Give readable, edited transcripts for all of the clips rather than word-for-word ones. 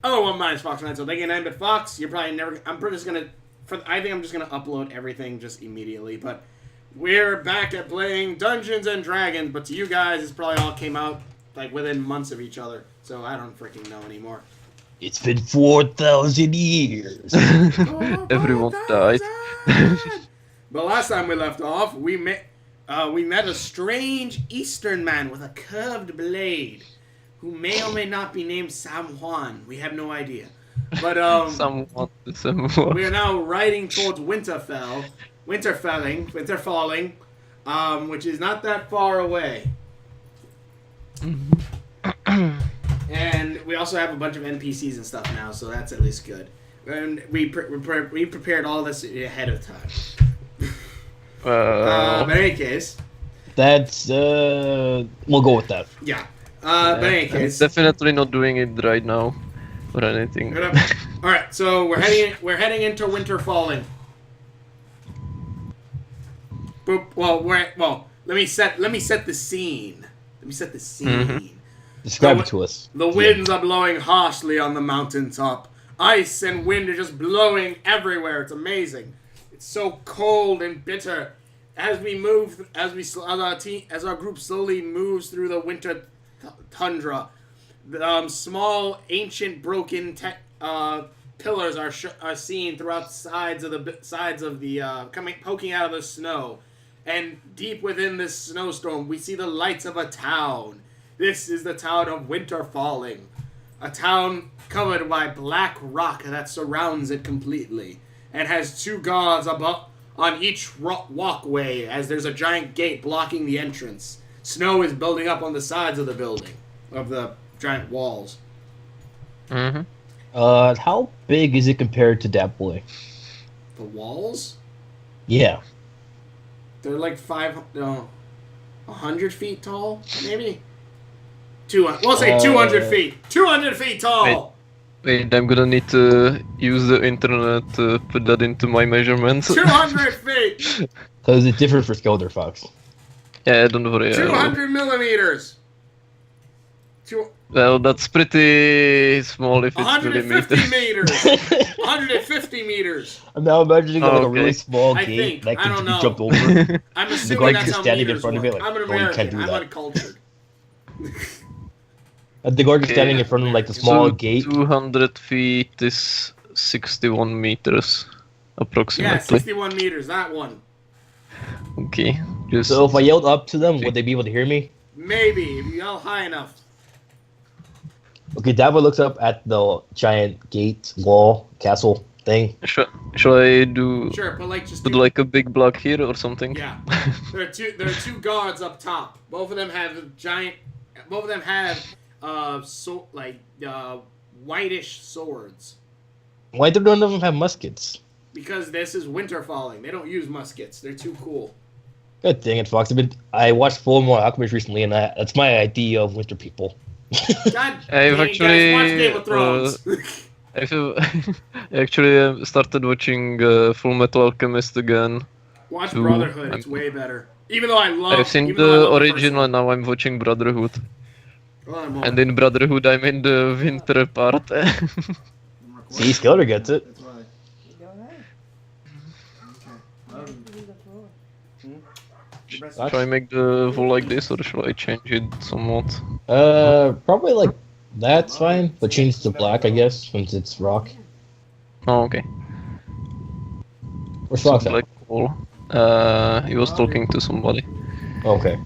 Oh, well, mine's Fox 9. So they can name it Fox. You're probably never. I think I'm just gonna upload everything just immediately. But we're back at playing Dungeons and Dragons. But to you guys, it's probably all came out like within months of each other. So I don't freaking know anymore. It's been 4,000 years. Everyone died. But last time we left off, we met a strange Eastern man with a curved blade, who may or may not be named San Juan. We have no idea. But Someone. we are now riding towards Winterfelling, which is not that far away. And we also have a bunch of NPCs and stuff now, so that's at least good. And we prepared all this ahead of time. But in any case, That's we'll go with that. yeah. But in any I'm case, definitely not doing it right now or anything. all right. So we're heading into Winterfalling. Boop. Well, let me set the scene. Describe it to us. The winds are blowing harshly on the mountaintop. Ice and wind are just blowing everywhere. It's amazing. It's so cold and bitter. As our group slowly moves through the winter tundra, small, ancient, broken pillars are seen throughout the sides of the poking out of the snow. And deep within this snowstorm, we see the lights of a town. This is the town of Winterfalling, a town covered by black rock that surrounds it completely, and has two guards above on each walkway, as there's a giant gate blocking the entrance. Snow is building up on the sides of the building, of the giant walls. Mm-hmm. How big is it compared to Dat Boy? The walls? Yeah. They're like 100 feet tall, maybe? We'll say 200 feet. 200 feet tall! Wait, I'm gonna need to use the internet to put that into my measurements. 200 feet! Because it's different for Skelter Fox. Yeah, don't worry. 200 millimeters! Well, that's pretty small if it's 150 millimeters. meters! 150 meters! I'm now imagining like a Okay. really small I gate think. that I can don't be know. jumped over. I'm The assuming guard that's is how standing in meters front of work. it like, I'm an "Oh, you can't American. do I'm that." uncultured. The guard is standing in front of like the small So gate. 200 feet is 61 meters, Yeah, approximately. 61 meters, that one. Okay, just... So if I yelled up to them, would they be able to hear me? Maybe, if you yell high enough. Okay, Dabo looks up at the giant gate, wall, castle thing. Shall I do... Sure, but like just Put do, like a big block here or something? yeah. There are two guards up top. Both of them have whitish swords. Why do none of them have muskets? Because this is Winterfalling. They don't use muskets. They're too cool. God dang it, Fox. I watched Full Moon Alchemist recently, and that's my idea of winter people. God I've dang, actually, guys, watch Game of Thrones. I actually started watching Full Metal Alchemist again. Watch Ooh, Brotherhood. It's way better. Even though I love. I've seen even though I the love original, and first now I'm watching Brotherhood. one. Well, And in Brotherhood, I'm in the winter part. See, Skelter gets it. That's why. Should I make the wall like this, or should I change it somewhat? Probably like that's fine, but change to black, I guess, since it's rock. Oh, okay. Where's Fox at? Black wall. He was talking to somebody. Okay.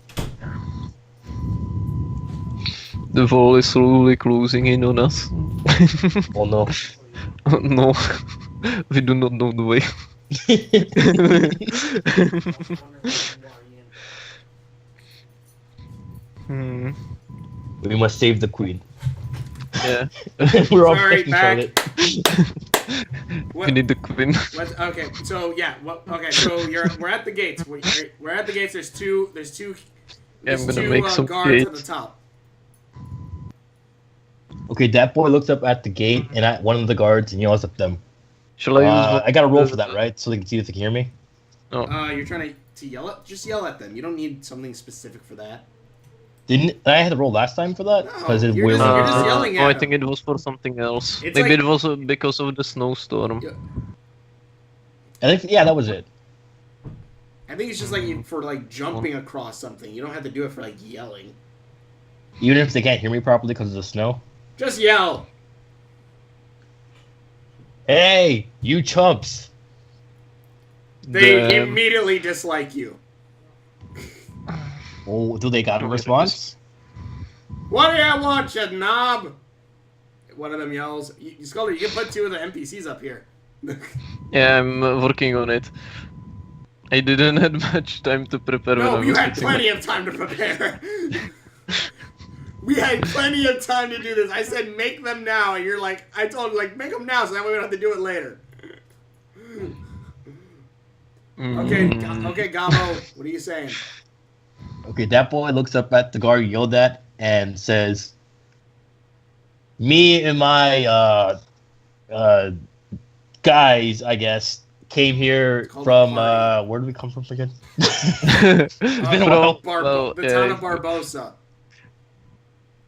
The wall is slowly closing in on us. Oh no. No, we do not know the way. Hmm. We must save the queen. Yeah, We're all Sorry, fucking back. Charlotte. we need the queen. Okay, so yeah, so we're at the gates. We're at the gates. There's two Yeah, I'm gonna make some guards at the gates. top. Okay, that boy looks up at the gate and at one of the guards and yells at them. Shall I use? I got to roll for that, right? So they can see if they can hear me. Oh, You're trying to yell at? Just yell at them. You don't need something specific for that. Didn't I had to roll last time for that? No, Because it you're will. just yelling at I him. think it was for something else. It's Maybe like- it was because of the snowstorm. Yeah. I think that was it. I think it's just like for like jumping across something. You don't have to do it for like yelling. Even if they can't hear me properly because of the snow. Just yell. Hey, you chumps! They Damn. immediately dislike you. Oh, do they got a response? What do you want, you knob? One of them yells. Scully, you can put 2 of the NPCs up here. Yeah, I'm working on it. I didn't have much time to prepare. when I No, was you had sitting plenty of time to prepare. We had plenty of time to do this. I said make them now, and you're like, I told you like make them now, so that way we don't have to do it later. Okay, okay, Gabo, what are you saying? Okay, that boy looks up at the guard you yelled at and says, "Me and my guys, I guess, came here called from a party. where did we come from again? It's been a while. The town of Barbosa.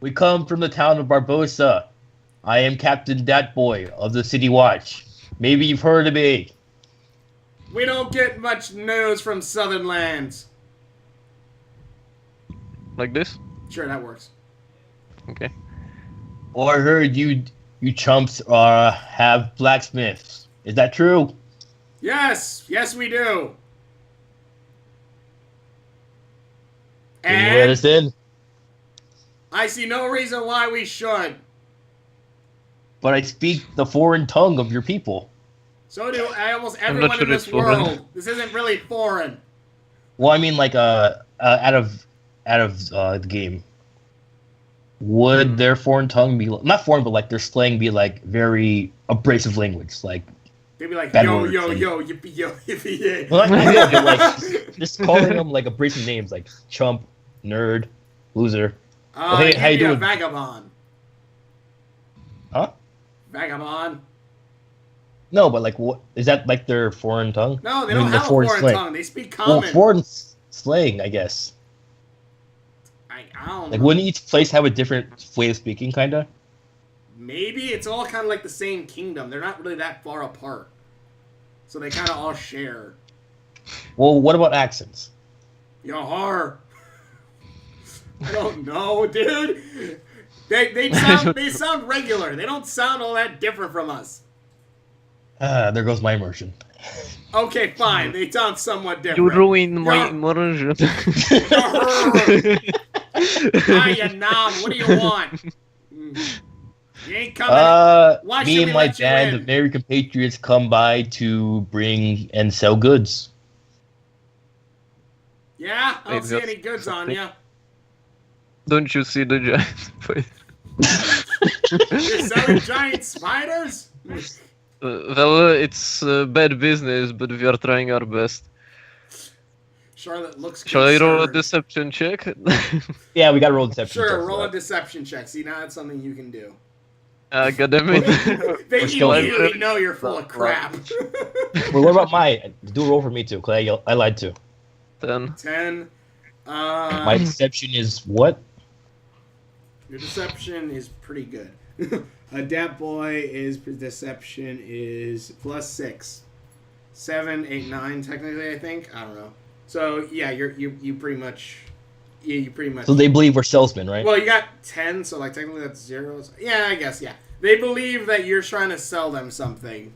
We come from the town of Barbosa. I am Captain Dat Boy of the City Watch. Maybe you've heard of me. We don't get much news from Southern lands. Like this? Sure, that works. Okay. Or I heard you chumps have blacksmiths. Is that true? Yes, yes, we do. Can you let And us in? I see no reason why we should. But I speak the foreign tongue of your people. So do almost I'm everyone not in sure this it's foreign. world. This isn't really foreign. Well, I mean, like, out of the game, would their foreign tongue be not foreign, but like their slang be like very abrasive language, like They'd be like, Bad yo, words yo, and- yo, yippee, yo, yippee, yay. well, not yeah, but like just calling them like abrasive names like chump, nerd, loser. hey, how you you'd be a doing? vagabond. Huh? Vagabond. No, but like, what is that like their foreign tongue? No, they I mean, don't the have a foreign slang. tongue. They speak Well, common. foreign slang, I guess. I don't Like, know. wouldn't each place have a different way of speaking, kinda? Maybe it's all kind of like the same kingdom. They're not really that far apart. So they kind of all share. Well, what about accents? Yar. I don't know, dude. They sound regular. They don't sound all that different from us. There goes my immersion. Okay, fine. They sound somewhat You different. ruined my Yeah. immersion. Hiya, Nom. What do you want? You ain't coming. Why Me should and we my let you band in? of merry compatriots come by to bring and sell goods. Yeah? I don't Wait, see that's any goods on something. you. Don't you see the giant spider? You're selling giant spiders? Well, it's bad business, but we are trying our best. Charlotte looks Shall I roll a concerned. deception check? Yeah, we got to roll deception. Sure, check for roll a that. deception check. See, now that's something you can do. God damn it. They We're still- immediately know you're full of crap. Well, what about my? Do a roll for me too, because I lied too. 10. 10. My deception is what? Your deception is pretty good. Adapt boy is deception is +6. 7, 8, 9 technically, I think. I don't know. So yeah, you pretty much So they believe we're salesmen, right? Well, you got 10, so like technically that's 0. Yeah, I guess, yeah. They believe that you're trying to sell them something.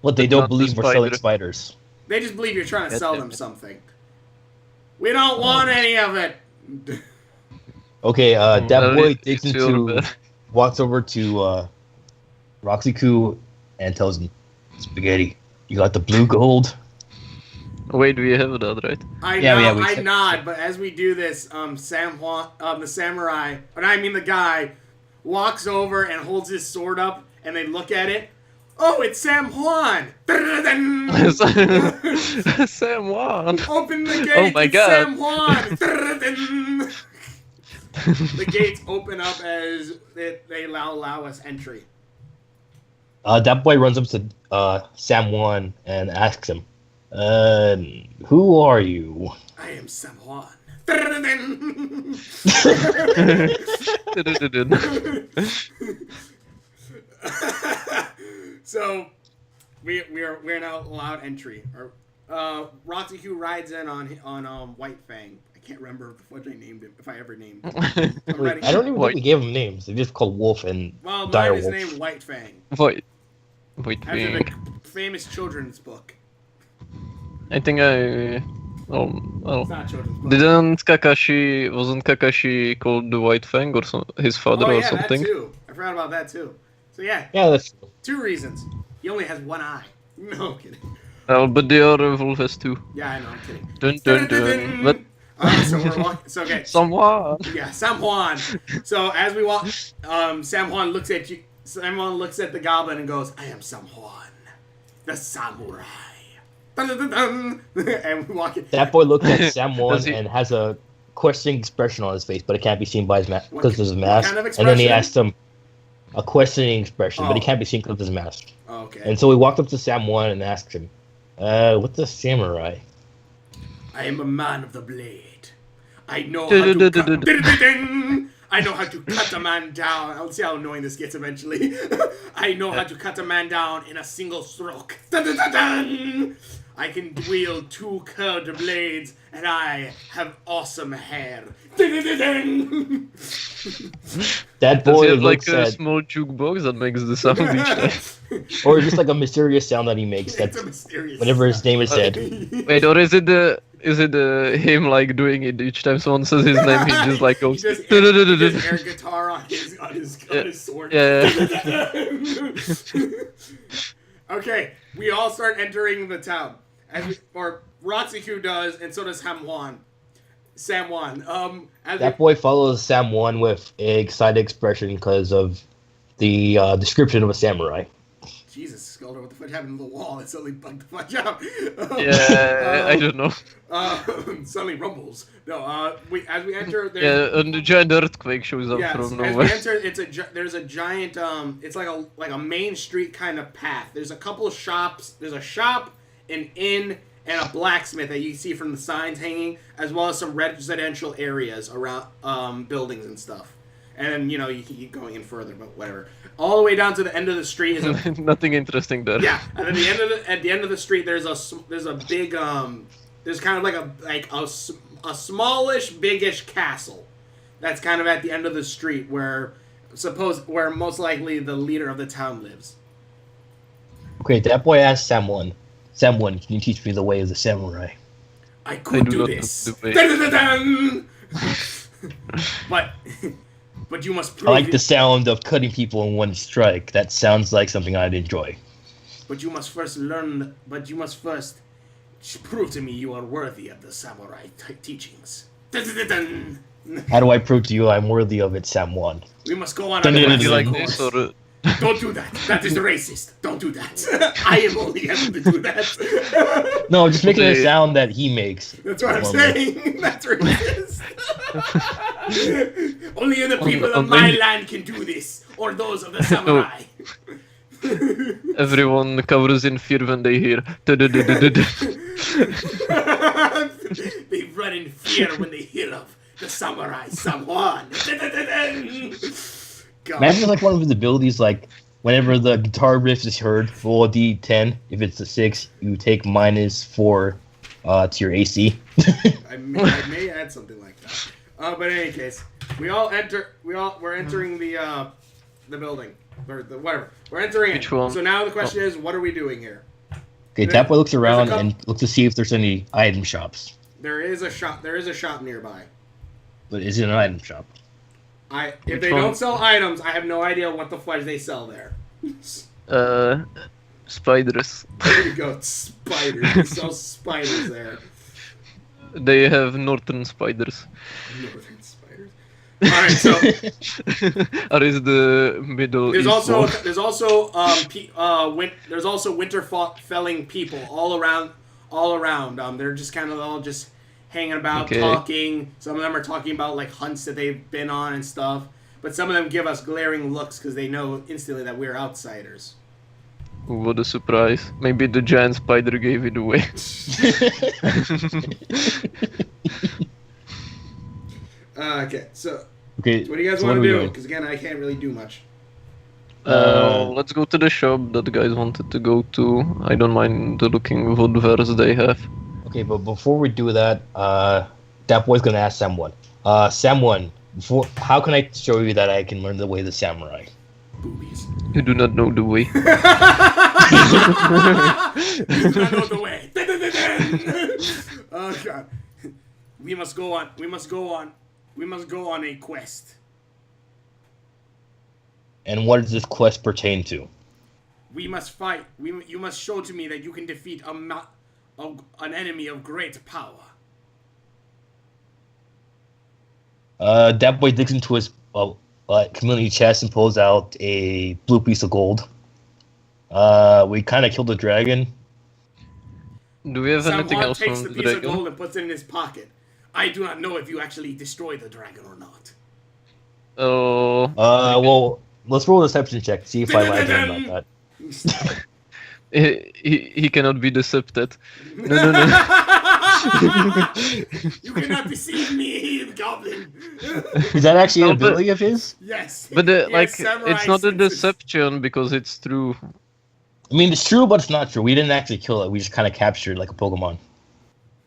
What they But don't not the believe we're selling spider. They spiders. just believe you're trying to God sell damn them it. something. We don't want any of it. Okay, that Well, boy it's takes your into bad. walks over to Roxy Koo and tells him, "Spaghetti, you got the blue gold?" Wait, we have that, right? I nod, but as we do this, Sam Juan, the samurai, or I mean the guy, walks over and holds his sword up, and they look at it. Oh, it's Sam Juan! Sam Juan. Open the gates! Oh my it's God. Sam Juan! The gates open up as they allow us entry. That boy runs up to Sam Juan and asks him, "Who are you?" I am Sam Juan. So we're now allowed entry. Rotsuhu rides in on White Fang. I can't remember what I named him, if I ever named him. Wait, I don't even think we gave him names. They just called Wolf and Well, Dire mine is Wolf. named White Fang. Wait, After the famous children's book. I think I. Oh, It's not a children's book. Wasn't Kakashi called the White Fang or his father Oh or yeah, something? that too. I forgot about that too. So yeah, Yeah, that's 2 reasons. He only has 1 eye. No, I'm kidding. But the other wolf has 2. Yeah, I know, I'm kidding. Dun dun dun. But So we're walking. So okay. someone. Yeah, Sam Juan. So as we walk, Sam Juan looks at you. Sam Juan looks at the goblin and goes, "I am Sam Juan, the samurai." Dun, dun, dun, dun. And we walk in. that boy looks at Sam One Does he- and has a questioning expression on his face, but it can't be seen by his mask What because of his what mask. kind of And then he expression? asked him a questioning expression, but Oh. it can't be seen because of his mask. Oh, okay. And so we walked up to Sam One and asked him, "What's a samurai?" I am a man of the blade. I know how to cut. I know how to cut a man down. I'll see how annoying this gets eventually. I know how to cut a man down in a single stroke. Dun, dun, dun, dun. I can wield 2 curved blades, and I have awesome hair. Dun, dun, dun, dun. That Does boy he have like looks a at, small jukebox that makes the sound each time? or just like a mysterious sound that he makes. It's That's a mysterious. whenever his name is said. Wait, or is it him like doing it each time someone says his name? He just like goes. He just air guitar on his sword. Yeah. Okay, we all start entering the town, or Ratsuku does, and so does Sam Juan. That boy follows Sam One with a excited expression because of the description of a samurai. Jesus, Skulder, what the fuck happened to the wall? It suddenly bugged the fuck out. Yeah, I don't know. Suddenly rumbles. No, as we enter, Yeah, and a giant earthquake shows up yes, from as we nowhere. enter, there's a giant it's like a main street kind of path. There's a couple of shops. There's a shop, an inn, and a blacksmith that you see from the signs hanging, as well as some residential areas around a and stuff. And you keep going in further, but whatever. All the way down to the end of the street is a Nothing interesting there. yeah. And at the end of the street, there's a big there's kind of like a smallish, biggish castle. That's kind of at the end of the street where most likely the leader of the town lives. Okay, that boy asked Sam One, "Sam One, can you teach me the way of the samurai?" I could do do not this. know the way. Dun, dun, dun, dun. But you must prove I like it. the sound of cutting people in one strike. That sounds like something I'd enjoy. But you must first prove to me you are worthy of the samurai teachings. Dun, dun, dun, dun. How do I prove to you I'm worthy of it, Sam One? We must go on Dun, a dun, Do you dun, like dun. this course. or? Don't do that. That is racist. Don't do that. I am only able to do that. No, just making a Okay. sound that he makes. That's what I'm Normally. saying. That's racist. Only the people of on my the- land can do this, or those of the samurai. Everyone covers in fear when they hear. "Du-du-du-du-du-du." They run in fear when they hear of the samurai someone. God. Imagine like one of his abilities, like whenever the guitar riff is heard, roll a d10. If it's a 6, you take -4 to your AC. I may add something like that. But in any case, we're entering the building or whatever. We're entering Which it. one? So now the question is, what are we doing here? Okay, There- that boy looks there's a around couple- and looks to see if there's any item shops. There is a shop. There is a shop nearby. But is it an item shop? If Which they one? don't sell items, I have no idea what the fudge they sell there. Spiders. There you go, spiders. They sell spiders there. They have northern spiders. Northern spiders. All right, so Or is the middle there's east also one? there's also winter felling people all around. They're just kind of all just hanging about, Okay. talking. Some of them are talking about like hunts that they've been on and stuff. But some of them give us glaring looks because they know instantly that we're outsiders. Ooh, what a surprise. Maybe the giant spider gave it away. Okay, so Okay. what do you guys so want what to are we do? doing? Because again, I can't really do much. Let's go to the shop that the guys wanted to go to. I don't mind looking what wares they have. Okay, but before we do that, that boy's gonna ask someone. Someone, how can I show you that I can learn the way of the samurai? Boobies. You do not know the way. You do not know the way. Oh god. We must go on. We must go on. We must go on a quest. And what does this quest pertain to? We must fight. You must show to me that you can defeat an enemy of great power. That boy digs into his community chest and pulls out a blue piece of gold. We kind of killed the dragon. Do we have anything Samwar else takes from the the piece of dragon? gold and puts it in his pocket. I do not know if you actually destroy the dragon or not. Oh. Well, let's roll a deception check to see if I lied to him about that. He cannot be decepted. No. You cannot deceive me, goblin. Is that actually No, an ability of his? Yes. But He has like, samurai it's not a senses. deception because it's true. I mean, it's true, but it's not true. We didn't actually kill it. We just kind of captured it like a Pokemon.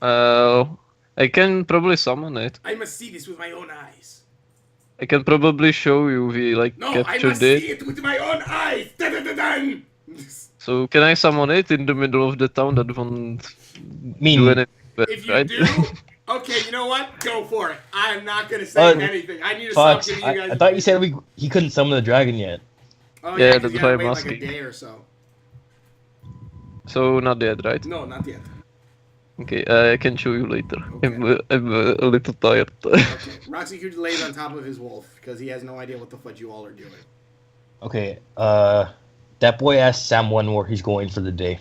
I can probably summon it. I must see this with my own eyes. I can probably show you we like No, I captured must see it. it with my own eyes. Dun-dun-dun-dun. So can I summon it in the middle of the town that won't mean, do anything bad, If you right? do, okay, you know what? Go for it. I'm not gonna say anything. I need to stop Fox, giving you guys. I thought you said he couldn't summon the dragon yet. Oh, Yeah, 'cause that's you why gotta I'm wait like asking. a day or so. So not yet, right? No, not yet. Okay, I can show you later. Okay. I'm a little tired. Okay, Roxy Huge lays on top of his wolf because he has no idea what the fuck you all are doing. Okay, that boy asked someone where he's going for the day.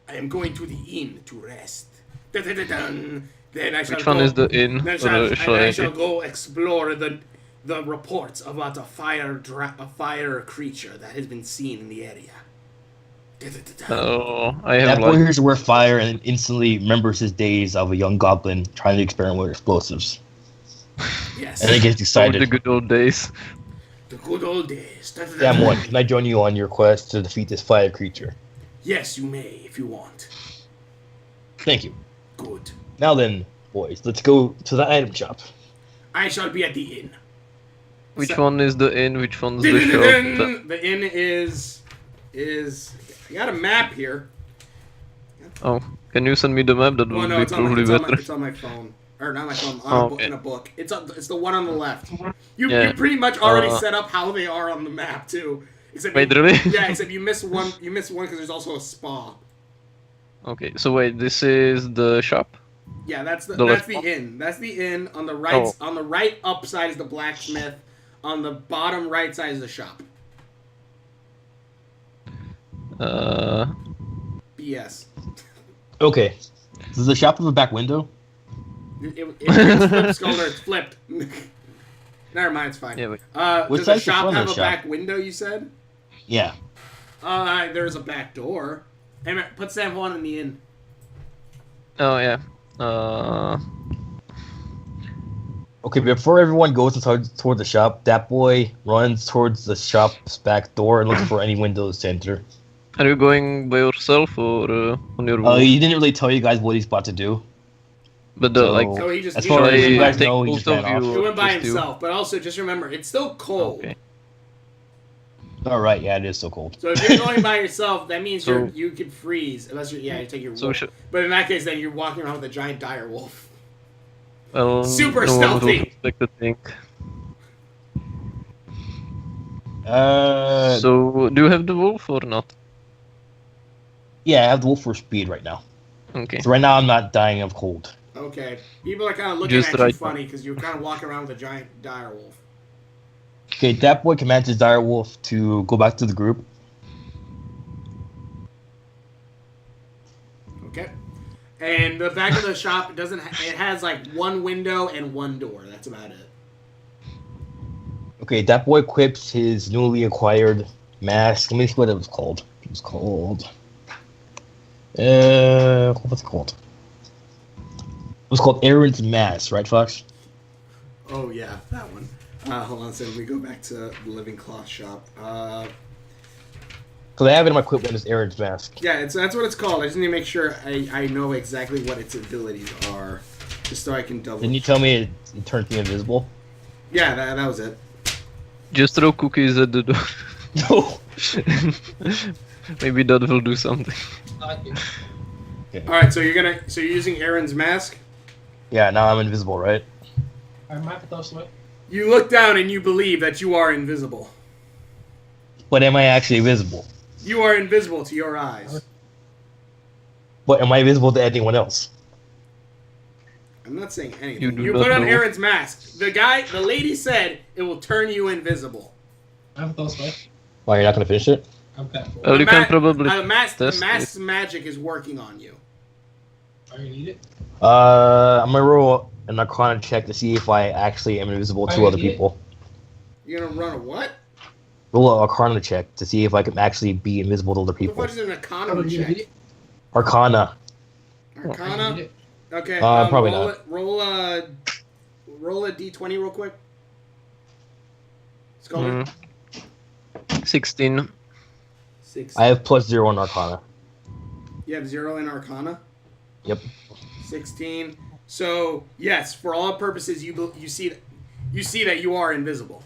I am going to the inn to rest. Dun-dun-dun-dun. Then I shall Which one go, is the inn? Then Or shall I I- shall go explore the reports about a fire creature that has been seen in the area. Dun-dun-dun-dun. Oh, I That have boy like hears the word fire and instantly remembers his days of a young goblin trying to experiment with explosives. Yes. And he gets some of the excited. good old days. The good old days. Dun-dun-dun-dun. Damn one, can I join you on your quest to defeat this fire creature? Yes, you may if you want. Thank you. Good. Now then, boys, let's go to the item shop. I shall be at the inn. Which So- one is the inn? Which one's the shop? Dun-dun-dun-dun. The inn is. I got a map here. Oh, can you send me the map? That Well, would no, be it's on, probably better. it's on my phone. Or not my phone, Oh, book, okay. in a book. It's the one on the left. You Yeah. pretty much already Uh, set up how they are on the map too. Except Wait, you, really? Yeah, except you miss one. You miss one because there's also a spa. Okay, so wait, this is the shop? Yeah, that's the The that's left the inn. That's the inn. On the right Oh. on the right up side is the blacksmith. On the bottom right side is the shop. BS. Okay. Does the shop have a back window? It's flipped, Skulder. It's flipped. Never mind. It's fine. Yeah, wait. Which Does the side's the shop front of have the a shop? back window? You said. Yeah. There's a back door. Hey man, put Sam Juan in the inn. Oh yeah. Okay, before everyone goes toward the shop, that boy runs towards the shop's back door and looks for any windows to enter. Are you going by yourself or on your own? He didn't really tell you guys what he's about to do. But So- like, So he just As he far went- as you guys take know, he both just ran of off. you. he went by just you. himself, but also just remember it's still cold. Okay. Alright, yeah, it is so cold. So if you're going by yourself, that means So- you could freeze unless you you take your So wolf. should- But in that case, then you're walking around with a giant dire wolf. Well, Super no one would stealthy. expect to think. So So, do you have the wolf or not? yeah, I have the wolf for speed right now. Okay. So right now I'm not dying of cold. Okay, people are kind of looking Just at you right. funny because you're kind of walking around with a giant dire wolf. Okay, that boy commands his dire wolf to go back to the group. Okay, and the back of the shop doesn't. It has like one window and one door. That's about it. Okay, that boy equips his newly acquired mask. Let me see what it was called. It was called. What's it called? It was called Aaron's Mask, right, Fox? Oh yeah, that one. Hold on a second. Let me go back to the Living Cloth shop. Because I have it in my equipment as Aaron's mask. Yeah, that's what it's called. I just need to make sure I know exactly what its abilities are, just so I can double. Didn't you tell me it turned me invisible? Yeah, that was it. Just throw cookies at the door. No. Maybe that will do something. Okay. All right, so you're using Aaron's mask. Yeah, now I'm invisible, right? You look down and you believe that you are invisible. But am I actually visible? You are invisible to your eyes. But am I visible to anyone else? I'm not saying anything. You do You not put on know. Aaron's mask. The lady said it will turn you invisible. Why, you're not going to finish it? Well, you can probably the mask's test it. magic is working on you. I'm going to roll an Arcana check to see if I actually am invisible to other people. You're gonna run a what? Roll an Arcana check to see if I can actually be invisible to other What the people. fuck is an economy check? Arcana. Arcana? Okay, probably roll not. It, roll a d20 real quick. Scholar? 16. 6. I have +0 on Arcana. You have 0 in Arcana? Yep. 16. So, yes, for all purposes, you see that you are invisible.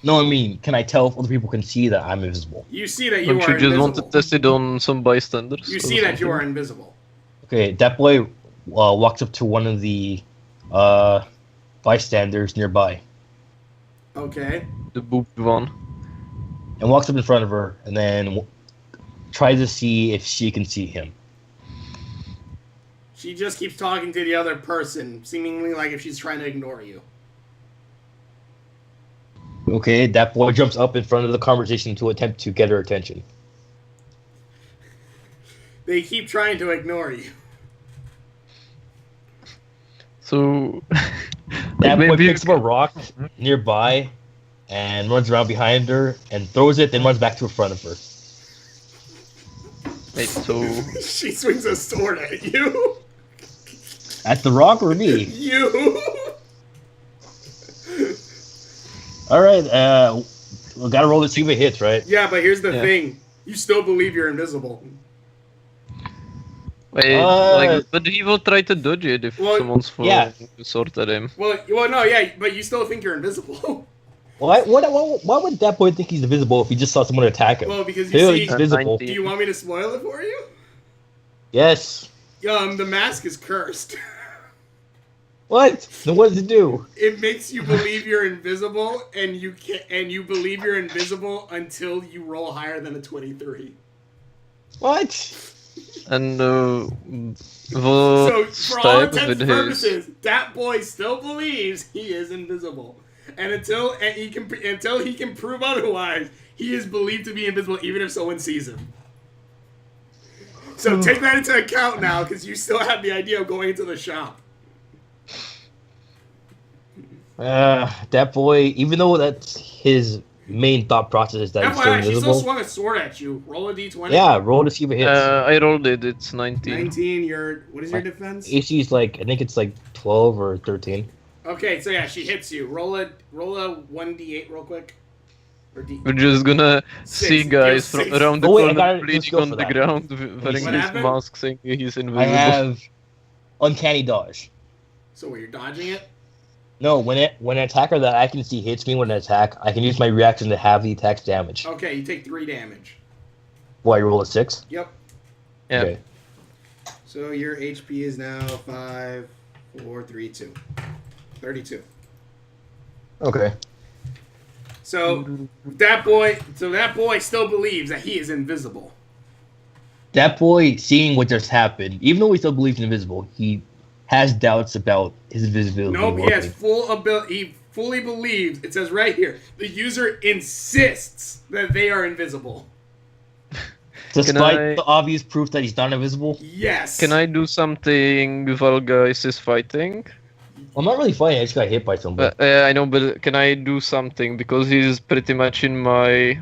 No, I mean, can I tell if other people can see that I'm invisible? You see that you Don't are you just invisible. want to test it on some bystanders? You or see that you something? are invisible. Okay, that boy walks up to one of the bystanders nearby Okay. The booped one. and walks up in front of her and then tries to see if she can see him. She just keeps talking to the other person, seemingly like if she's trying to ignore you. Okay, that boy jumps up in front of the conversation to attempt to get her attention. They keep trying to ignore you. So That boy maybe picks up a rock nearby and runs around behind her and throws it, then runs back to in front of her. Wait, so She swings a sword at you. At the rock or me? You. Alright, we gotta roll to see if it hits, right? Yeah, but here's the Yeah. thing. You still believe you're invisible. wait, but he will try to dodge it if Well, someone's throwing a sword at him. Well, no, yeah, but you still think you're invisible. Why would that boy think he's invisible if he just saw someone attack him? Well, because you Hell, see... he's visible. Do you want me to spoil it for you? Yes. The mask is cursed. What? Then what does it do? It makes you believe you're invisible, and you believe you're invisible until you roll higher than a 23. What? And So, what for all type intents with and his? purposes, that boy still believes he is invisible, and until he can prove otherwise, he is believed to be invisible, even if someone sees him. So take that into account now, because you still have the idea of going into the shop. That boy, even though that's his main thought process is that he's still FYI, she still invisible. swung a sword at you. Roll a d20. Yeah, roll to see if it hits. I rolled it. It's 19. 19. What is your defense? AC is like, I think it's like 12 or 13. Okay, so yeah, she hits you. Roll a 1d8 real quick. Or d. We're just gonna Six. see guys You're from six. around the Oh, wait, I corner gotta- let's bleeding go on for the that. ground, wearing What his happened? mask, saying he's invisible. I have uncanny dodge. So wait, you're dodging it? No, when an attacker that I can see hits me with an attack, I can use my reaction to have the attack's damage. Okay, you take 3 damage. Why, you roll a 6? Yep. Yeah. Okay. So your HP is now 5, 4, 3, 2. 32. Okay. So that boy still believes that he is invisible. That boy, seeing what just happened, even though he still believes in invisible, he has doubts about his invisibility. Nope, he has working. full ability. He fully believes. It says right here, the user insists that they are invisible. Despite I- the obvious proof that he's not invisible. Yes. Can I do something while guys is fighting? I'm not really fighting, I just got hit by somebody. I know, but can I do something because he's pretty much in my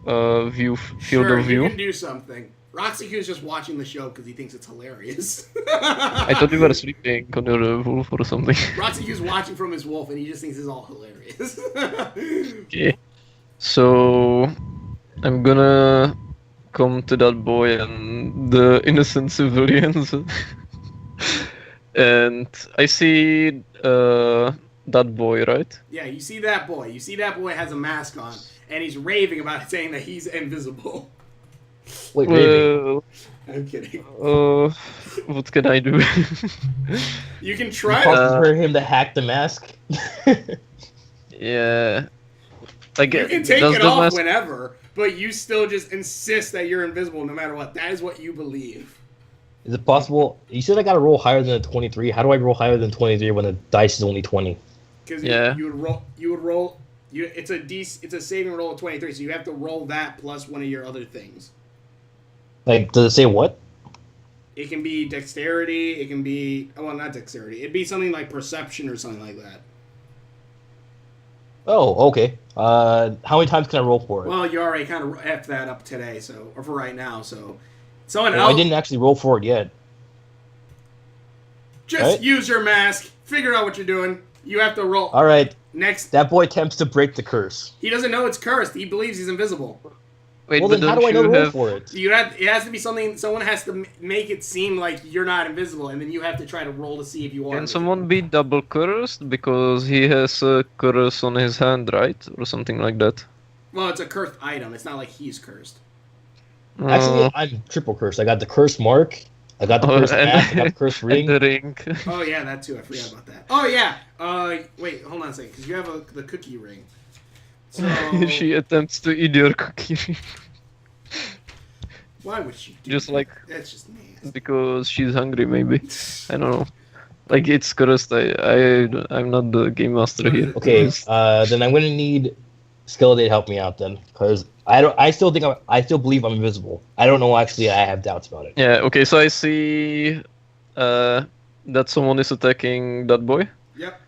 field Sure, of view? you can do something. Roxy's just watching the show because he thinks it's hilarious. I thought you were sleeping on your wolf or something. Roxy's watching from his wolf and he just thinks it's all hilarious. Okay. So I'm gonna come to that boy and the innocent civilians. And I see that boy, right? Yeah, you see that boy. You see that boy has a mask on and he's raving about it, saying that he's invisible. Wait, raving. Well, I'm kidding. what can I do? You can try Possible for him to hack the mask. Yeah. Like, You can take does it the off mask- whenever, but you still just insist that you're invisible no matter what. That is what you believe. Is it possible? You said I got to roll higher than a 23. How do I roll higher than 23 when the dice is only 20? Because Yeah. you would roll. It's a saving roll of 23, so you have to roll that plus one of your other things. Like, does it say what? It can be dexterity. It can be not dexterity. It'd be something like perception or something like that. Oh, okay. How many times can I roll for it? Well, you already kind of effed that up today, or for right now. So, someone Well, else I didn't actually roll for it yet. just Right? use your mask. Figure out what you're doing. You have to roll. All right. Next, That boy attempts to break the curse. he doesn't know it's cursed. He believes he's invisible. Wait, Well, but then how do don't I know to you roll have... for it? It has to be something. Someone has to make it seem like you're not invisible, and then you have to try to roll to see if you are. Can invisible. someone be double cursed because he has a curse on his hand, right, or something like that? Well, it's a cursed item. It's not like he's cursed. Actually, I'm triple cursed. I got the curse mark. I got the curse mask. I got the curse ring. And the ring. Oh yeah, that too. I forgot about that. Oh yeah. Wait, hold on a second, because you have the cookie ring. So She attempts to eat your cookie why would she do just that? like That's just nasty. because she's hungry, maybe. I don't know. Like, it's cursed. I'm not the game master here. Okay, then I'm gonna need Skeleton to help me out then, because I still believe I'm invisible. I don't know actually. I have doubts about it. Yeah. Okay. So I see that someone is attacking that boy. Yep.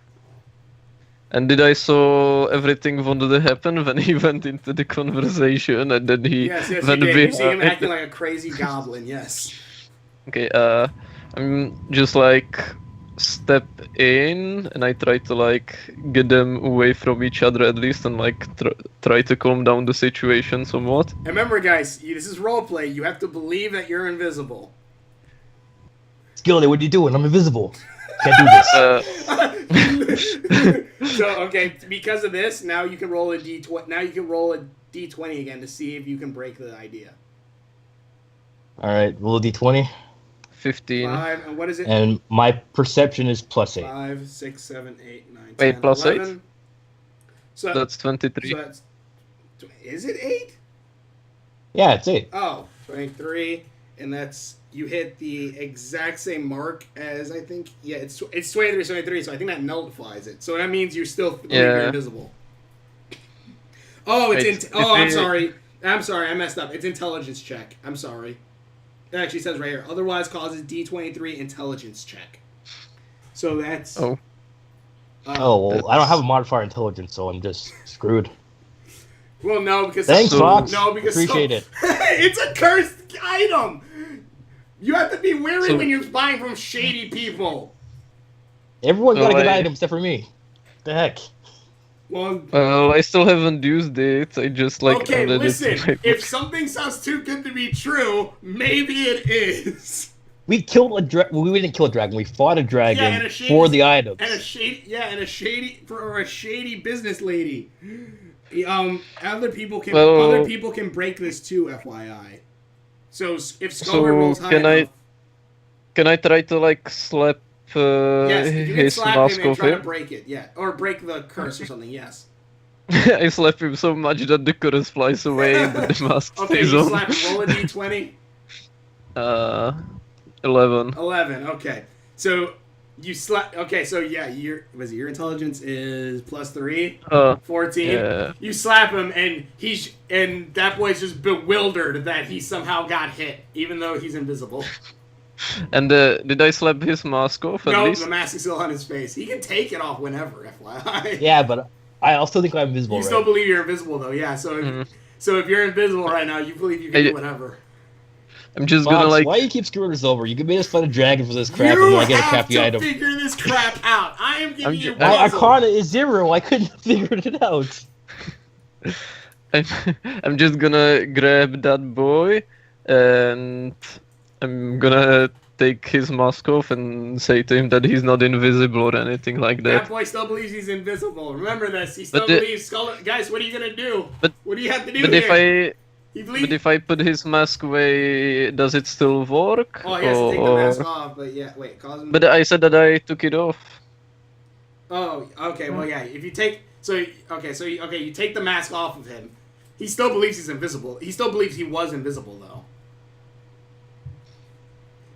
And did I saw everything what did happen when he went into the conversation and then he Yes, you went did. You see him behind- acting like a crazy goblin. Yes. Okay, I'm just like step in and I try to like get them away from each other at least and like try to calm down the situation somewhat. And remember, guys, this is roleplay. You have to believe that you're invisible. Skeleton, what are you doing? I'm invisible. Can't do this. So okay, because of this, now you can roll a d20. Now you can roll a d20 again to see if you can break the idea. All right, roll a d20, 15. 5, and what is it? and my perception is +8. 5, 6, 7, 8, 9, 10, Wait, plus 8? 11. So That's 23. So that's, is it 8? Yeah, it's 8. Oh, 23, and that's you hit the exact same mark as I think. Yeah, it's 23, 23. So I think that nullifies it. So that means you still believe you're Yeah. invisible. Oh, it's Wait, I'm if it- sorry. I'm sorry. I messed up. It's intelligence check. I'm sorry. It actually says right here. Otherwise causes D23 intelligence check. So that's. Oh. Oh, well, I don't have a modifier intelligence, so I'm just screwed. Well, no, because Thanks, So- Fox. no, because Appreciate it. It's a cursed item. You have to be wary So- when you're buying from shady people. Everyone got a good I- item except for me. The heck? Well, Well, I still haven't used it. I just like okay, added listen. it to my If book. something sounds too good to be true, maybe it is. We killed a dragon. We didn't kill a dragon. We fought a dragon and a shady- for the items. And a shady business lady. Other people can break this too. FYI. So if Scholar So rolls high can I- enough, Can I try to like slap yes, you can his slap mask him and off try to him? break it. Yeah, or break the curse or something. Yes. I slap him so much that the curse flies away and the mask Okay, stays you on. slap him. Roll a d20. 11. 11. Okay, so you slap. Okay, so yeah, your intelligence is +3. 14. Yeah. You slap him, and that boy's just bewildered that he somehow got hit, even though he's invisible. And did I slap his mask off at No, least? the mask is still on his face. He can take it off whenever, FYI. Yeah, but I also think I'm invisible, You right? still believe you're invisible, though, yeah. So if you're invisible right now, you believe you can I- do whatever. I'm just Fox, gonna like. why you keep screwing us over? You can make us fight a dragon for this crap, and You then I get a have crappy to item. figure this crap out. I am giving you My puzzle. Arcana is 0. I couldn't figure it out. I'm just gonna grab that boy, and I'm gonna take his mask off and say to him that he's not invisible or anything like That that. boy still believes he's invisible. Remember this. He still But the- believes Skull. Guys, what are you gonna do? But- what do you have to do But here? He but believes. if I put his mask away, does it still work? Oh, he has to take the Or- mask off. But yeah, wait. Cause him. But I said that I took it off. Oh, okay. Well, yeah. If you take you take the mask off of him. He still believes he's invisible. He still believes he was invisible, though.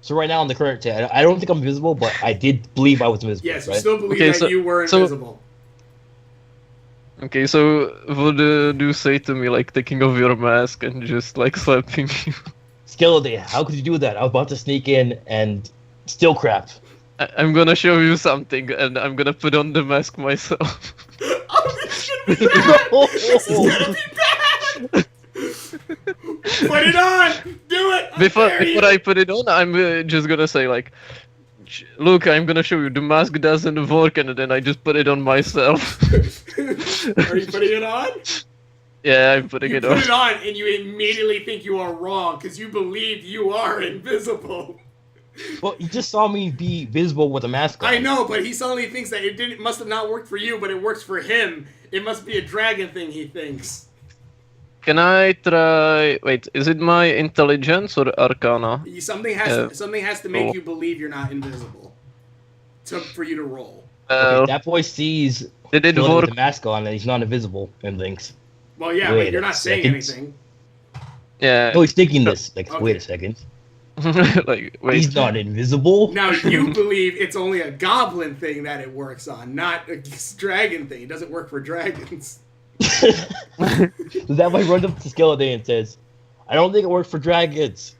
So right now in the current tab, I don't think I'm invisible, but I did believe I was invisible. Yes, you right? still believe Okay, that so- you were so- invisible. Okay, so what do you say to me, like taking off your mask and just like slapping you? Skeleton, how could you do that? I was about to sneak in and still crap. I'm gonna show you something, and I'm gonna put on the mask myself. Oh, this should be bad! This is gonna be bad! Put it on! Do it! I Before dare you. I put it on, I'm just gonna say like, look, I'm gonna show you the mask doesn't work, and then I just put it on myself. Are you putting it on? Yeah, I'm putting You it put on. it on and you immediately think you are wrong because you believe you are invisible. Well, you just saw me be visible with a mask on. I know, but he suddenly thinks that it must have not worked for you, but it works for him. It must be a dragon thing, he thinks. Can I try? Wait, is it my intelligence or arcana? Something has to make you believe you're not invisible. For you to roll. Okay, that boy sees Did it Skeleton with work? the mask on and he's not invisible and thinks, Well, yeah, Wait but you're a not saying second. anything. Yeah. oh, he's thinking this. Like, Okay. wait a second. Like, wait. He's not invisible. Now you believe it's only a goblin thing that it works on, not a dragon thing. It doesn't work for dragons. That boy runs up to Skeleton and says, I don't think it works for dragons.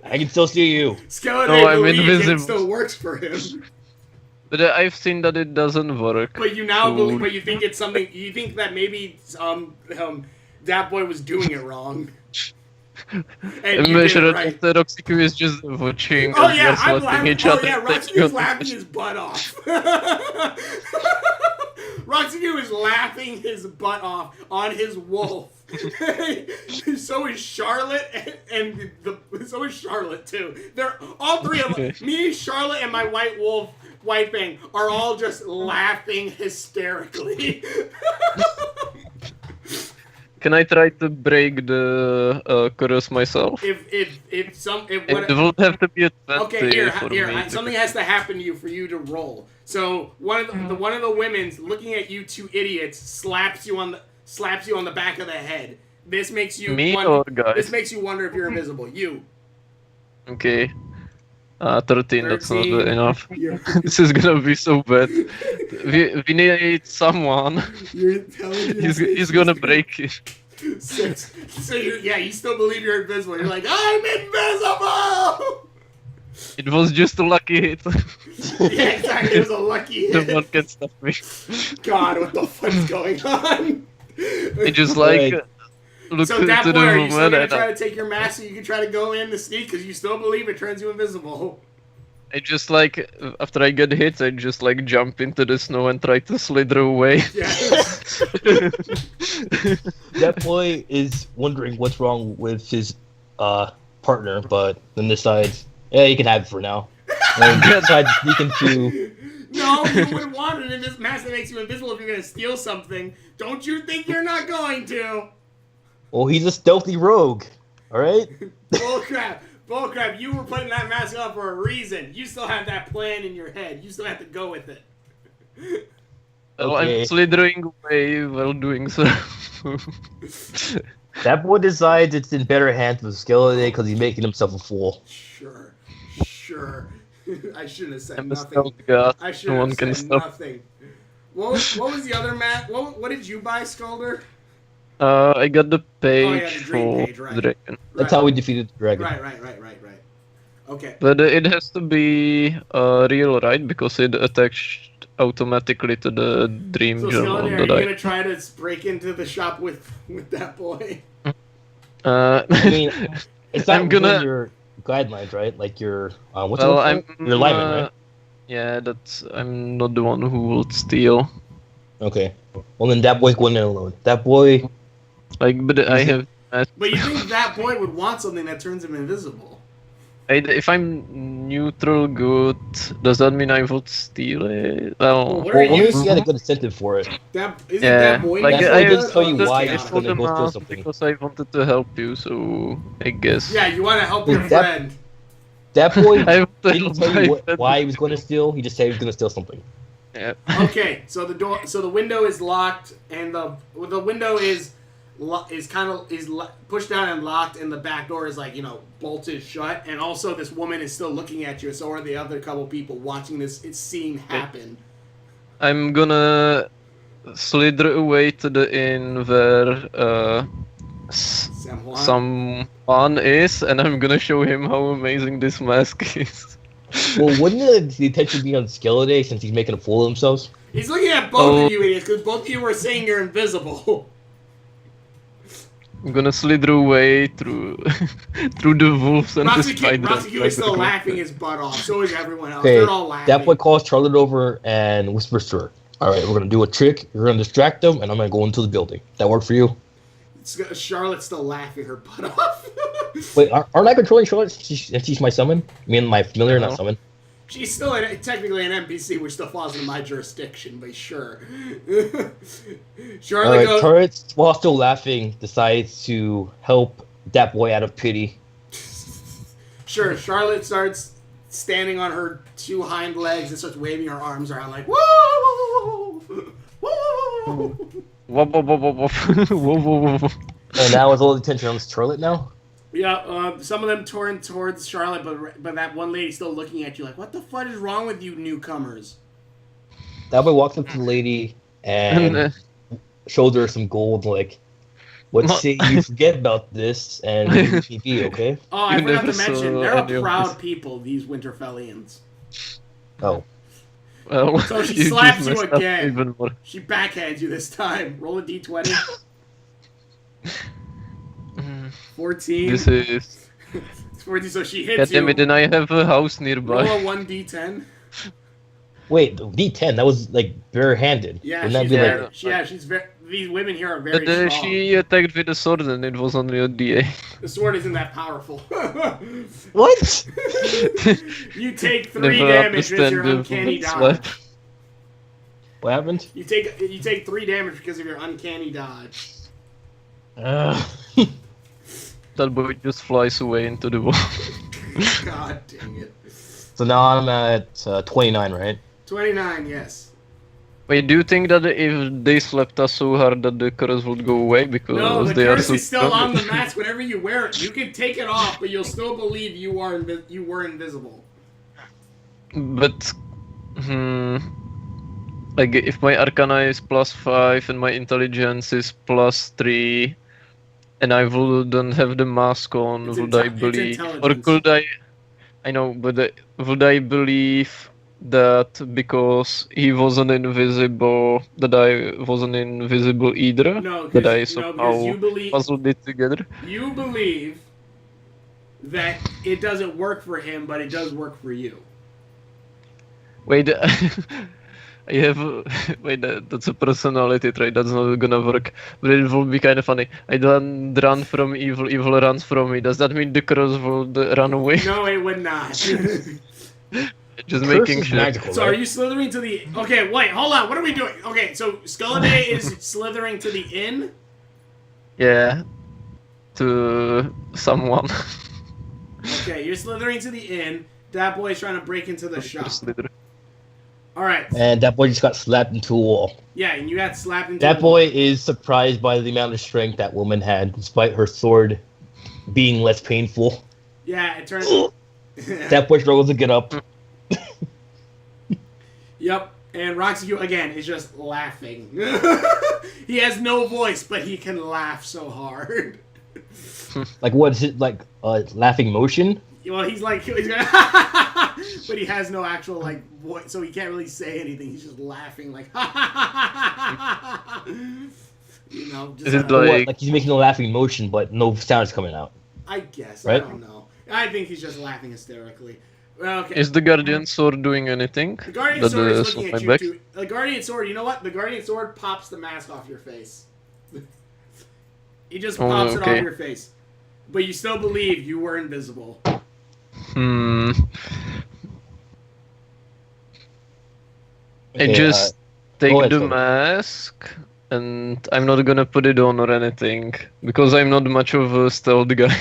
I can still see you. Skeleton No, I'm believes invisible. it still works for him. But I've seen that it doesn't work. But you now So- believe, but you think it's something. You think that maybe that boy was doing it wrong. And you I'm did sure it right. that Roxiku is just watching Oh and yeah, we are I'm slapping laughing. each Oh other. yeah, taking Roxy's off- laughing his butt off. Roxy is laughing his butt off on his wolf. So is Charlotte, and so is Charlotte too. They're all three of them. Me, Charlotte, and my white wolf, White Fang, are all just laughing hysterically. Can I try to break the chorus myself? If It what, would have to be a 20 okay, here, for here. me. Something has to happen to you for you to roll. So one of the women's looking at you two idiots slaps you on the back of the head. This makes you Me wonder, or guys? This makes you wonder if you're invisible. You. Okay. 13, that's not 13. enough. Your, This is gonna be so bad. We need someone. your intelligence. He's gonna break it. 6. So you still believe you're invisible. You're like, I'm invisible. It was just a lucky hit. Yeah, exactly. It was a lucky No hit. one can stop me. God, what the fuck's going on? I just like Right. look So to that the boy, are you still woman gonna and try to take your mask so you can try to go in the sneak because you still believe it turns you invisible? I just like after I get hit, I just like jump into the snow and try to slither away. Yeah. That boy is wondering what's wrong with his partner, but then decides, yeah, you can have it for now. And decides to sneak into. No, you wouldn't want it in this mask that makes you invisible if you're gonna steal something. Don't you think you're not going to? Well, he's a stealthy rogue. All right. Bullcrap. Bullcrap. You were putting that mask on for a reason. You still have that plan in your head. You still have to go with it. Well, Okay. I'm slithering away while doing so. That boy decides it's in better hands with Skeleton because he's making himself a fool. Sure. Sure. I shouldn't have said I'm a nothing. stealth god. I should No one have can said stop. nothing. What was the other map? What did you buy, Skulder? I got the page Oh, yeah, the dream for page, right. the dragon. That's how we defeated the dragon. Right. Okay. But it has to be real, right? Because it attached automatically to the dream So journal Skeleton, are you that I. gonna try to break into the shop with that boy? Uh, I mean, it's not I'm gonna- when you're guidelines, right? Like your what's Well, it called? Your lineman, right? Yeah, that's I'm not the one who would steal. Okay. Well, then that boy's going in alone. That boy. Like, but I He's a- have. But you think that boy would want something that turns him invisible? If I'm neutral good, does that mean I would steal it? Well, Well, what are Well, let you? me see had a good incentive for it. That isn't yeah, that boy? like That's so why I good? just tell you Oh, why let's he's get gonna on it. go steal mask something. because I wanted to help you, so I guess. Yeah, you want to help your That- friend. That boy I want to didn't help tell my you friend. why he was going to steal. He just said he was going to steal something. Yeah. Okay, so the window is locked, and the window is pushed down and locked, and the back door is bolted shut, and also this woman is still looking at you. So are the other couple people watching this scene happen. I'm gonna slither away to the inn where San Juan? someone is, and I'm gonna show him how amazing this mask is. Well, wouldn't the attention be on Skeleday since he's making a fool of himself? He's looking at both of you idiots because both of you were saying you're invisible. I'm gonna slither away through through the wolves and the spiders. Roxy Q is still laughing his butt off. So is everyone else. Okay, They're all laughing. that boy calls Charlotte over and whispers to her. All right, we're going to do a trick. You're going to distract them, and I'm going to go into the building. That work for you? Charlotte's still laughing her butt off. Wait, aren't I controlling Charlotte since she's my summon? I mean, my familiar, not summon. She's still technically an NPC, which still falls into my jurisdiction, but sure. Charlotte All right, goes. Charlotte, while still laughing, decides to help that boy out of pity. Sure, Charlotte starts standing on her two hind legs and starts waving her arms around like, woo! Woo! Whoa, whoa, whoa, whoa, whoa, whoa, whoa, whoa. And now is all the attention on Charlotte now? Yeah, some of them turn towards Charlotte, but that one lady's still looking at you like, what the fuck is wrong with you newcomers? That boy walks up to the lady and shows her some gold, like, let's say you forget about this and TV, okay? Oh, I You forgot to never mention, saw they're any a of proud this. people, these Winterfellians. Oh. Well, So she you slaps just you messed up again. even more. She backhands you this time. Roll a d20. 14. This is. 14, so she God hits damn you. it, then I have a house Roll nearby. a 1d10. Wait, D10, that was, like, barehanded. Yeah, Wouldn't that she's be very, like... she's very. These women here are very But strong. she attacked with a sword and it was only a DA. The sword isn't that powerful. What? You take 3 Never damage as your understand the uncanny woman's dodge. life. What happened? You take 3 damage because of your uncanny dodge. That boy just flies away into the wall. God dang it. So now I'm at 29, right? 29, yes. Wait, do you think that if they slapped us so hard that the curse would go away because No, the they are curse so is still strong? on the mask whenever you wear it. You can take it off, but you'll still believe you were invisible. But, like if my Arcana is +5 and my Intelligence is +3, and I wouldn't have the mask on, It's would I it's believe, or intelligence. could I? I know, but would I believe that because he wasn't invisible, that I wasn't invisible either? No, that I because somehow you believe puzzled it together. you believe that it doesn't work for him, but it does work for you. Wait, I have. Wait, that's a personality trait. That's not gonna work. But it will be kind of funny. I don't run from evil. Evil runs from me. Does that mean the curse will run away? No, it would not. Just Curse making is sure. magical, So are right? you slithering to the... Okay, wait, hold on. What are we doing? Okay, so Skeleday is slithering to the inn. Yeah. To someone. Okay, you're slithering to the inn. That boy's trying to break into the shop. Alright, And that boy just got slapped into a wall. yeah, and you got slapped into That the wall. boy is surprised by the amount of strength that woman had, despite her sword being less painful. Yeah, it turns... That boy struggles to get up. Yep, and Roxy Q, again, is just laughing. He has no voice, but he can laugh so hard. Like, what is it, like, laughing motion? Well, he's like... He's going but he has no actual, like, voice, so he can't really say anything. He's just laughing, like... You know, just... Is it Or what, Like- like he's making a laughing motion, but no sound's coming out. I guess. Right? I don't know. I think he's just laughing hysterically. Okay. Is the Guardian Sword doing anything? The Guardian That Sword is is looking on at my you back? too. The Guardian Sword, you know what? The Guardian Sword pops the mask off your face. He just pops it off okay. your face. But you still believe you were invisible. I Okay, just take go ahead, the Phil. mask, and I'm not gonna put it on or anything because I'm not much of a stealth guy.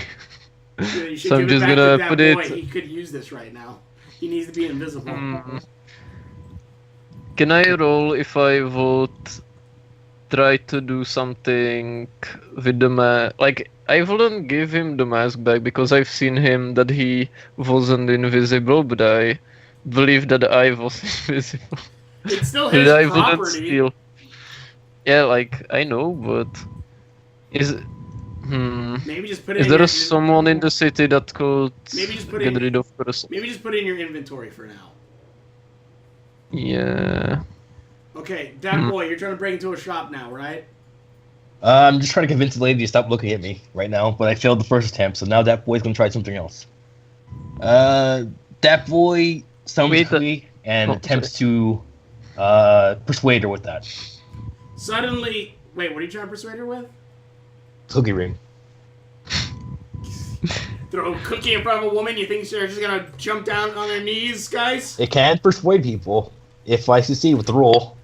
You should So I'm give it just back gonna to that put boy. it. He could use this right now. He needs to be invisible. Can I roll if I would try to do something with the mask? Like, I wouldn't give him the mask back because I've seen him that he wasn't invisible, but I believe that I was invisible. It's still But his I wouldn't property. steal. Yeah, like, I know, but is Maybe just put it is in there your someone in the city that could Maybe just put it get in- rid of person? Maybe just put it in your inventory for now. Yeah. Okay, that boy, you're trying to break into a shop now, right? I'm just trying to convince the lady to stop looking at me right now, but I failed the first attempt, so now that boy's gonna try something else. That boy summons Wait, Hui and oh, attempts to persuade her with that Suddenly, wait, what are you trying to persuade her with? cookie ring. Throw a cookie in front of a woman, you think she's just gonna jump down on her knees, guys? It can persuade people if I succeed with the roll.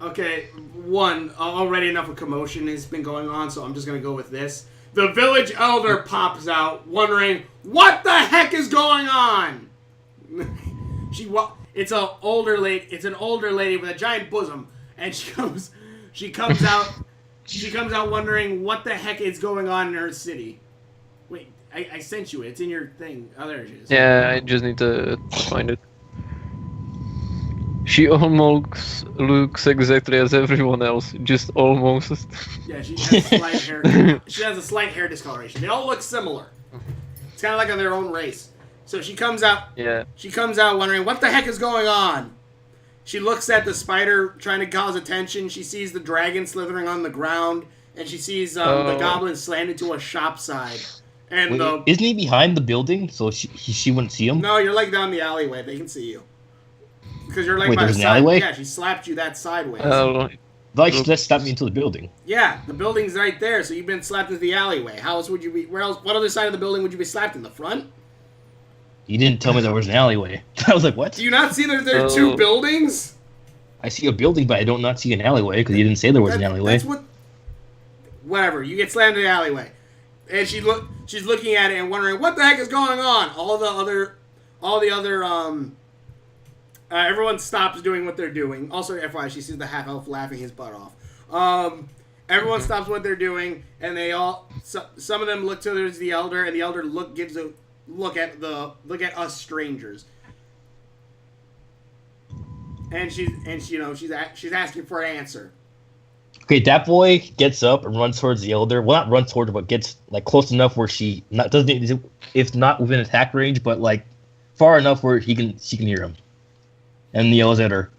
Okay, one, already enough of commotion has been going on, so I'm just gonna go with this. The village elder pops out, wondering, what the heck is going on? It's an older lady with a giant bosom, and she comes out wondering what the heck is going on in her city. Wait, I sent you it. It's in your thing. Oh, there it is. Yeah, I just need to find it. She almost looks exactly as everyone else, just almost. Yeah, she has slight hair. She has a slight hair discoloration. They all look similar. It's kind of like on their own race. So she comes out. Yeah. She comes out wondering what the heck is going on. She looks at the spider trying to cause attention. She sees the dragon slithering on the ground, and she sees the goblin slammed into a shop side. And Wait, isn't he behind the building, so she wouldn't see him? no, you're like down the alleyway. They can see you because you're like Wait, by the there's an side. alleyway? Yeah, she slapped you that sideways. Like she just stopped me into the building. Yeah, the building's right there, so you've been slapped into the alleyway. How else would you be? Where else? What other side of the building would you be slapped in? The front? He didn't tell me there was an alleyway. I was like, what? Do you not see that there are two buildings? I see a building, but I don't not see an alleyway because he didn't say there was an alleyway. That's what. Whatever. You get slammed in the alleyway, and she's looking at it and wondering what the heck is going on. Everyone stops doing what they're doing. Also, FYI, she sees the half elf laughing his butt off. Everyone stops what they're doing, and they all. Some of them look to the elder, and the elder gives a look at us strangers. And she's asking for an answer. Okay, that boy gets up and runs towards the elder. Well, not runs towards her, but gets like close enough where she doesn't. If not within attack range, but like far enough where she can hear him. And yells at her,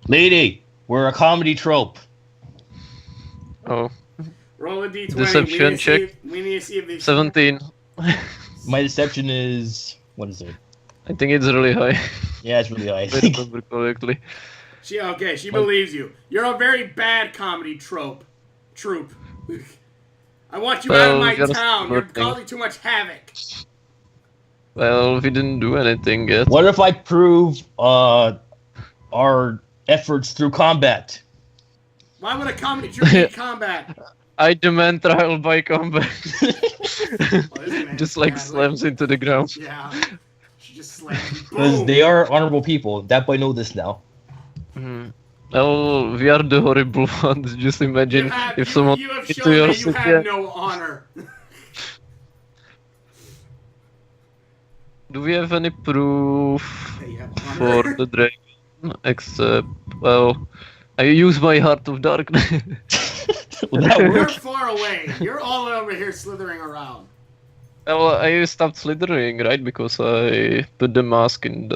"Lady, we're a comedy trope." Oh. Roll a d20. Deception check. We need to see if they 17. My deception is what is it? I think it's really high. Yeah, it's really high. I If I think. remember correctly. She believes you. You're a very bad comedy trope. I want you out of my just town. You're nothing. causing too much havoc. Well, we didn't do anything yet. What if I prove our efforts through combat? Why would a comedy troupe need combat? I demand trial by combat. This man Just is like bad. slams into the ground. Yeah. She just slams. Because Boom. they are honorable people. That boy know this now. Well, we are the horrible ones. Just imagine if someone you have into shown your that you city. have no honor. Do we have any proof That you have for honor. the dragon? Except, well, I use my heart of darkness. Well, that You're works. far away. You're all over here slithering around. Well, I stopped slithering, right? Because I put the mask in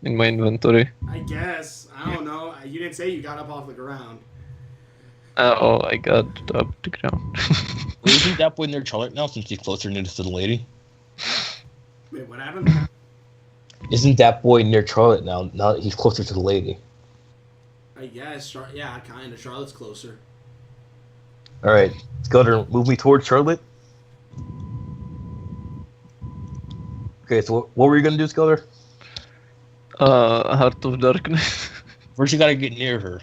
my inventory. I guess. I don't know. You didn't say you got up off the ground. Oh, I got up the ground. Isn't that boy near Charlotte now since he's closer to the lady? Wait, what happened? Isn't that boy near Charlotte now? Now that he's closer to the lady. I guess. Yeah, kind of. Charlotte's closer. All right, Skeletor, move me towards Charlotte. Okay, so what were you gonna do, Skeletor? Heart of Darkness. First, you gotta get near her.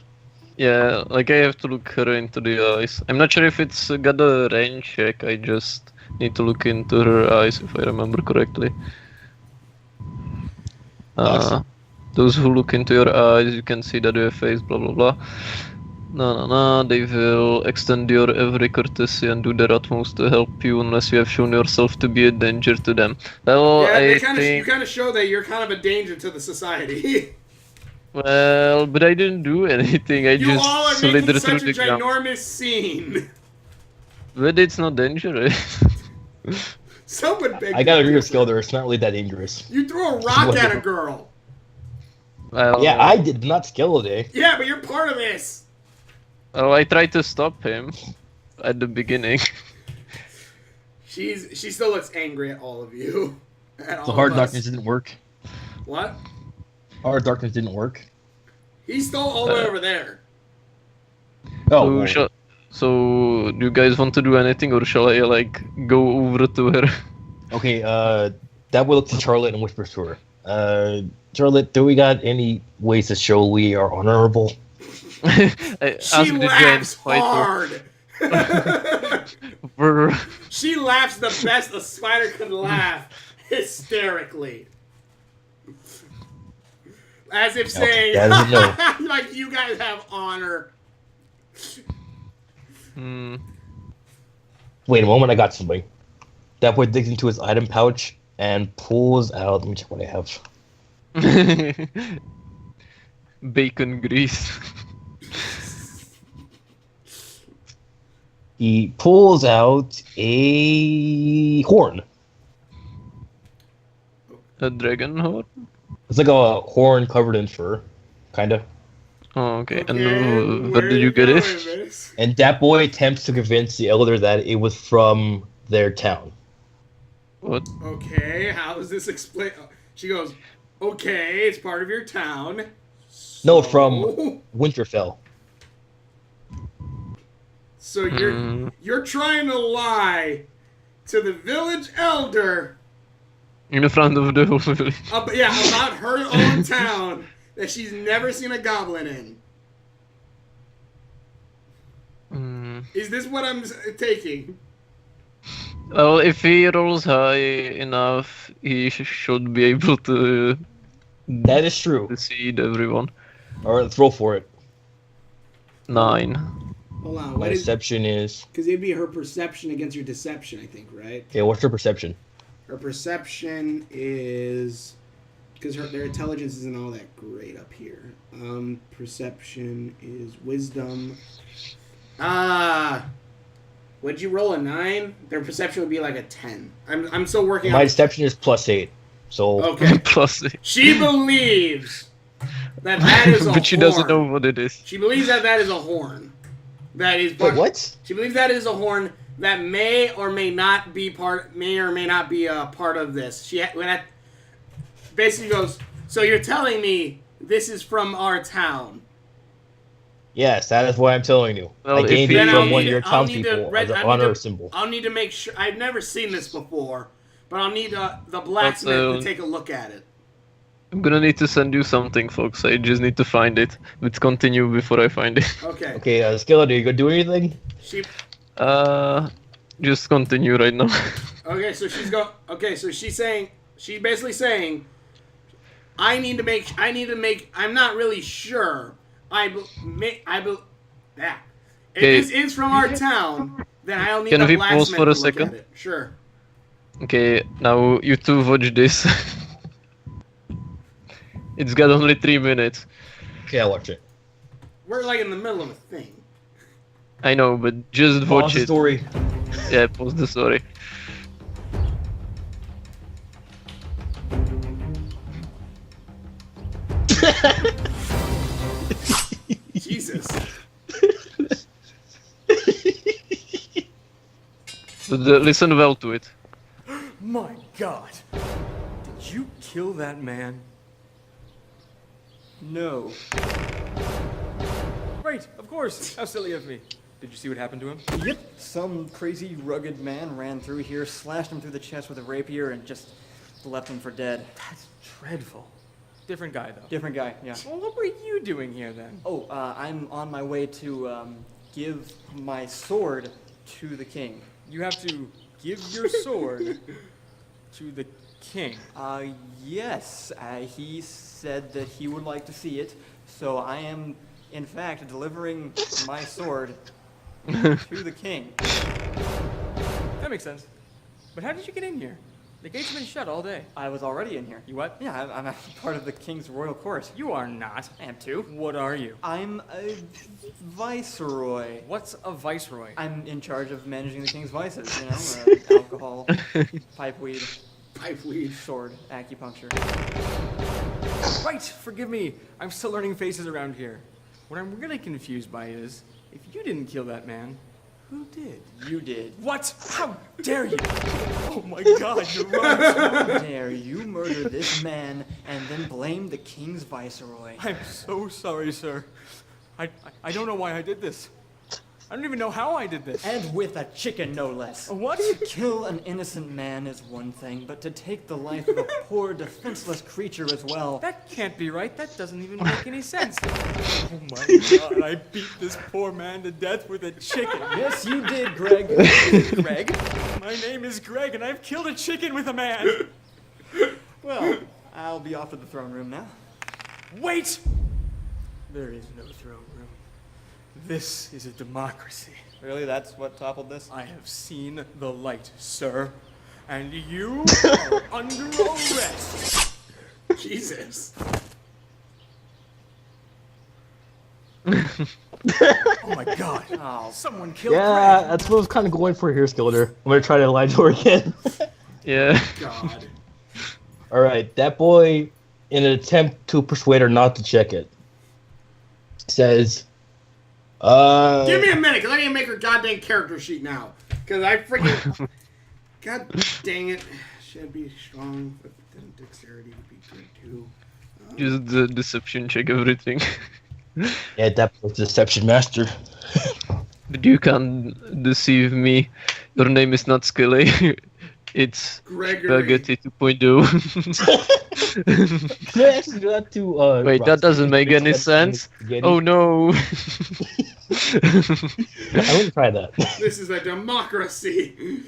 Yeah, like I have to look her into the eyes. I'm not sure if it's got a range check. I just need to look into her eyes if I remember correctly. Awesome. Those who look into your eyes, you can see that you have face, blah blah blah. No, they will extend your every courtesy and do their utmost to help you unless you have shown yourself to be a danger to them. Well, Yeah, I you think... kind of show that you're kind of a danger to the society. Well, but I didn't do anything. I You just all are slid making her such through a the ground. ginormous scene. But it's not dangerous. Someone beg I gotta to agree with differ. Skeletor. It's not really that dangerous. You threw a rock at a girl. Well, Yeah, I did, not Skeletor. Yeah, but you're part of this. Well, I tried to stop him at the beginning. She still looks angry at all of you. At all The hard of us. darkness didn't work. What? Hard darkness didn't work. He's still all the way over there. Oh, So, do you guys want to do anything, or shall I like go over to her? okay. That will look to Charlotte and whispers to her. Charlotte, do we got any ways to show we are honorable? I She asked the giant laughs spider. hard. Brr. She laughs the best a spider could laugh, hysterically. As if saying, that is a no. like, you guys have honor. Wait a moment, I got something. That boy digs into his item pouch and pulls out. Let me check what I have. Bacon grease. He pulls out a horn. A dragon horn? It's like a horn covered in fur, kinda. Oh, okay. Okay, And where did you get going, it? miss? And that boy attempts to convince the elder that it was from their town. What? Okay, how is this explain? She goes, okay, it's part of your town. No, So- from Winterfell. So you're trying to lie to the village elder In front of the whole village. about her own town that she's never seen a goblin in. Is this what I'm taking? Well, if he rolls high enough, he should be able to That is true. deceive everyone. Alright, let's roll for it. 9. Hold on, My what is? deception is... Because it'd be her perception against your deception, I think, right? Okay, what's your perception? Her perception is because their intelligence isn't all that great up here. Perception is wisdom. Would you roll a 9? Their perception would be like a 10. I'm still working My on. deception is +8. So, Okay. Plus, She believes that is a but she horn. doesn't know what it is. She believes that is a horn. That is. wait, what? She believes that is a horn that may or may not be a part of this. She basically goes, so you're telling me this is from our town? Yes, that is what I'm telling you. Well, I if gained he- it Then from I'll one of need your to- I'll need to townspeople red- as an I need honor to- symbol. I'll need to make sure. I've never seen this before, but I'll need the blacksmith to take a look at it. I'm gonna need to send you something, folks. I just need to find it. Let's continue before I find it. Okay. Okay, Skeletor, you gonna do anything? She. Just continue right now. Okay, so she's basically saying, I'm not really sure. If Okay. this is from our town, then I'll need Can the we blacksmith pause for a to look second? at it. Sure. Okay, now you two watch this. It's got only 3 minutes. Okay, I'll watch it. We're like in the middle of a thing. I know, but just Pause watch the it. story. Yeah, pause the story. Jesus. But listen well to it. My God! Did you kill that man? No. Right, of course. How silly of me. Did you see what happened to him? Yep. Some crazy, rugged man ran through here, slashed him through the chest with a rapier, and just left him for dead. That's dreadful. Different guy, though. Different guy, yeah. Well, what were you doing here then? Oh, I'm on my way to give my sword to the king. You have to give your sword to the king. Yes. He said that he would like to see it, so I am, in fact, delivering my sword to the king. That makes sense. But how did you get in here? The gates have been shut all day. I was already in here. You what? Yeah, I'm actually part of the king's royal court. You are not. I am too. What are you? I'm a viceroy. What's a viceroy? I'm in charge of managing the king's vices, you know, alcohol, pipeweed, Pipeweed. sword, acupuncture. Right, forgive me. I'm still learning faces around here. What I'm really confused by is, if you didn't kill that man, who did? You did. What? How dare you? Oh my God, you're right. How dare you murder this man and then blame the king's viceroy? I'm so sorry, sir. I don't know why I did this. I don't even know how I did this. And with a chicken, no less. What? To kill an innocent man is one thing, but to take the life of a poor, defenseless creature as well. That can't be right. That doesn't even make any sense. Oh my God, I beat this poor man to death with a chicken. Yes, you did, Greg. Greg? My name is Greg, and I've killed a chicken with a man. Well, I'll be off to the throne room now. Wait! There is no throne room. This is a democracy. Really, that's what toppled this? I have seen the light, sir. And you are under arrest. Jesus. Oh my God. Oh, Someone killed Yeah, Greg. that's what I was kind of going for here, Skilder. I'm gonna try to lie to her again. Yeah. God. All right, that boy, in an attempt to persuade her not to check it, says, Give me a minute, because I need to make her goddamn character sheet now. Because I freaking... God dang it. Should be strong, but then dexterity would be good too. Just the deception check everything. Yeah, that was Deception Master. But you can't deceive me. Your name is not Skilly. It's Gregory. Spaghetti 2.0. Can I actually do that to, Wait, that doesn't make any sense. Oh no. I wouldn't try that. This is a democracy.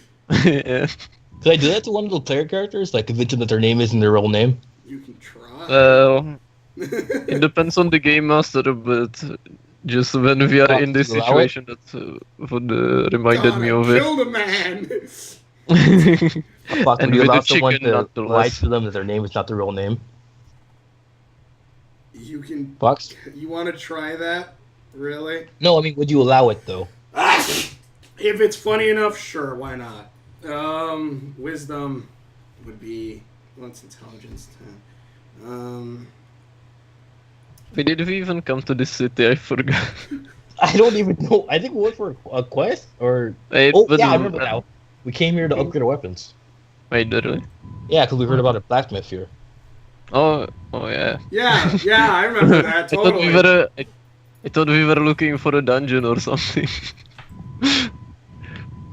Yeah. Could I do that to one of the player characters? Like, convince them that their name isn't their real name? You can try. It depends on the game master, but just when we are in this Allow it? situation, that's what reminded me of it. Killed a man. Fuck, And would you with allow the someone chicken, to not the lie less. to them that their name is not their real name? You can. Fox? You want to try that? Really? No, I mean, would you allow it, though? If it's funny enough, sure, why not? Wisdom would be what's intelligence 10. Wait, did we even come to this city? I forgot. I don't even know. I think we went for a quest, or... Wait, Oh, but yeah, I remember now. We came here to upgrade our weapons. Wait, really? Yeah, because we heard about a blacksmith here. Oh yeah. Yeah, I remember that. I thought Totally. we were. I thought we were looking for a dungeon or something.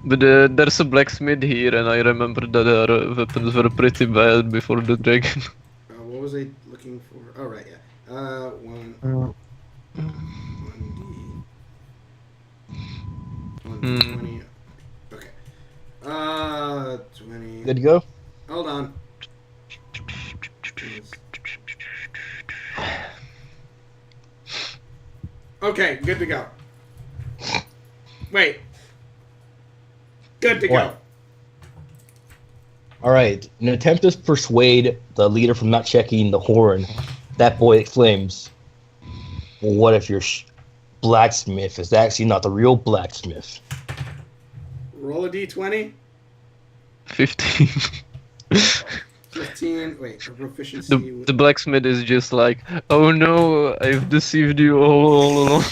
But there's a blacksmith here, and I remember that our weapons were pretty bad before the dragon. What was I looking for? Oh, right, yeah. 1D. 120. Okay. 20. Good to go? Hold on. Okay, good to go. Wait. Good to go. What? Alright, in an attempt to persuade the leader from not checking the horn, that boy exclaims, well, what if your blacksmith is actually not the real blacksmith? Roll a d20. 15. 15. Wait, a proficiency. The blacksmith is just like, oh no, I've deceived you all along.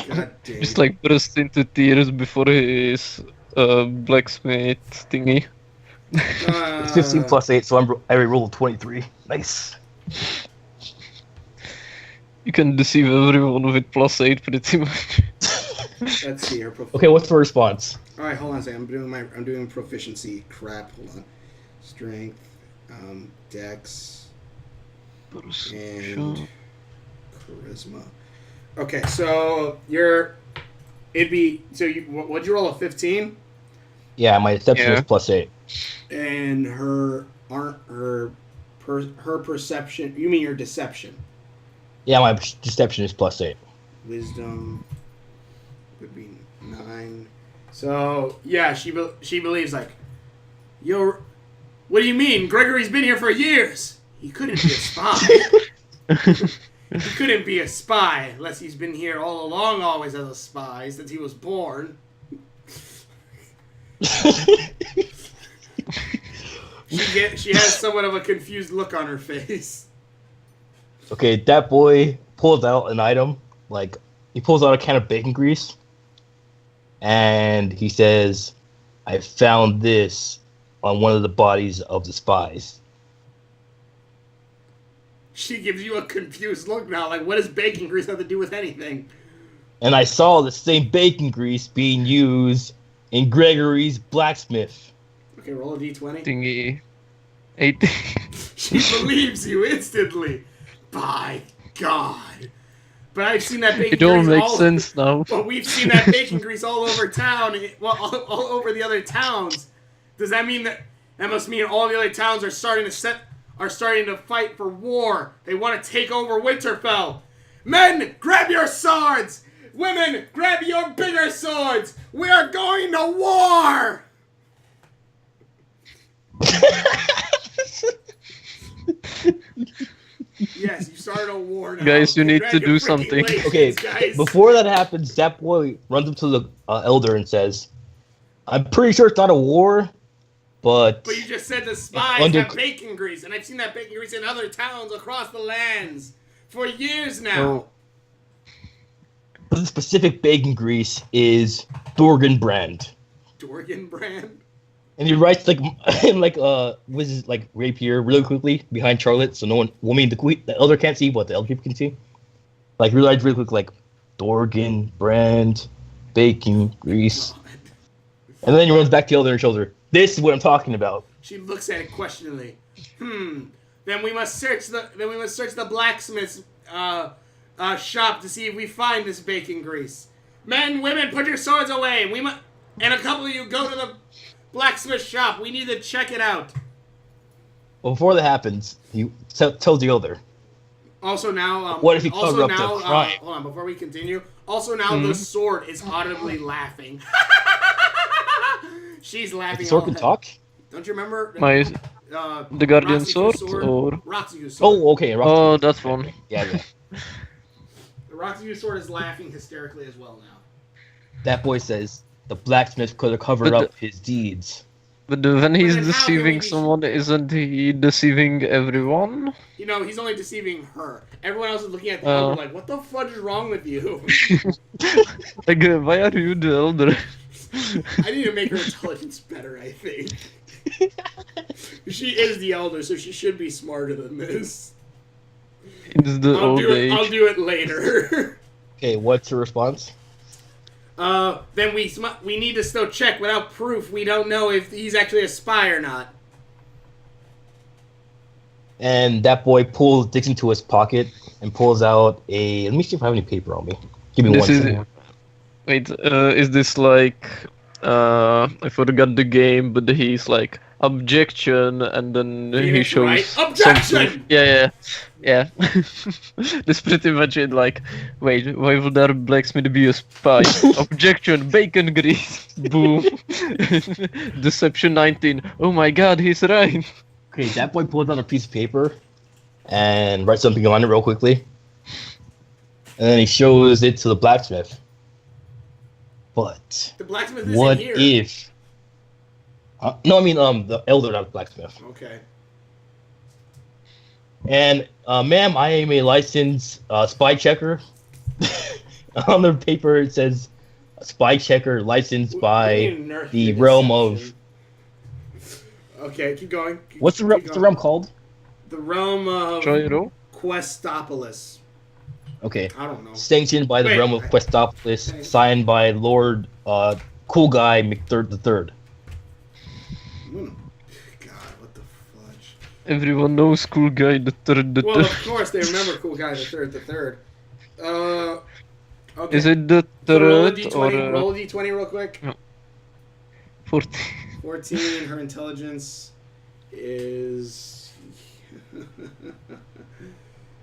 God damn. Just like burst into tears before his blacksmith thingy. It's 15 plus 8, so I rolled 23. Nice. You can deceive everyone with +8 pretty much. Let's see here. Okay, what's the response? All right, hold on a second. I'm doing proficiency crap. Hold on. Strength, Dex, and charisma. Okay, so what'd you roll, a 15? Yeah, my deception is +8. And her perception. You mean your deception? Yeah, my deception is +8. Wisdom would be 9. So yeah, she believes like, what do you mean? Gregory's been here for years. He couldn't be a spy. He couldn't be a spy unless he's been here all along, always as a spy since he was born. She has somewhat of a confused look on her face. Okay, that boy pulls out an item. Like, he pulls out a can of bacon grease. And he says, I found this on one of the bodies of the spies. She gives you a confused look now, like, what does bacon grease have to do with anything? And I saw the same bacon grease being used in Gregory's blacksmith. Okay, roll a d20. Thingy. 8. She believes you instantly. By God. But I've seen that bacon It all grease makes sense now. But we've seen that bacon grease all over town. Well, all over the other towns. Does that mean that must mean all the other towns are starting to fight for war? They want to take over Winterfell. Men, grab your swords. Women, grab your bigger swords. We are going to war. Yes, you started a war now. Guys, you need to do Congratulations, something. Okay, guys. before that happens, that boy runs up to the elder and says, I'm pretty sure it's not a war, but But you just said the spies have bacon grease, and I've seen that bacon grease in other towns across the lands for years now. the specific bacon grease is Dorgan brand. Dorgan brand? And he writes like with his like rapier really quickly behind Charlotte, so no one. Well, I mean, the elder can't see, but the elder people can see. Like he writes really quick, like Dorgan brand, bacon grease, and then he runs back to the elder and shoulder. This is what I'm talking about. She looks at it questioningly. Then we must search the blacksmith's shop to see if we find this bacon grease. Men, women, put your swords away. And a couple of you go to the blacksmith shop. We need to check it out. Well, before that happens, he tells the elder. Also now, what if he covered up the crime? Hold on, before we continue. Also now, the sword is audibly laughing. She's laughing. The sword can talk? Don't you remember? The guardian Ratsuku's sword or? Ratsuku's sword. Oh, okay. Oh, that's one. Yeah. The Ratsuku's sword is laughing hysterically as well now. That boy says the blacksmith could have covered up his deeds. But when he's then how can we deceiving be someone, isn't he deceiving everyone? You know, he's only deceiving her. Everyone else is looking at the elder like, what the fudge is wrong with you? Like, why are you the elder? I need to make her intelligence better, I think. She is the elder, so she should be smarter than this. It's the old age. I'll do it later. Okay, what's your response? Then we need to still check. Without proof, we don't know if he's actually a spy or not. And that boy digs into his pocket and pulls out a. Let me see if I have any paper on me. Give me This one is- second. Wait, is this like I forgot the game, but he's like objection, and then he Phoenix shows Wright, objection! something. Yeah. That's pretty much it. Like, wait, why would our blacksmith be a spy? Objection, bacon grease. Boom. Deception 19. Oh my God, he's right. Okay, that boy pulls out a piece of paper and writes something on it real quickly. And then he shows it to the blacksmith. But The blacksmith isn't what here. if? No, I mean the elder, not the blacksmith. Okay. And ma'am, I am a licensed spy checker, On the paper it says spy checker licensed by the realm of. Okay, keep going. What's the realm called? The realm of Gyro? Questopolis. Okay. I don't know. Sanctioned by the realm of Questopolis, signed by Lord Cool Guy McThird the Third. God, what the fudge? Everyone knows Cool Guy the Third. Well, of course they remember Cool Guy the Third. Okay. Is it the So roll a third d20, or roll a d20 real quick. 14? 14. Her intelligence is.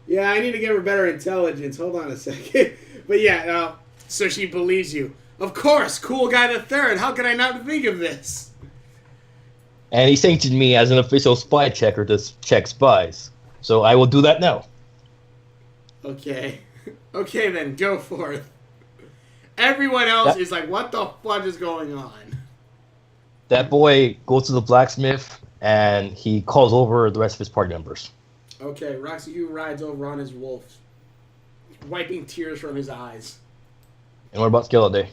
Yeah, I need to give her better intelligence. Hold on a second. But yeah, so she believes you. Of course, Cool Guy the Third. How could I not think of this? And he sanctioned me as an official spy checker to check spies. So I will do that now. Okay. Okay then, go forth. Everyone else is like, what the fudge is going on? That boy goes to the blacksmith and he calls over the rest of his party members. Okay, Roxy Hugh rides over on his wolf, wiping tears from his eyes. And what about Skeleton?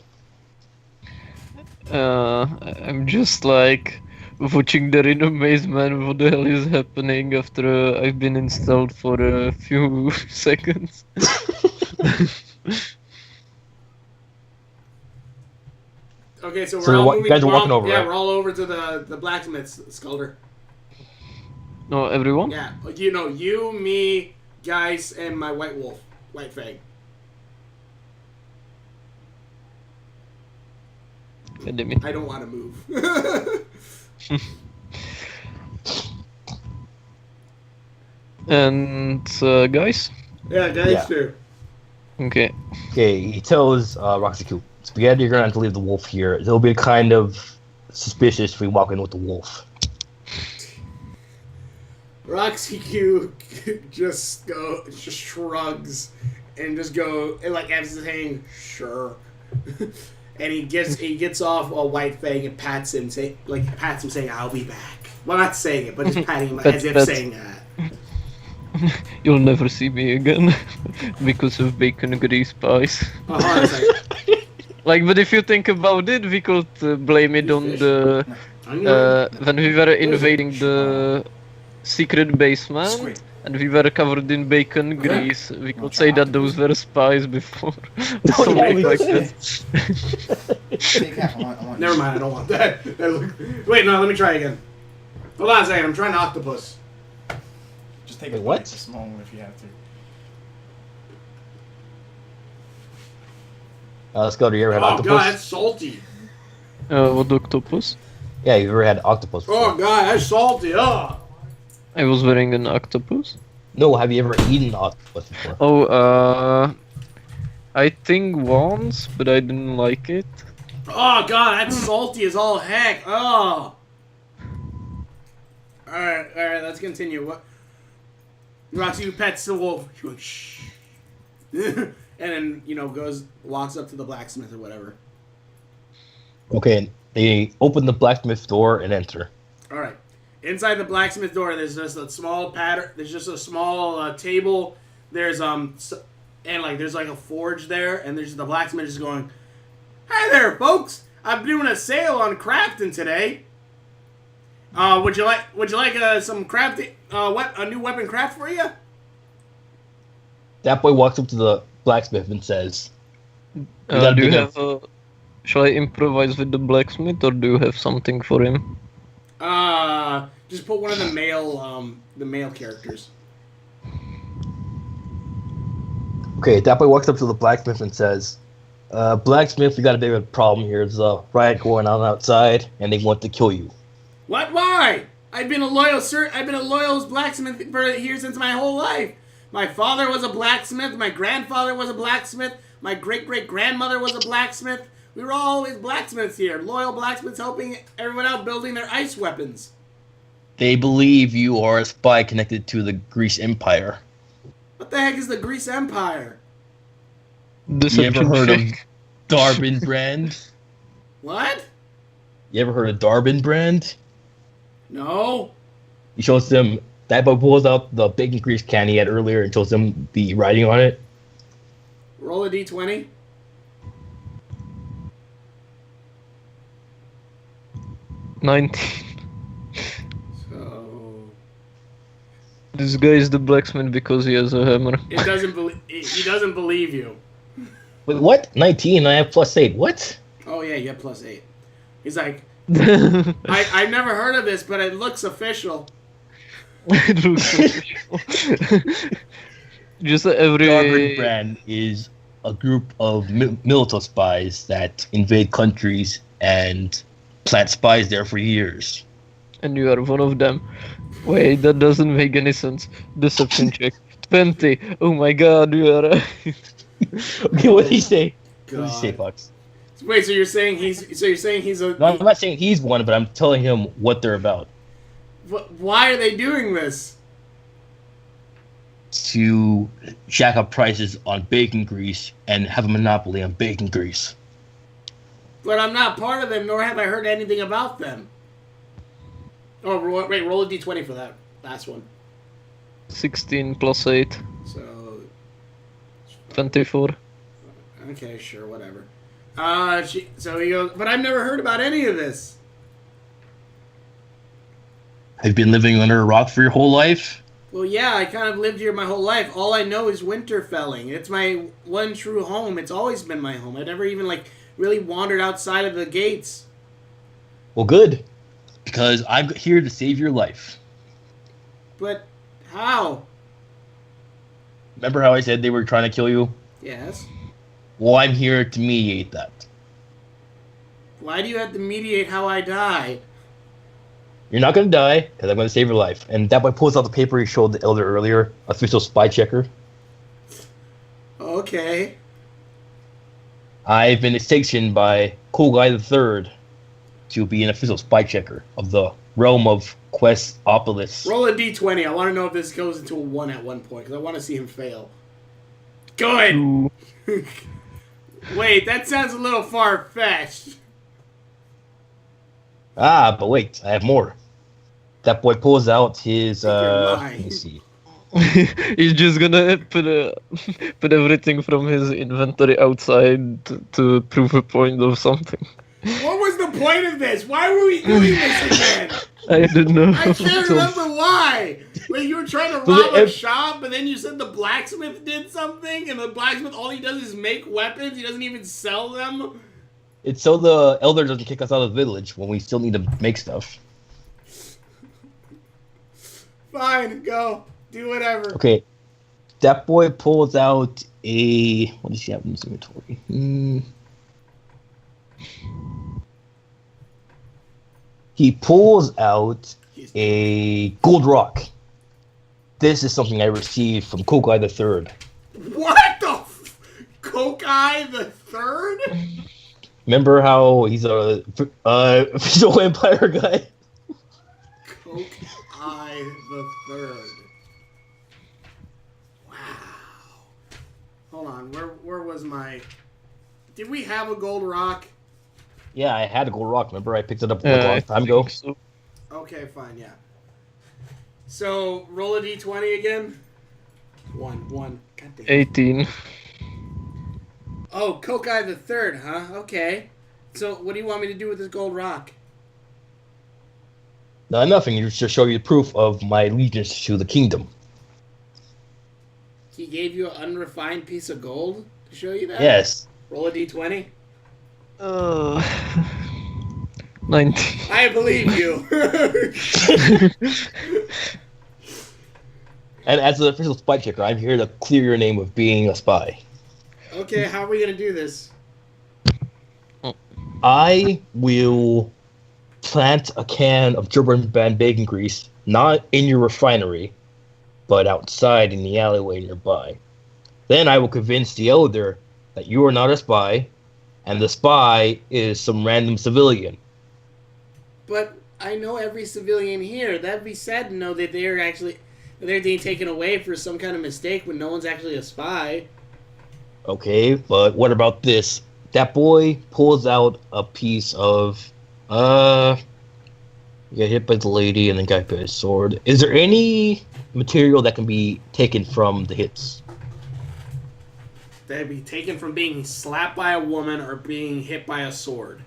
I'm just like watching there in amazement. What the hell is happening after I've been installed for a few seconds? Okay, so So we're all you moving. guys are walking over, Yeah, right? we're all over to the blacksmith's, Skulder. No, everyone? Yeah, you know, you, me, Geis, and my white wolf, White Fang. God damn it. I don't want to move. And guys? Yeah, Geis Yeah. too. Okay. Okay, he tells Roxy Q, Spaghetti, you're gonna have to leave the wolf here. It'll be kind of suspicious if we walk in with the wolf. Roxy Q just shrugs and like as saying sure, and he gets off a White Fang and pats him saying I'll be back. Well, not saying it, but just patting him as if saying that. You'll never see me again because of bacon grease pies. Hold on a second. Like, but if you think about it, we could blame it on the when we were invading the secret basement and we were covered in bacon grease. We could say that those were spies before. Something like that. Never mind, I don't want that. Wait, no, let me try again. Hold on a second, I'm trying to octopus. Just take Wait, a what? bite, a small one if you have to. Let's go. Do you ever had Oh octopus? god, that's salty. What octopus? Yeah, you've ever had octopus before. Oh god, that's salty. Oh. I was wearing an octopus. No, have you ever eaten octopus before? Oh, I think once, but I didn't like it. Oh god, that's salty as all heck. Oh. Alright, let's continue. What? Roxy pets the wolf. She goes, shh. And then, walks up to the blacksmith or whatever. Okay, they open the blacksmith door and enter. Alright. Inside the blacksmith door, there's just a small pattern. There's just a small table. There's, there's like a forge there. And there's the blacksmith just going, "Hi there, folks. I'm doing a sale on crafting today. Would you like some crafting, a new weapon craft for you?" That boy walks up to the blacksmith and says, Do you have shall I improvise with the blacksmith or do you have something for him? Just put one of the male characters. Okay, that boy walks up to the blacksmith and says, "Blacksmith, we got a bit of a problem here. There's a riot going on outside, and they want to kill you." What? Why? I've been a loyal blacksmith for here since my whole life. My father was a blacksmith. My grandfather was a blacksmith. My great-great-grandmother was a blacksmith. We were always blacksmiths here. Loyal blacksmiths helping everyone out building their ice weapons. They believe you are a spy connected to the Greece Empire. What the heck is the Greece Empire? You Deception ever heard of check. Darbin Brand? What? You ever heard of Darbin Brand? No. He shows them, that boy pulls out the bacon grease can he had earlier and shows them the writing on it. Roll a d20. 19. So This guy is the blacksmith because he has a hammer. it doesn't believe he doesn't believe you. Wait, what? 19. I have +8. What? Oh yeah, you have +8. He's like, It I've never heard of this, but it looks official. looks official. Just Dark every Brand is a group of militant spies that invade countries and plant spies there for years. and you are one of them. Wait, that doesn't make any sense. Deception check. 20. Oh my god, you are. Okay, what did he say? What did he say, God. Fox? Wait, so you're saying he's a? No, I'm not saying he's one, but I'm telling him what they're about. Why are they doing this? To jack up prices on bacon grease and have a monopoly on bacon grease. But I'm not part of them, nor have I heard anything about them. Oh, wait, roll a d20 for that last one. 16 plus 8. So, 24. okay, sure, whatever. So he goes, but I've never heard about any of this. Have you been living under a rock for your whole life? Well, yeah, I kind of lived here my whole life. All I know is Winterfelling. It's my one true home. It's always been my home. I never even, really wandered outside of the gates. Well, good. Because I'm here to save your life. But how? Remember how I said they were trying to kill you? Yes. Well, I'm here to mediate that. Why do you have to mediate how I die? You're not going to die, because I'm going to save your life. And that boy pulls out the paper he showed the elder earlier, official spy checker. Okay. I've been sanctioned by Cool Guy III to be an official spy checker of the realm of Questopolis. Roll a d20. I want to know if this goes into a 1 at one point, because I want to see him fail. Good! 2. Wait, that sounds a little far-fetched. Ah, but wait, I have more. That boy pulls out his, You're let lying. me see. He's just gonna put everything from his inventory outside to prove a point of something. What was the point of this? Why were we doing this again? I don't know. I can't remember why. Like, you were trying to rob a shop, but then you said the blacksmith did something, and the blacksmith, all he does is make weapons. He doesn't even sell them. It's so the elder doesn't kick us out of the village when we still need to make stuff. Fine, go. Do whatever. Okay. That boy pulls out a... What does he have in his inventory? He pulls out a gold rock. This is something I received from Cool Guy III. What the Coke Eye the Third? Remember how he's a official vampire guy? Coke Eye the Third. Wow. Hold on, where was my... Did we have a gold rock? Yeah, I had a gold rock. Remember I picked it up a I long time ago? think so. Okay, fine, yeah. So, roll a d20 again. One. God damn. 18. Oh, Coke Eye the Third, huh? Okay. So, what do you want me to do with this gold rock? No, nothing. Just to show you proof of my allegiance to the kingdom. He gave you an unrefined piece of gold to show you that? Yes. Roll a d20. 19. I believe you. And as an official spy checker, I'm here to clear your name of being a spy. Okay, how are we going to do this? I will plant a can of German brand bacon grease, not in your refinery, but outside in the alleyway nearby. Then I will convince the elder that you are not a spy, and the spy is some random civilian. But I know every civilian here. That'd be sad to know that they're being taken away for some kind of mistake when no one's actually a spy. Okay, but what about this? That boy pulls out a piece of, you got hit by the lady and then got hit by his sword. Is there any material that can be taken from the hits? That'd be taken from being slapped by a woman or being hit by a sword.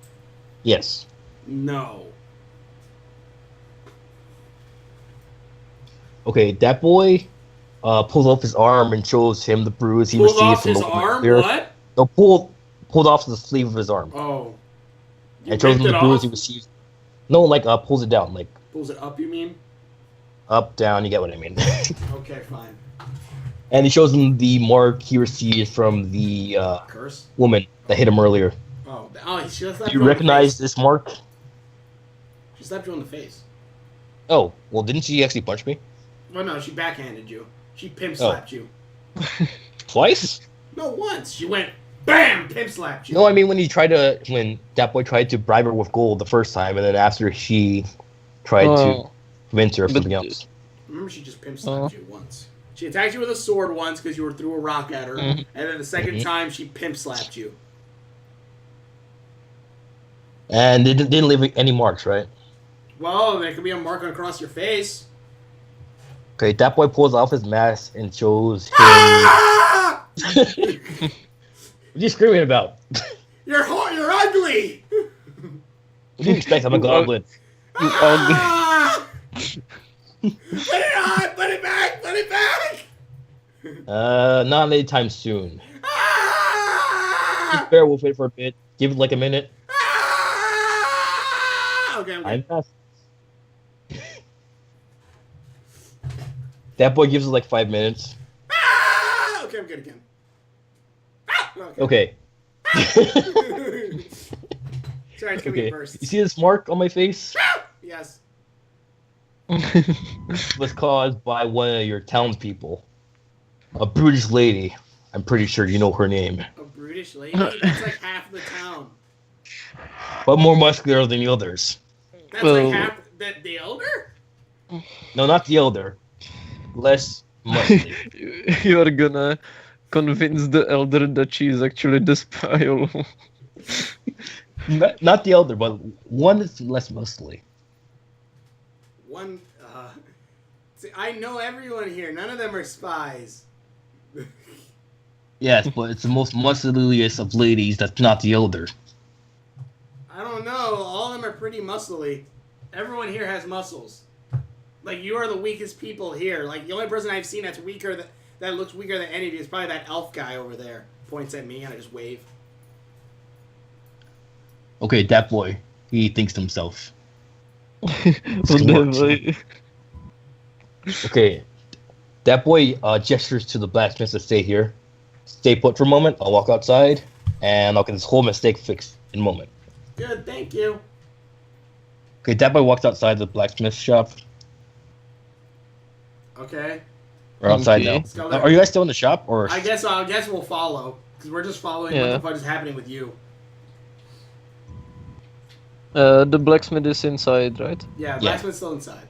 Yes. No. Okay, that boy pulls off his arm and shows him the bruise he Pulled received off from his the woman arm? earlier. What? No, pulled off the sleeve of his arm Oh. You and shows ripped him it the bruise off? he received. No, like pulls it down, like Pulls it up, you mean? up, down. You get what I mean. Okay, fine. And he shows him the mark he received from the Curse? woman that hit him earlier. Oh, she just slapped Do you you on the recognize face. this mark? She slapped you on the face. Oh, well, didn't she actually punch me? Well, no, she backhanded you. She pimp Oh. slapped you. Twice? No, once. She went, BAM! Pimp slapped you. No, I mean when that boy tried to bribe her with gold the first time, and then after she tried to Oh. convince her of But- something else. Remember, she just pimp slapped you once. She attacked you with a sword once because you threw a rock at her, Mhm. and then the second Mhm. time she pimp slapped you. And they didn't leave any marks, right? Well, there could be a mark across your face. Okay, that boy pulls off his mask and shows him. Ah! What are you screaming about? You're ugly. What do you expect? I'm a goblin. Ah! Put it on. Put it back. Put it back. Not anytime soon. Ah! Just bear with it for a bit. Give it like a minute. Ah! Okay, I'm good. I'm fast. That boy gives it like 5 minutes. Ah! Okay, I'm good again. Ah! Okay. Sorry, it's gonna be Okay. bursts. You see this mark on my face? Ah! Yes. It was caused by one of your townspeople. A brutish lady. I'm pretty sure you know her name. A brutish lady? That's like half the town. But more muscular than the others. That's Well- like half the elder? No, not the elder. Less muscular. You are gonna convince the elder that she is actually the spy. Not the elder, but one is less muscly. One, see, I know everyone here. None of them are spies. Yes, but it's the most muscliest of ladies that's not the elder. I don't know. All of them are pretty muscly. Everyone here has muscles. Like, you are the weakest people here. Like, the only person I've seen that's weaker, that looks weaker than any of you is probably that elf guy over there. Points at me and I just wave. Okay, that boy. He thinks to himself. Whatever. Okay, that boy gestures to the blacksmith to stay here. Stay put for a moment. I'll walk outside, and I'll get this whole mistake fixed in a moment. Good, thank you. Okay, that boy walks outside the blacksmith shop. Okay. Or outside Okay. now. Are you guys still in the shop, or? I guess we'll follow. Because we're just following what Yeah. the fuck is happening with you. The blacksmith is inside, right? Yeah, blacksmith's still inside.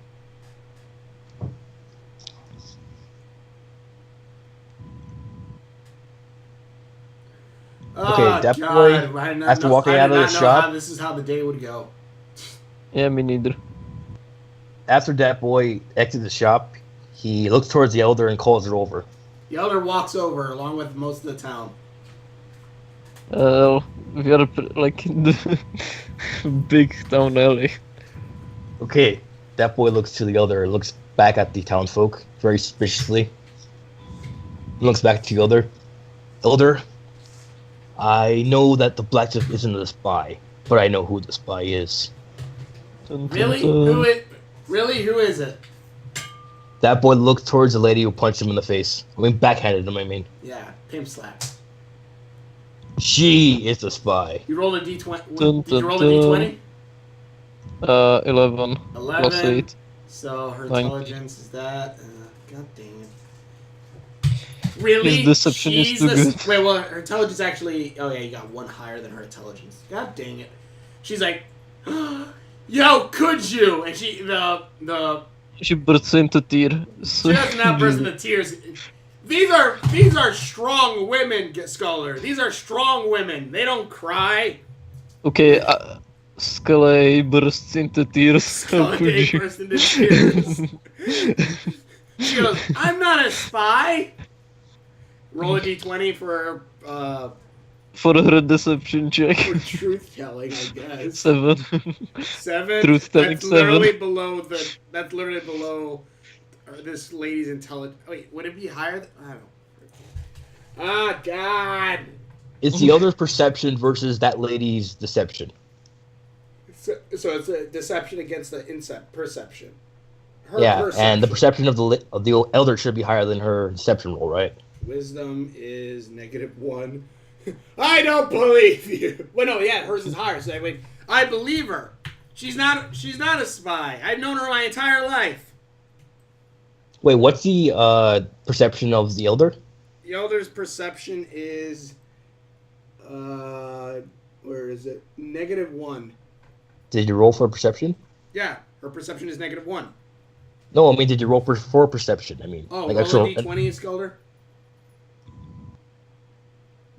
Okay, that God, boy, I did not after know- walking I out did of not the know shop- how this is how the day would go. Yeah, me neither. After that boy exits the shop, he looks towards the elder and calls her over. The elder walks over along with most of the town. We are like in the big town alley. Okay, that boy looks to the elder and looks back at the townsfolk very suspiciously. Looks back to the elder. Elder, I know that the blacksmith isn't a spy, but I know who the spy is. Dun, dun, Really? dun. Who is it? That boy looks towards the lady who punched him in the face. I mean, backhanded him, I mean. Yeah, pimp slap. She is the spy. You rolled a d20. Dun, Did you dun, roll a dun. d20? 11 plus 11. 8. So her Nine. intelligence is that. God dang it. Really? His deception is She's too the good. Wait, well, her intelligence actually. Oh, yeah, you got one higher than her intelligence. God dang it. She's like, yo, could you? And She bursts into tears. she doesn't now burst into tears. These are strong women, Scholar. These are strong women. They don't cry. Okay, Scully bursts into tears. How Scully could you? burst into tears. She goes, I'm not a spy. Roll a d20 for For her deception check. truth telling, I guess. 7. 7. Truth telling That's literally 7. below the. That's literally below this lady's intelligence. Wait, would it be higher? I don't know. Ah, God. It's the elder's perception versus that lady's deception. So it's a deception against the perception. Her Yeah, and the perception of the elder should be higher than her deception roll, right? Wisdom is -1. I don't believe you. Well, no, yeah, hers is higher. So I believe her. She's not a spy. I've known her my entire life. Wait, what's the perception of the elder? The elder's perception is, where is it? -1. Did you roll for perception? Yeah, her perception is -1. No, I mean, did you roll for perception? I mean, Oh, like roll a d20, Skelder.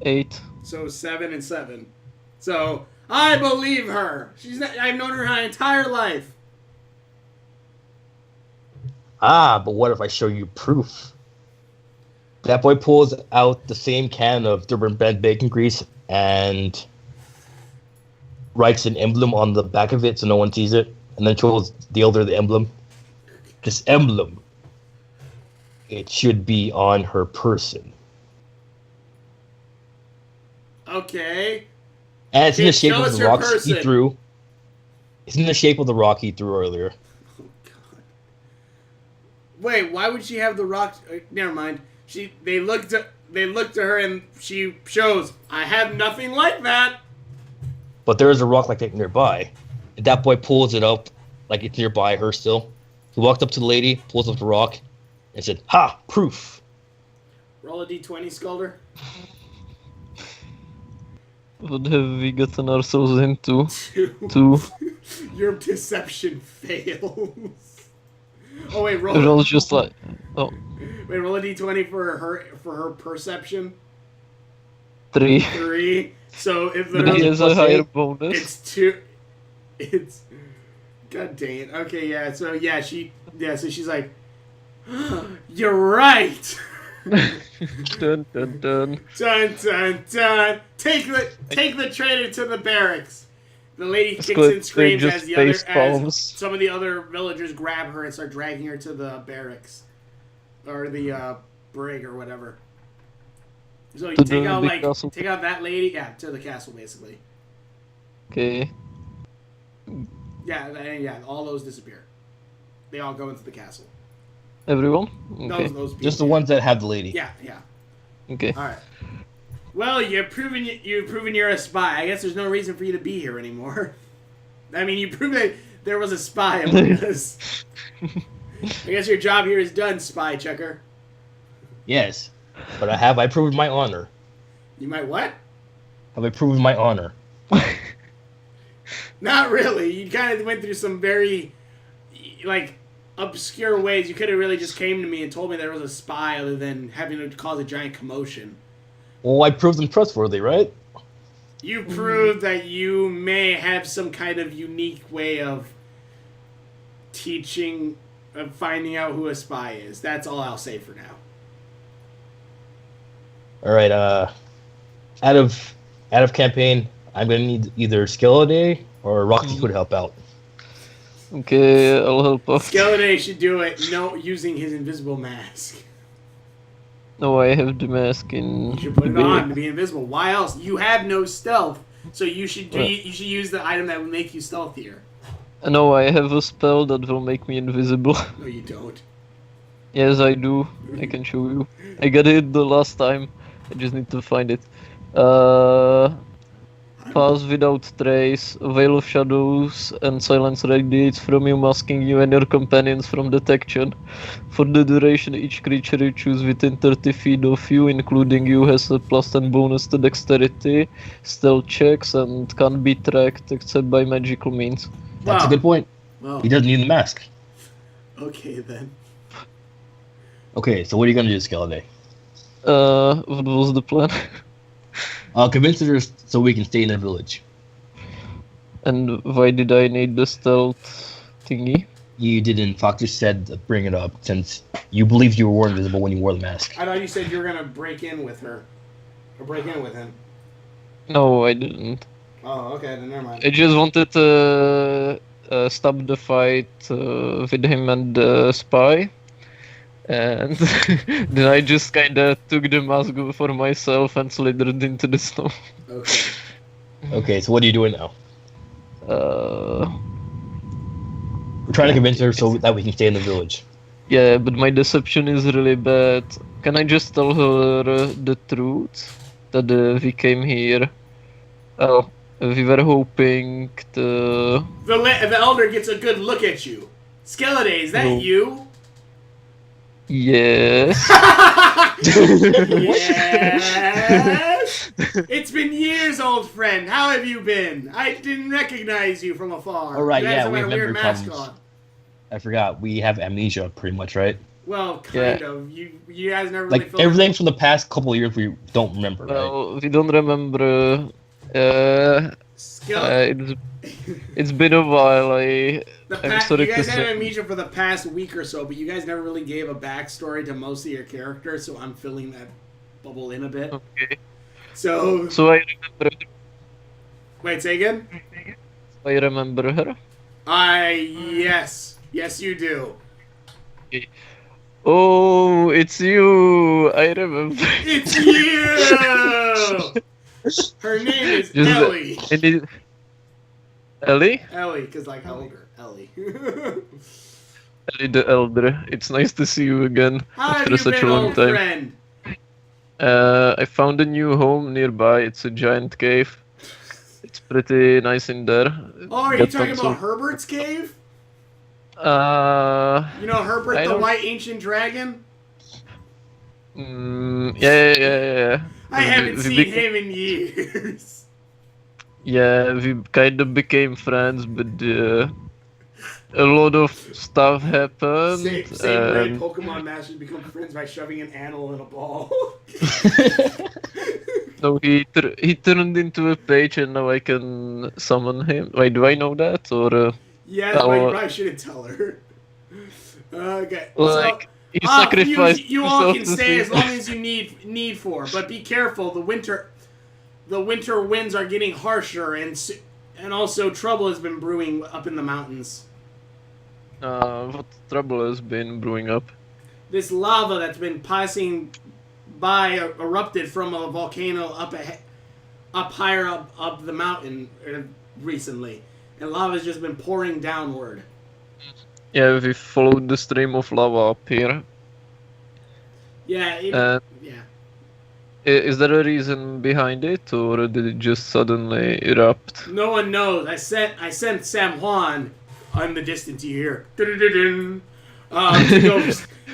8. So 7 and 7. So I believe her. I've known her my entire life. But what if I show you proof? That boy pulls out the same can of Durban Brand bacon grease and writes an emblem on the back of it so no one sees it, and then shows the elder the emblem. This emblem, it should be on her person. Okay. And it's in the Kid, shape show of us the your rocks he person. threw. It's in the shape of the rock he threw earlier. Oh God. Wait, why would she have the rock? Never mind. They looked at her and she shows, I have nothing like that. But there is a rock like that nearby. And that boy pulls it up like it's nearby her still. He walked up to the lady, pulls up the rock, and said, "Ha! Proof!" Roll a d20, Skelder. What have we gotten ourselves into? 2. Your deception fails. Oh wait, It was just like, oh, wait, roll a d20 for her perception. 3. 3. So if But he literally has a higher bonus. it's 2. It's God dang it. Okay, yeah. So yeah, so she's like, you're right. Dun dun dun. Dun dun dun. Take the traitor to the barracks. The lady kicks good, and screams they as just the other face palms. some of the other villagers grab her and start dragging her to the barracks or the brig or whatever. So you To take the out big castle. take out that lady, yeah, to the castle basically. Okay. Yeah, all those disappear. They all go into the castle. Everyone? Okay. Those people, Just the ones that have the lady. Yeah. Okay. All right. Well, you've proven you're a spy. I guess there's no reason for you to be here anymore. I mean, you proved that there was a spy among us. I guess your job here is done, spy checker. Yes, but I proved my honor. You might what? Have I proven my honor? Not really. You kind of went through some very, obscure ways. You could have really just came to me and told me there was a spy other than having to cause a giant commotion. Well, I proved them trustworthy, right? You proved that you may have some kind of unique way of finding out who a spy is. That's all I'll say for now. All right. Out of campaign, I'm gonna need either Skeleday or Rocky to help out. Okay, I'll help out. Skeleton should do it using his invisible mask. No, I have the mask in. You should put it the on bag. to be invisible. Why else? You have no stealth, so you should use the item that would make you stealthier. No, I have a spell that will make me invisible. No, you don't. Yes, I do. I can show you. I got it the last time. I just need to find it. Pass without trace, veil of shadows, and silence radiates from you, masking you and your companions from detection. For the duration, each creature you choose within 30 feet of you, including you, has a +10 bonus to dexterity, stealth checks, and can't be tracked except by magical means. That's a good point. Well, He doesn't need the mask. okay then. Okay, so what are you gonna do, Skeleday? What was the plan? Convince her so we can stay in the village. And why did I need the stealth thingy? You did, in fact, just said to bring it up since you believed you were invisible when you wore the mask. I thought you said you were gonna break in with her, or break in with him. No, I didn't. Oh, okay, then never mind. I just wanted to stop the fight with him and the spy, And then I just kinda took the mask for myself and slithered into the snow. Okay. Okay, so what are you doing now? Uh, We're trying to convince her so that we can stay in the village. yeah, but my deception is really bad. Can I just tell her the truth? That we came here. Oh, we were hoping to. The elder gets a good look at you. Skeleton, is that No. you? Yes. Yes. It's been years, old friend. How have you been? I didn't recognize you from afar. All right, You had yeah, some we kind have of weird memory mask problems. on. I forgot. We have amnesia, pretty much, right? Well, kind Yeah. of. You guys never really Like filled everything from the past couple of years, we don't remember, right? Well, we don't remember. Skeleton. It's been a while. I'm sorry You to guys had say. amnesia for the past week or so, but you guys never really gave a backstory to most of your characters, so I'm filling that bubble in a bit. Okay. So, So I remember. wait, say again? I remember her. Yes. Yes, you do. Oh, it's you! I remember. It's you! Her name is Just- Ellie. Ellie? Ellie, because like older. Ellie. Ellie the Elder. It's nice to see you again How have after you such been, a long old time. friend? I found a new home nearby. It's a giant cave. It's pretty nice in there. Oh, are you Got talking tons about of- Herbert's cave? You know Herbert, I the don't- white ancient dragon? Yeah. I haven't We seen bec- him in years. Yeah, we kind of became friends, but a lot of stuff happened. Same way and- Pokemon Masters become friends by shoving an animal in a ball. No, he turned into a page, and now I can summon him. Wait, do I know that or? Yes, but you Oh. probably shouldn't tell her. Okay. Like, he you sacrificed you all himself can to stay see- as long as you need for, but be careful. The winter winds are getting harsher, and also trouble has been brewing up in the mountains. What trouble has been brewing up? This lava that's been passing by erupted from a volcano up higher up the mountain recently, and lava's just been pouring downward. Yeah, we followed the stream of lava up here. Yeah, Uh, yeah. Is there a reason behind it, or did it just suddenly erupt? No one knows. I sent Sam Juan in the distance you hear. Dun-dun-dun-dun,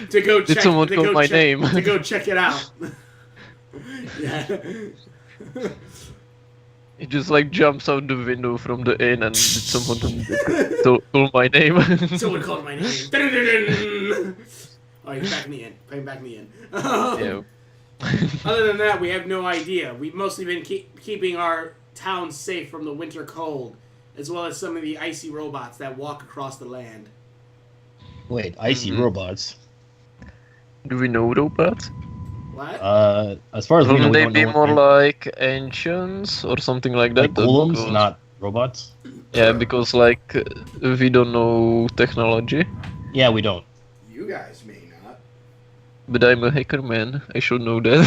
to go Did check. someone to call go my check- name? To go check it out. Yeah. It just like jumps out the window from the inn, and did someone call my name? Someone called my name. Dun-dun-dun-dun. Oh, he's back in the inn. Playing back in the inn. Yeah. Other than that, we have no idea. We've mostly been keeping our town safe from the winter cold, as well as some of the icy robots that walk across the land. Wait, icy robots. Do we know robots? What? As far as we know, Wouldn't we they don't be know more what- like ancients or something like that? like golems, Because- not robots. Yeah, because like we don't know technology. Yeah, we don't. You guys may not. But I'm a hacker, man. I should know that.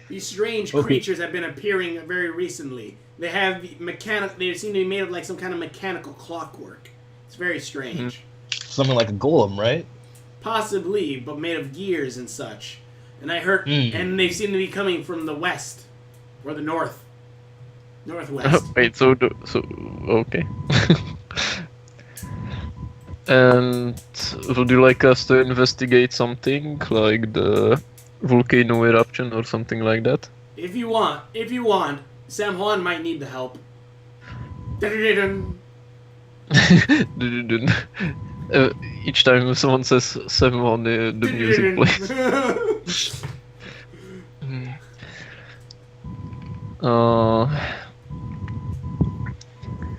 These strange Okay. creatures have been appearing very recently. They have They seem to be made of like some kind of mechanical clockwork. It's very strange. Something like a golem, right? Possibly, but made of gears and such. And I heard, and they seem to be coming from the west or the northwest. Wait, so okay. And would you like us to investigate something like the volcano eruption or something like that? If you want, Sam Juan might need the help. Dun-dun-dun-dun. Each time someone says someone, the music plays.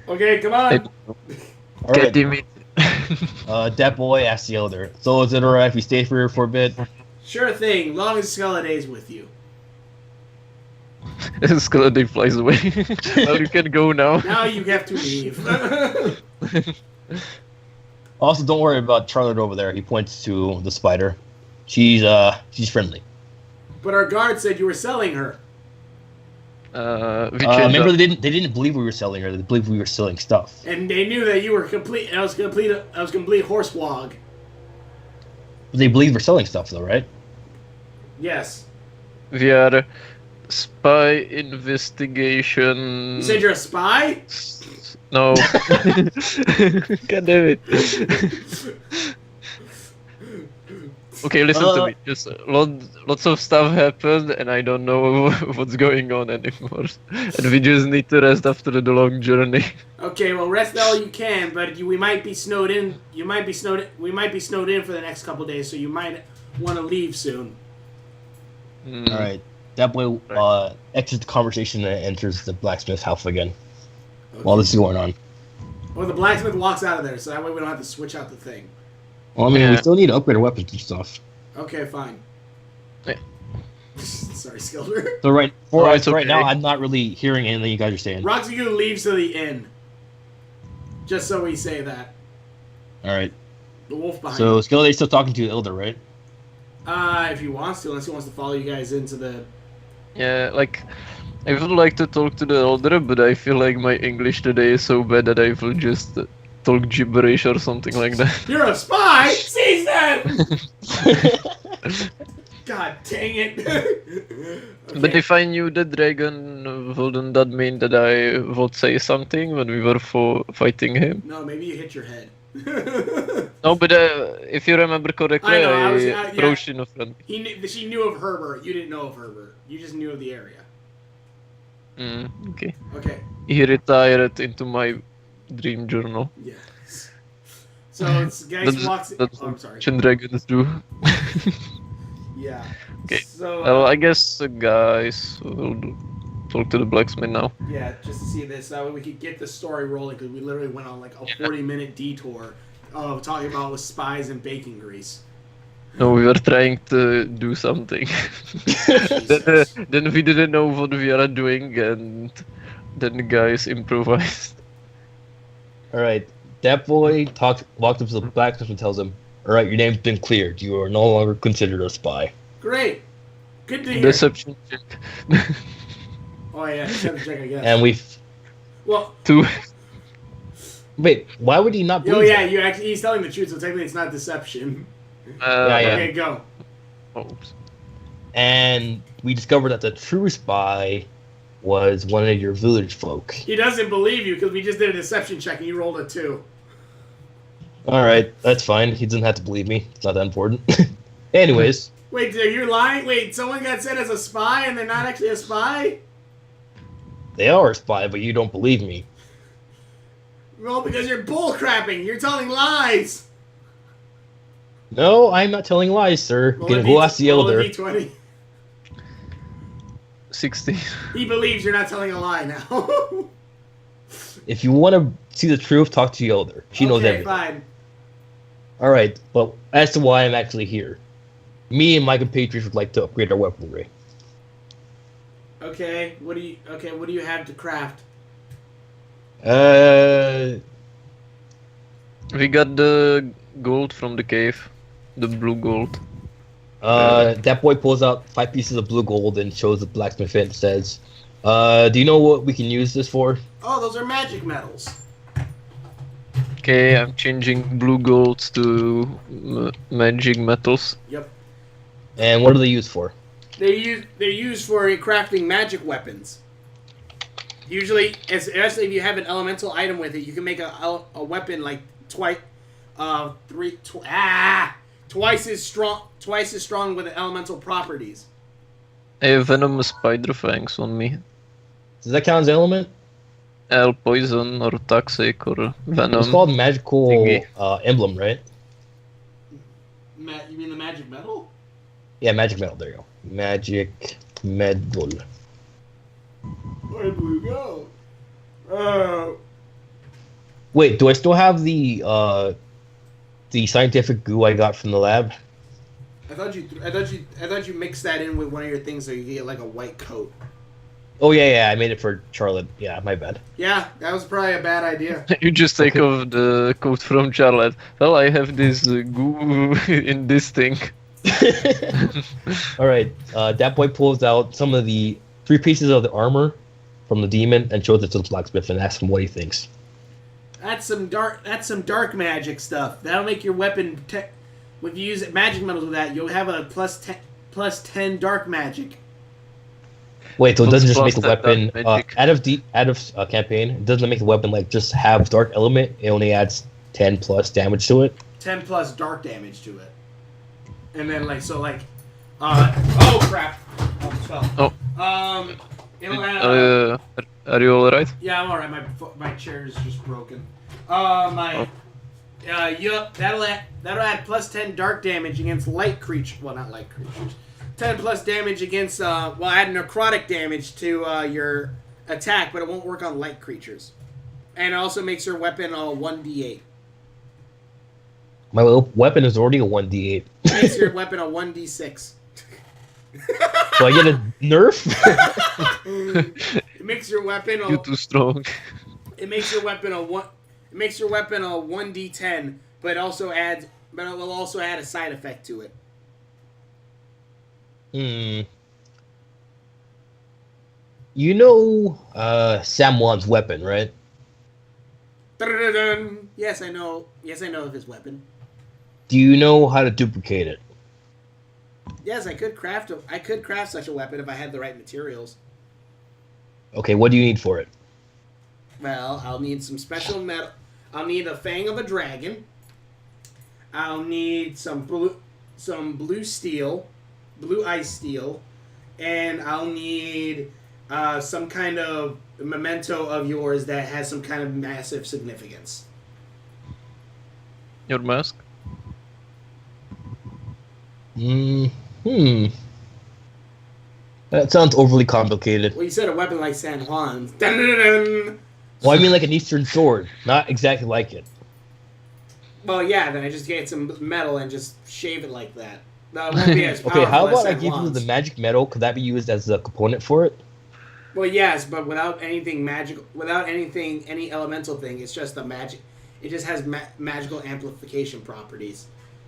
Okay, come on. All right. Get me. That boy asked the elder. So is it alright if we stay here for a bit? Sure thing, long as Skeleday's with you. Skeleton flies away. Well, you can go now. Now you have to leave. Also, don't worry about Charlotte over there. He points to the spider. She's friendly. But our guard said you were selling her. We changed Remember up. they didn't believe we were selling her. They believed we were selling stuff. And they knew that you were complete. I was complete horsewog. They believe we're selling stuff, though, right? Yes. We are spy investigation. You said you're a spy? No. God damn it. Okay, listen to me. Just lots of stuff happened, and I don't know what's going on anymore. And we just need to rest after the long journey. Okay, well, rest all you can, but we might be snowed in. We might be snowed in for the next couple days, so you might want to leave soon. All right. That boy exits the conversation and enters the blacksmith's house again. Okay. While this is going on. Well, the blacksmith walks out of there, so that way we don't have to switch out the thing. Well, I mean, we Yeah. still need to upgrade our weapons and stuff. Okay, fine. Yeah. Sorry, Skilder. So right it's right now, okay. I'm not really hearing anything you guys are saying. Roxy leaves to the inn. Just so we say that. All right. The wolf behind So him. Skeletor's still talking to Elder, right? If he wants to, unless he wants to follow you guys into the... Yeah, like, I would like to talk to the elder, but I feel like my English today is so bad that I will just talk gibberish or something like that. You're a spy! Seize them! God dang it. But Okay. if I knew the dragon, wouldn't that mean that I would say something when we were fighting him? No, maybe you hit your head. No, but if you remember correctly, I know, I was- I approached in a friend. She knew of Herbert. You didn't know of Herbert. You just knew of the area. Okay. Okay. He retired into my dream journal. Yes. So it's guys walks. That's Oh, I'm what sorry. dragons do. Yeah. Okay. So Well, I guess guys will talk to the blacksmith now. yeah, just to see this, that way we could get the story rolling because we literally went on like a 40-minute detour of talking about with spies and bacon grease. No, we were trying to do something. then we didn't know what we are doing, and then the guys improvised. All right. That boy walks up to the blacksmith and tells him, "All right, your name's been cleared. You are no longer considered a spy." Great. Good to hear. Deception check. Oh yeah, deception check, I guess. And Well, 2. wait. Why would he not believe? oh yeah, that? you actually he's telling the truth, so technically it's not deception. Yeah. Okay, go. Oops. And we discovered that the true spy was one of your village folk. He doesn't believe you because we just did a deception check and you rolled a 2. All right, that's fine. He doesn't have to believe me. It's not that important. Anyways, Wait, are you lying? Wait, someone got sent as a spy and they're not actually a spy? they are a spy, but you don't believe me. Well, because you're bullcrapping. You're telling lies. No, I'm not telling lies, sir. Roll Gonna a go D- ask the roll a elder. D20. 16. He believes you're not telling a lie now. If you want to see the truth, talk to the elder. She knows okay, everything. fine. All right, but as to why I'm actually here, me and my compatriots would like to upgrade our weaponry. Okay, what do you have to craft? We got the gold from the cave. The blue gold. That boy pulls out 5 pieces of blue gold and shows the blacksmith and says, "Do you know what we can use this for?" Oh, those are magic metals. Okay, I'm changing blue golds to magic metals. Yep. And what are they used for? They're used for crafting magic weapons. Usually, especially if you have an elemental item with it, you can make a weapon like twice as strong with elemental properties. I have venomous spider fangs on me. Does that count as element? Poison or toxic or venom. It's called magical thingy. emblem, right? You mean the magic metal? Yeah, magic metal. There you go. Magic metal. Where did we go? Wait, do I still have the scientific goo I got from the lab? I thought you mixed that in with one of your things so you get like a white coat. Oh yeah, I made it for Charlotte. Yeah, my bad. Yeah, that was probably a bad idea. You just take off the quote from Charlotte. Well, I have this goo in this thing. All right, that boy pulls out some of the 3 pieces of the armor from the demon and shows it to the blacksmith and asks him what he thinks. That's some dark magic stuff. That'll make your weapon. If you use magic metals with that, you'll have a plus 10 dark magic. Wait, so it doesn't just Plus make the that weapon magic. out of campaign? It doesn't make the weapon like just have dark element. It only adds 10 plus damage to it. 10 plus dark damage to it. And then oh crap! Oh, Oh. It'll add. Are you alright? Yeah, I'm alright. My chair is just broken. Yup. That'll add plus 10 dark damage against light creatures. Well, not light creatures. 10 plus damage against add necrotic damage to your attack, but it won't work on light creatures. And it also makes your weapon a 1d8. My weapon is already a 1d8. Makes your weapon a 1d6. So I get a nerf? It makes your weapon You're too strong. It makes your weapon a 1d10, but it will also add a side effect to it. You know Sam Wan's weapon, right? Dun-dun-dun-dun. Yes, I know of his weapon. Do you know how to duplicate it? Yes, I could craft such a weapon if I had the right materials. Okay, what do you need for it? Well, I'll need some special metal. I'll need a fang of a dragon. I'll need some blue steel, blue ice steel, and I'll need some kind of memento of yours that has some kind of massive significance. Your mask? That sounds overly complicated. Well, you said a weapon like San Juan's. Dun-dun-dun-dun. Well, I mean like an Eastern sword, not exactly like it. Well, yeah, then I just get some metal and just shave it like that. No, it won't be as Okay, how powerful as about I San give you Juan's. the magic metal? Could that be used as a component for it? Well, yes, but without anything magical, any elemental thing, it's just a magic. It just has magical amplification properties,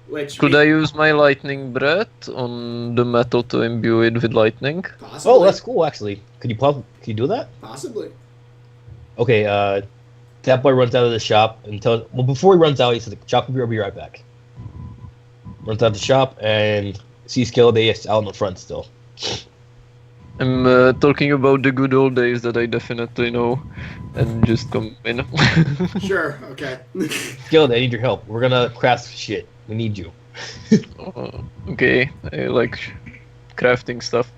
which Could I use my lightning breath on the metal to imbue it with lightning? possibly, Oh, that's cool actually. Could you do that? possibly. Okay, that boy runs out of the shop and tells. Well, before he runs out, he says, "Shop, I'll be right back." Runs out of the shop and sees Skeleday out in the front still. I'm talking about the good old days that I definitely know, and just come in. Sure, okay. Skeleday, I need your help. We're gonna craft shit. We need you. Okay, I like crafting stuff.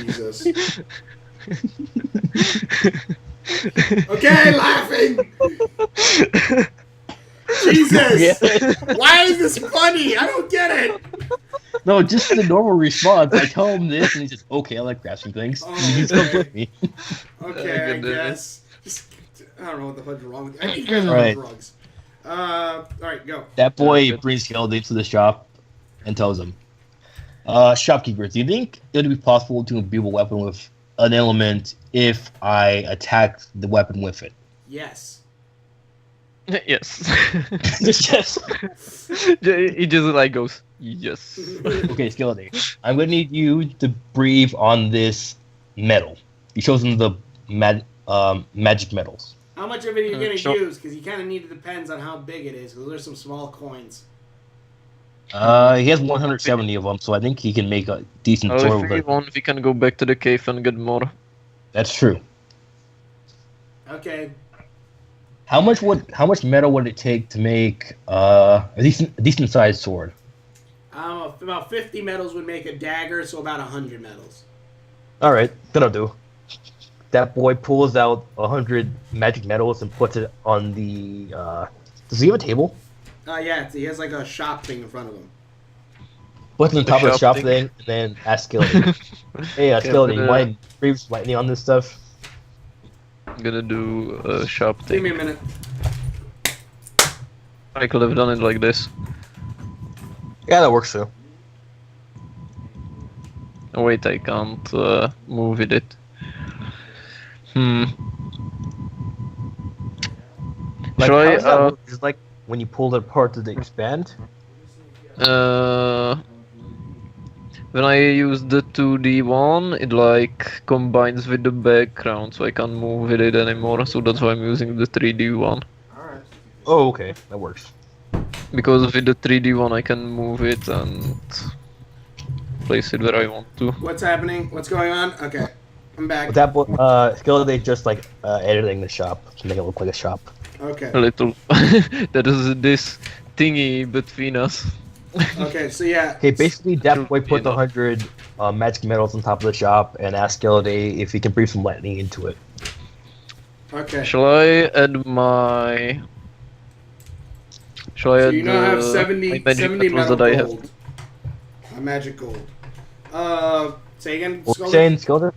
Jesus. Okay, laughing. Jesus, Yeah. why is this funny? I don't get it. No, just the normal response. I tell him this, and he says, "Okay, I like crafting things." Oh, He just comes okay. with me. Okay, I goodness. guess. I don't know what the fuck's wrong with you. I think you guys are Right. on drugs. All right, go. That boy good. brings Skeleday to the shop and tells him, "Shopkeeper, do you think it would be possible to imbue a weapon with an element if I attack the weapon with it?" Yes. Yes. Yes. He just like goes, yes. Okay, Skeleday, I'm gonna need you to breathe on this metal. He shows him the magic metals. How much of it are you gonna Sure. use? Because you kind of need. It depends on how big it is. Because there's some small coins. He has 170 of them, so I think he can make a decent Well, sword if with we it. want, we can go back to the cave and get more. That's true. Okay. How much metal would it take to make a decent sized sword? About 50 metals would make a dagger, so about 100 metals. All right, that'll do. That boy pulls out 100 magic metals and puts it on the. Does he have a table? Yeah, he has like a shop thing in front of him. Puts it on The top of the shop shop thing. thing, and then asks Skeleton, "Hey, Okay, Skeleton, you I'm mind breathe lightning on this stuff?" gonna do a sharp Give thing. me a minute. I could have done it like this. Yeah, that works too. Oh, wait, I can't move with it. Like, Shall how I? does that work? Is like when you pull it apart, does it expand? When I use the 2D one, it like combines with the background, so I can't move with it anymore. So that's why I'm using the 3D one. Oh, okay, that works. Because with the 3D one, I can move it and place it where I want to. What's happening? What's going on? Okay, I'm back. With that, Skeleton just like editing the shop to make it look like a shop. Okay. A little. There is this thingy between us. Okay, so yeah. Okay, basically, Death Boy Should put be the enough. 100 magic metals on top of the shop and asked Skeleton if he can breathe some lightning into it. Okay. Shall I add my? Shall I So add you now have my 70, magic 70 metals metal that I have? gold. Magic gold. Say again. What you Skulder? saying, Skeleton?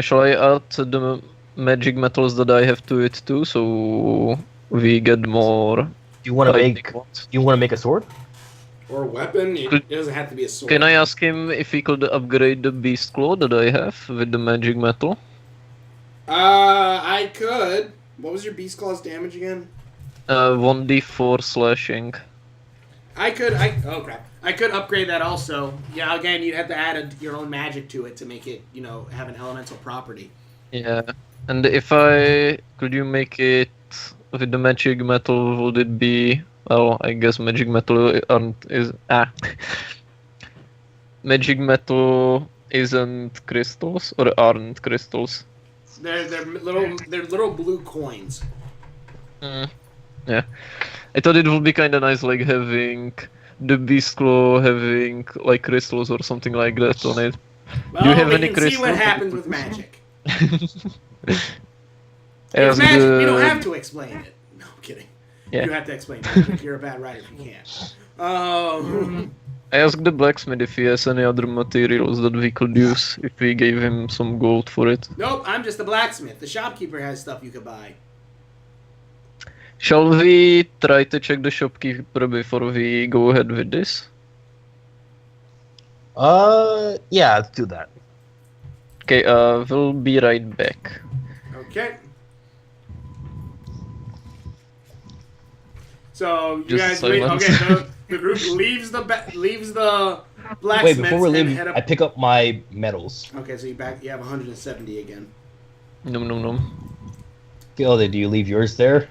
Shall I add the magic metals that I have to it too, so we get more? Do you want to lightning make? ones? Do you want to make a sword? Or a weapon? It doesn't have to be a sword. Can I ask him if he could upgrade the beast claw that I have with the magic metal? I could. What was your beast claw's damage again? 1d4 slashing. Oh crap. I could upgrade that also. Yeah, again, you'd have to add your own magic to it to make it, have an elemental property. Yeah. And if I could you make it with the magic metal, would it be? Well, I guess magic metal magic metal isn't crystals or aren't crystals. They're little blue coins. Yeah, I thought it would be kind of nice, like having the beast claw having like crystals or something like that on it. Well, Do you have we any can see crystals? what happens with magic. As It's magic. the- You don't have to explain it. No, I'm kidding. Yeah. You have to explain magic. You're a bad writer if you can't. I asked the blacksmith if he has any other materials that we could use if we gave him some gold for it. Nope, I'm just a blacksmith. The shopkeeper has stuff you could buy. Shall we try to check the shopkeeper before we go ahead with this? Yeah, let's do that. Okay, we'll be right back. Okay. So you Just guys leave, silence. okay? The group leaves the blacksmith. Wait, before we and leave, head up. I pick up my metals. Okay, so you have 170 again. Nom nom nom. Skeleton, do you leave yours there?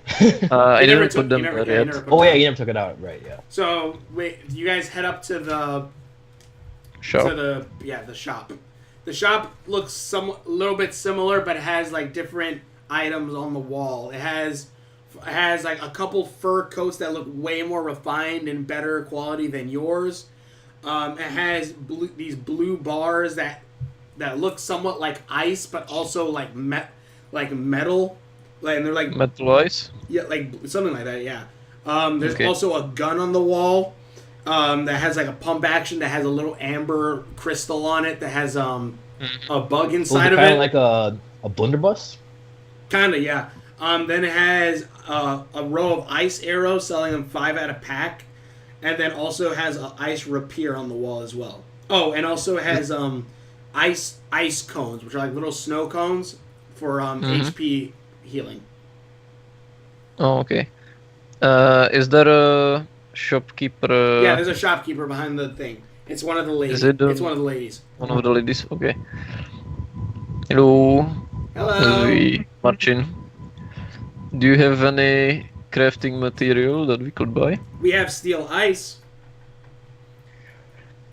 I You never didn't put them you there yet. never put Oh them yeah, out. you never took it out, right? Yeah. So wait, you guys head up to the Shop. the shop. The shop looks a little bit similar, but it has like different items on the wall. It has like a couple fur coats that look way more refined and better quality than yours. It has these blue bars that look somewhat like ice, but also like metal. Like, and they're like Metal ice. yeah, like something like that. Yeah. There's Okay. also a gun on the wall that has like a pump action that has a little amber crystal on it that has a bug inside of kind it. of like a blunderbuss. Kinda, yeah. Then it has a row of ice arrows, selling them 5 at a pack, and then also has an ice rapier on the wall as well. Oh, and also has ice cones, which are like little snow cones for HP healing. Oh, okay. Is there a shopkeeper? Yeah, there's a shopkeeper behind the thing. It's one of the ladies. Is it, It's one of the ladies. One of the ladies. Okay. Hello. As Hello. we march in. Do you have any crafting material that we could buy? We have steel ice.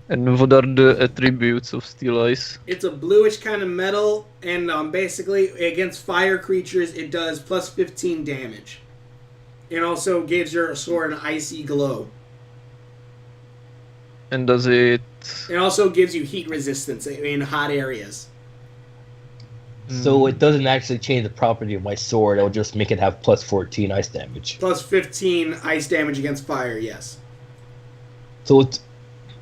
And what are the attributes of steel ice? It's a bluish kind of metal, and basically against fire creatures, it does plus 15 damage. It also gives your sword an icy glow. And does it? It also gives you heat resistance in hot areas. So it doesn't actually change the property of my sword. It'll just make it have plus 14 ice damage. Plus 15 ice damage against fire, yes. So it's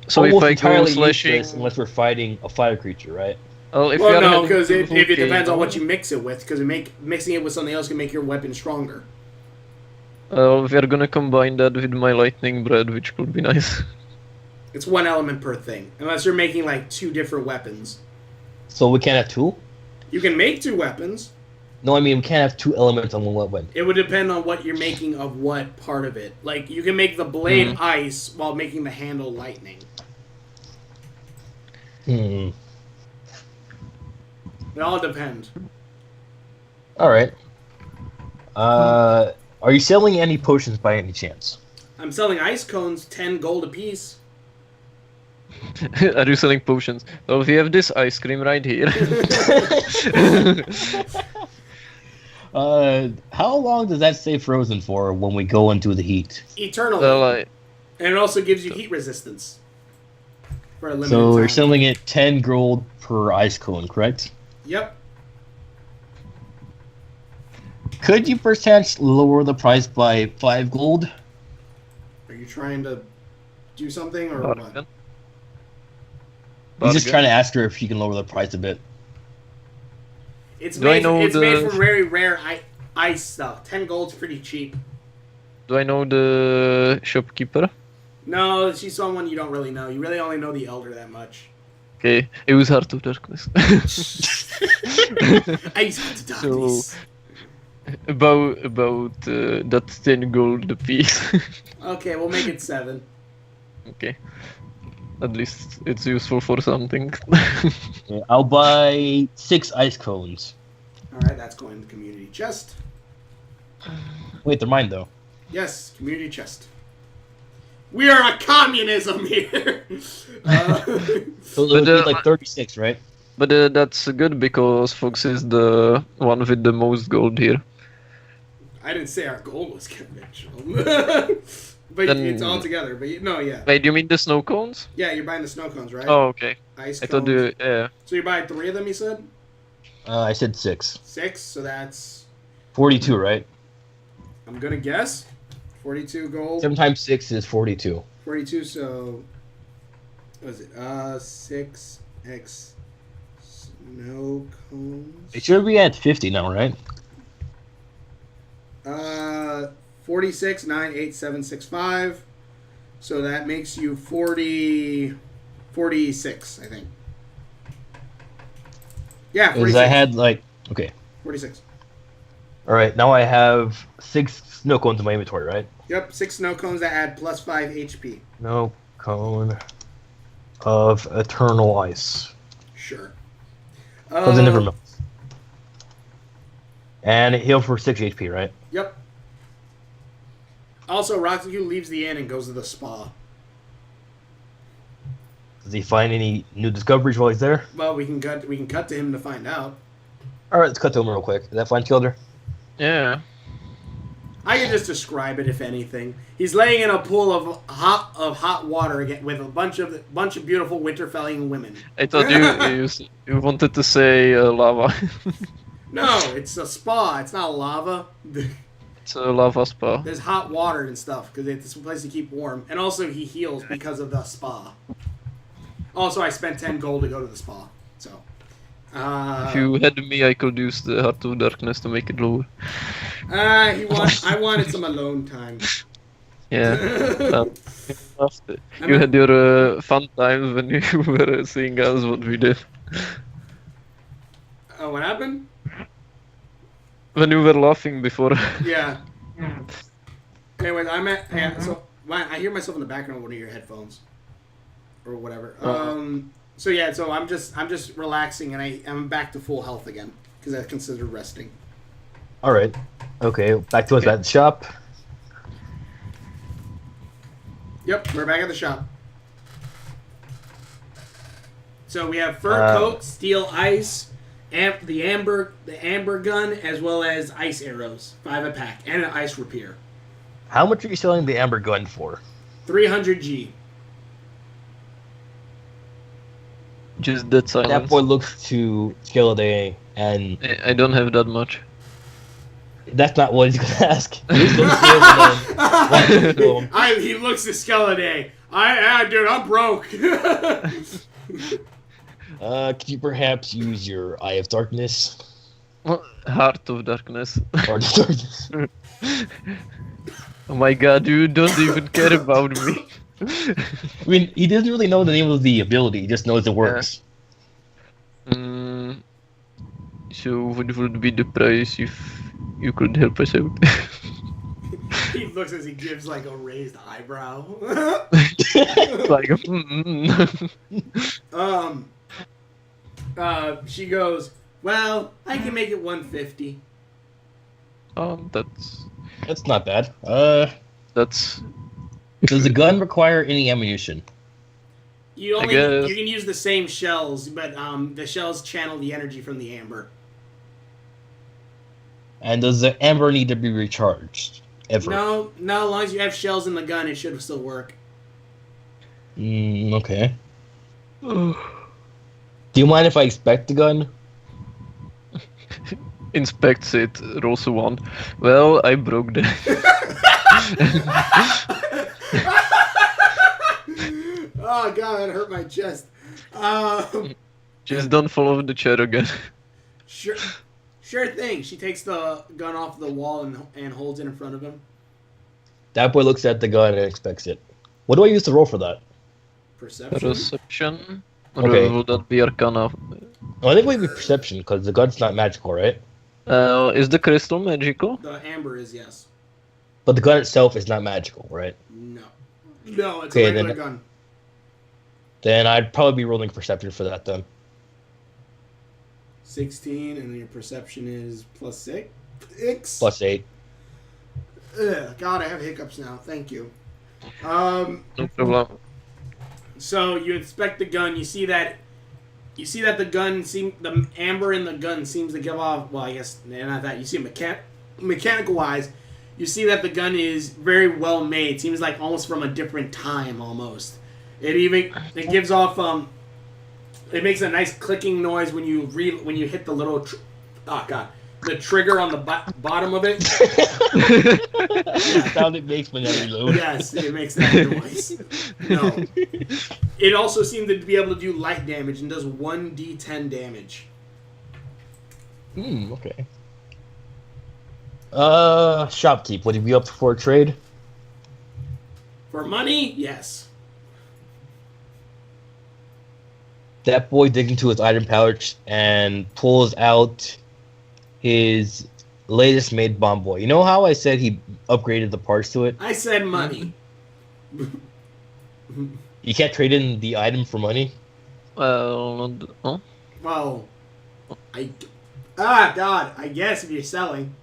So if almost I go entirely slashing, useless unless we're fighting a fire creature, right? well, if we Well, are no, heading because to it the depends on volcano, what you mix it with, because mixing it with something else can make your weapon stronger. we are gonna combine that with my lightning bread, which could be nice. It's 1 element per thing, unless you're making like 2 different weapons. So we can't have 2? You can make 2 weapons. No, I mean we can't have 2 elements on 1 weapon. It would depend on what you're making of what part of it. Like, you can make the blade ice while making the handle lightning. Hmm. It all depends. All right. Are you selling any potions by any chance? I'm selling ice cones, 10 gold apiece. Are you selling potions? Well, we have this ice cream right here. How long does that stay frozen for when we go into the heat? Eternally. Like, And it also gives you heat resistance. For a limited So time. you're selling it 10 gold per ice cone, correct? Yep. Could you perchance lower the price by 5 gold? Are you trying to do something or what? bargain. He's just Bargain. trying to ask her if she can lower the price a bit. It's Do I made, know it's made the- from very rare ice stuff. 10 gold's pretty cheap. Do I know the shopkeeper? No, she's someone you don't really know. You really only know the elder that much. Okay, it was Heart of Darkness. Ice to darkness. about that 10 gold apiece. Okay, we'll make it 7. Okay. At least it's useful for something. Yeah, I'll buy 6 ice cones. Alright, that's going to the community chest. Wait, they're mine though. Yes, community chest. We are a communism here. So it would But, be like 36, right? But that's good because Fox is the one with the most gold here. I didn't say our goal was conventional. But Then- it's all together. But no, yeah. Wait, you mean the snow cones? Yeah, you're buying the snow cones, right? Oh, okay. Ice I cones. thought you, yeah. So you're buying 3 of them, you said? I said 6. 6, so that's, 42, right? I'm gonna guess, 42 gold. 7 times 6 is 42. 42, so, what is it? 6x snow cones. It should be at 50 now, right? 46, 9, 8, 7, 6, 5. So that makes you 46, I think. Yeah, Because 46. I had like, okay. 46. Alright, now I have 6 snow cones in my inventory, right? Yep, 6 snow cones that add plus 5 HP. Snow cone of eternal ice. Sure. Because it never melts. And it heals for 6 HP, right? Yep. Also, Roxy leaves the inn and goes to the spa. Does he find any new discoveries while he's there? Well, we can cut to him to find out. Alright, let's cut to him real quick. Is that fine, Kilder? Yeah. I can just describe it, if anything. He's laying in a pool of hot water again with a bunch of beautiful Winterfellian women. I thought you wanted to say lava. No, it's a spa. It's not lava. It's a lava spa. There's hot water and stuff because it's a place to keep warm. And also, he heals because of the spa. Also, I spent 10 gold to go to the spa. So, If you had me, I could use the Heart of Darkness to make it lower. I wanted some alone time. Yeah. You had your fun times when you were seeing us what we did. Oh, what happened? When you were laughing before. Yeah. Anyways, I'm at. Yeah, so I hear myself in the background of one of your headphones, or whatever. So yeah, so I'm just relaxing, and I'm back to full health again because I consider resting. Alright. Okay, back to us at the shop. Yep, we're back at the shop. So we have fur coat, steel ice, the amber gun, as well as ice arrows, 5 a pack, and an ice rapier. How much are you selling the amber gun for? 300G. Just that silence. That boy looks to Skeleday, and I don't have that much. that's not what he's gonna ask. He's gonna say it and then walk up to him. He looks at Skeleday. Dude, I'm broke. Could you perhaps use your Eye of Darkness? Heart of Darkness. Or Darkness? Oh my god, you don't even care about me. I mean, he doesn't really know the name of the ability. He just knows it works. So what would be the price if you could help us out? He looks as he gives like a raised eyebrow. Like, She goes, well, I can make it 150. That's not bad. That's Does the gun require any ammunition? You I guess. you can use the same shells, but the shells channel the energy from the amber. And does the amber need to be recharged? Ever? No, as long as you have shells in the gun, it should still work. Okay. Do you mind if I inspect the gun? inspects it, rolls a 1. Well, I broke that. Oh god, that hurt my chest. Just don't fall off the chair again. Sure thing. She takes the gun off the wall and holds it in front of him. That boy looks at the gun and inspects it. What do I use to roll for that? Perception. Perception? Okay. Or will that be Arcana? Oh, I think it would be perception because the gun's not magical, right? Is the crystal magical? The amber is yes. But the gun itself is not magical, right? No, it's Okay, a regular then- gun. Then I'd probably be rolling perception for that then. 16, and then your perception is plus 6. Plus 8. Ugh, God, I have hiccups now. Thank you. No problem. So you inspect the gun. You see that the amber in the gun seems to give off. Well, I guess not that. You see mechanical wise, you see that the gun is very well made. Seems like almost from a different time almost. It gives off it makes a nice clicking noise when you hit the little the trigger on the bottom of it. The sound it makes when you reload. Yes, it makes that noise. No. It also seems to be able to do light damage and does 1d10 damage. Okay. Shopkeep, would you be up for a trade? For money, yes. That boy digs into his item pouch and pulls out his latest made bomb boy. You know how I said he upgraded the parts to it? I said money. You can't trade in the item for money? Well, oh? Well, God, I guess if you're selling.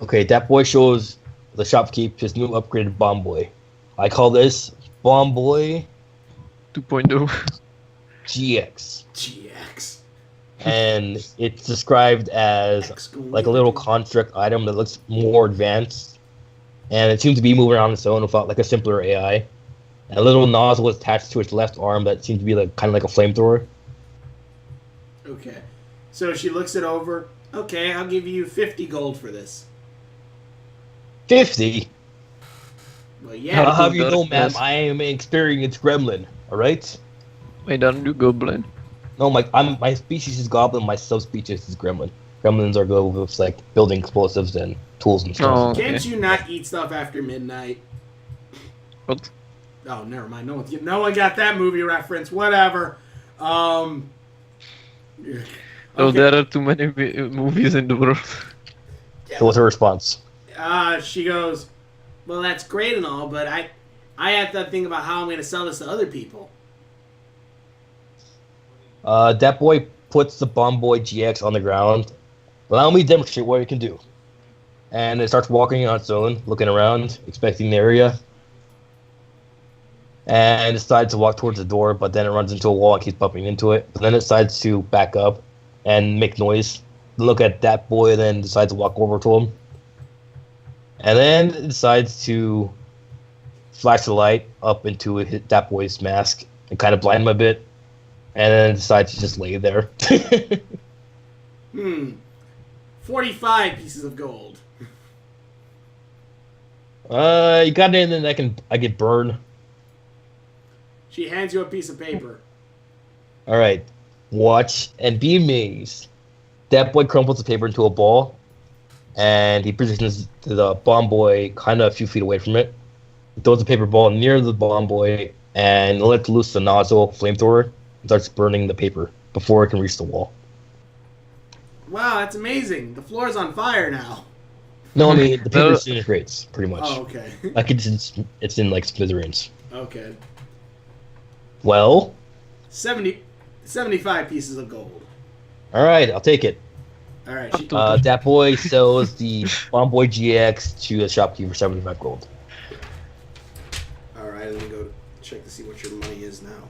Okay, that boy shows the shopkeep his new upgraded bomb boy. I call this Bomb Boy 2.0. GX. GX. And it's described as like a little construct item that looks more advanced. And it seems to be moving around its own without like a simpler AI. And a little nozzle is attached to its left arm that seems to be like kind of like a flamethrower. Okay. So she looks it over. Okay, I'll give you 50 gold for this. 50? Well, yeah. I'll have you know, ma'am, Yes. I am an experienced gremlin, alright? Wait, don't you goblin? No, my species is goblin, my subspecies is gremlin. Gremlins are good with like building explosives and tools and stuff. Oh, okay. Can't you not eat stuff after midnight? What? Oh, never mind. No one got that movie reference. Whatever. Oh, Okay. there are too many movies in the world. So what's her response? She goes, well, that's great and all, but I have to think about how I'm going to sell this to other people. That boy puts the Bomb Boy GX on the ground. Allow me to demonstrate what it can do. And it starts walking on its own, looking around, inspecting the area. And decides to walk towards the door, but then it runs into a wall and keeps bumping into it. But then it decides to back up and make noise. Look at that boy, then decides to walk over to him. And then it decides to flash the light up into that boy's mask and kind of blind him a bit. And then decides to just lay there. 45 pieces of gold. You got anything that I can burn? She hands you a piece of paper. Alright. Watch and be amazed. That boy crumples the paper into a ball. And he positions the bomb boy kind of a few feet away from it. throws the paper ball near the bomb boy and lets loose the nozzle flamethrower and starts burning the paper before it can reach the wall. Wow, that's amazing. The floor's on fire now. No, I mean the paper disintegrates pretty much. Oh, okay. Like it's in like smithereens. Okay. Well, 75 pieces of gold. all right, I'll take it. All right. That boy sells the Bomb Boy GX to the shopkeeper for 75 gold. All right. Let me go check to see what your money is now.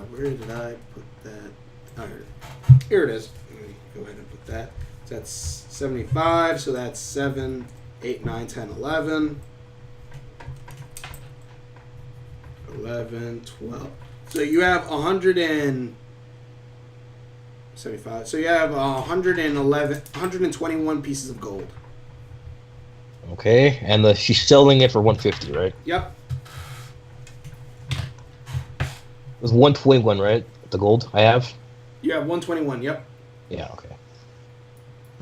Where did I put that? Oh, here it is. Let me go ahead and put that. So that's 75. So that's 7, 8, 9, 10, 11. 11, 12. So you have 175. So you have 121 pieces of gold. Okay, and she's selling it for 150, right? Yep. It was 121, right? The gold I have? You have 121. Yep. Yeah, okay.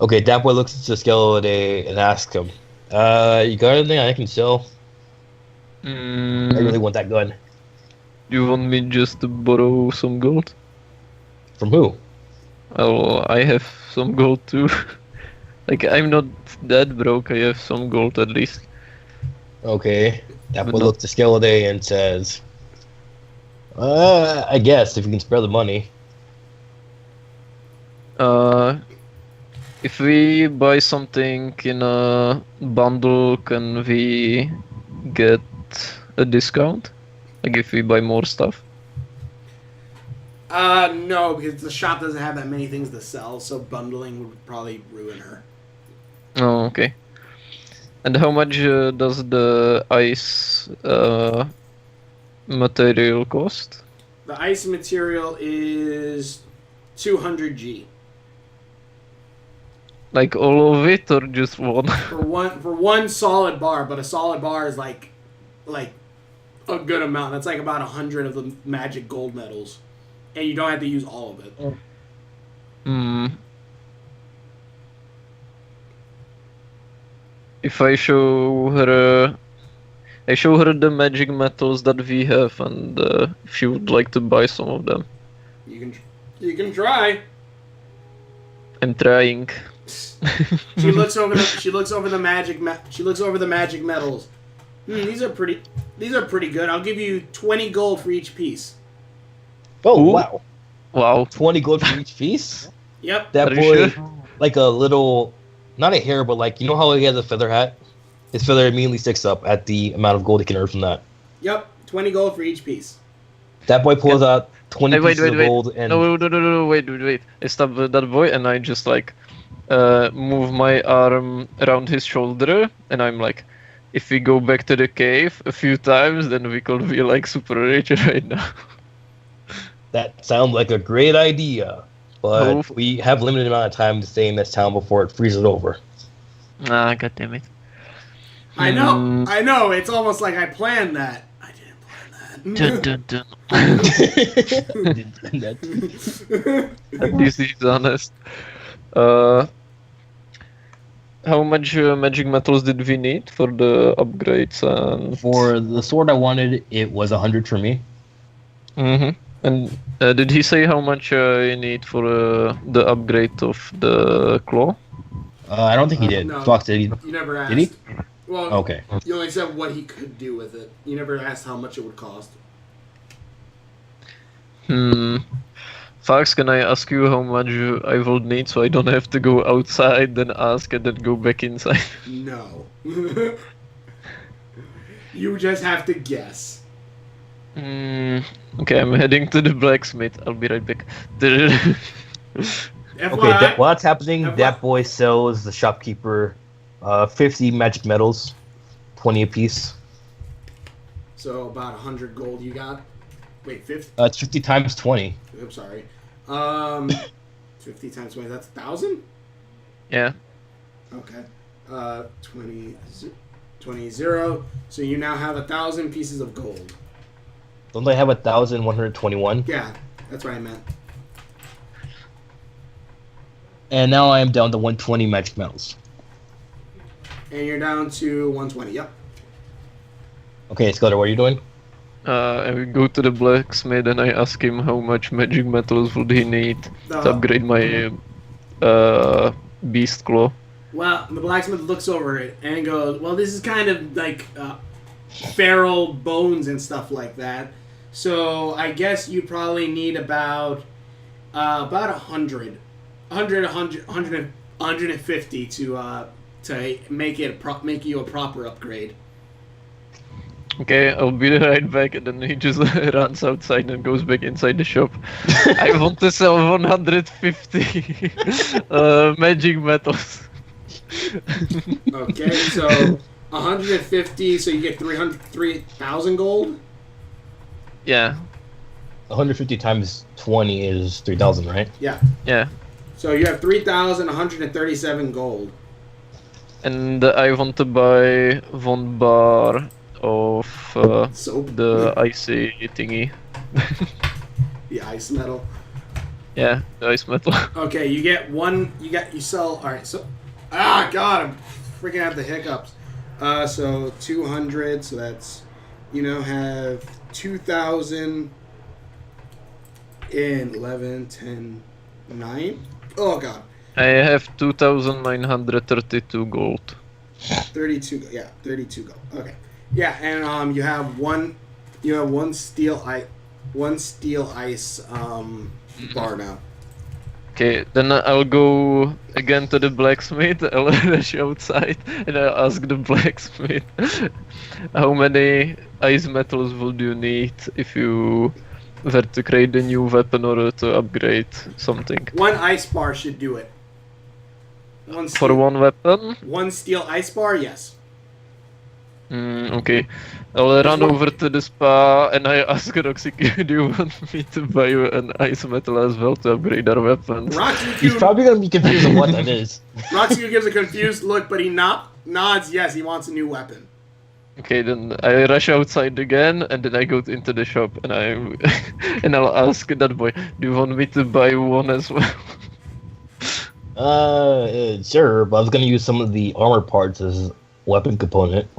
Okay, that boy looks at the skeleton and asks him, you got anything I can sell? I really want that gun. You want me just to borrow some gold? From who? Oh, I have some gold too. Like, I'm not that broke, I have some gold at least. Okay. That But boy no. looks at skeleton and says, I guess, if you can spare the money. If we buy something in a bundle, can we get a discount? Like if we buy more stuff? No, because the shop doesn't have that many things to sell, so bundling would probably ruin her. Oh, okay. And how much does the ice material cost? The ice material is 200G. Like all of it or just one? For one solid bar, but a solid bar is like a good amount. That's like about 100 of the magic gold medals, and you don't have to use all of it. If I show her, the magic metals that we have, and if she would like to buy some of them. You can try. I'm trying. She looks over the magic metals. These are pretty good. I'll give you 20 gold for each piece. Oh, Ooh. wow. Wow. 20 gold for each piece? Yep. That Are you boy, sure? like a little, not a hair, but like, you know how he has a feather hat? His feather immediately sticks up at the amount of gold he can earn from that. Yep. 20 gold for each piece. That boy pulls out 20 Hey, wait, pieces of gold and... No, wait. I stop that boy and I just like move my arm around his shoulder and I'm like, if we go back to the cave a few times, then we could be like super rich right now. That sounds like a great idea, but Oh. we have limited amount of time to stay in this town before it freezes over. Ah, god damn it. I know. It's almost like I planned that. I didn't plan that. At least he's honest. How much magic metals did we need for the upgrades and... For the sword I wanted, it was 100 for me. Mm-hmm. And did he say how much you need for the upgrade of the claw? I don't think he did. No. Fox, did he? You never asked. Did he? Well, Okay. you only said what he could do with it. You never asked how much it would cost. Fox, can I ask you how much I will need so I don't have to go outside, then ask and then go back inside? No. You just have to guess. Okay, I'm heading to the blacksmith. I'll be right back. Okay, FYI, while that's happening, FYI. that boy sells the shopkeeper 50 magic medals, 20 apiece. so about 100 gold you got. Wait, 50? It's 50 times 20. I'm sorry. 50 times 20, that's 1,000? Yeah. Okay. 20, 0. So you now have 1,000 pieces of gold. Don't they have 1,121? Yeah, that's what I meant. And now I am down to 120 magic medals. And you're down to 120. Yep. Okay, Scudder, what are you doing? I will go to the blacksmith and I ask him how much magic metals would he need to upgrade my beast claw. Well, the blacksmith looks over it and goes, well, this is kind of like feral bones and stuff like that. So I guess you probably need about 100, 150 to make you a proper upgrade. Okay, I'll be right back, and then he just runs outside and goes back inside the shop. I want to sell 150 magic metals. Okay, so 150, so you get 3,000 gold? Yeah, 150 times 20 is 3,000, right? Yeah. yeah. So you have 3,137 gold. And I want to buy 1 bar of Soap. the icy thingy. The ice metal. Yeah, the ice metal. Okay, you get one. You sell. All right. So, God, I'm freaking out the hiccups. So 200. So that's you now have 2,000 in 11, 10, 9. Oh God. I have 2,932 gold. 32. Yeah, 32 gold. Okay. Yeah, and you have one steel ice bar now. Okay, then I'll go again to the blacksmith. I'll rush outside and I'll ask the blacksmith how many ice metals would you need if you were to create a new weapon or to upgrade something. One ice bar should do it. For one weapon? One steel ice bar, yes. Okay. I'll run over to the spa and I ask Roxy, do you want me to buy you an ice metal as well to upgrade our weapons? He's probably gonna be confused on what that is. Roxy gives a confused look, but he nods yes, he wants a new weapon. Okay, then I rush outside again, and then I go into the shop, and I'll ask that boy, do you want me to buy one as well? Sure, but I was gonna use some of the armor parts as weapon component.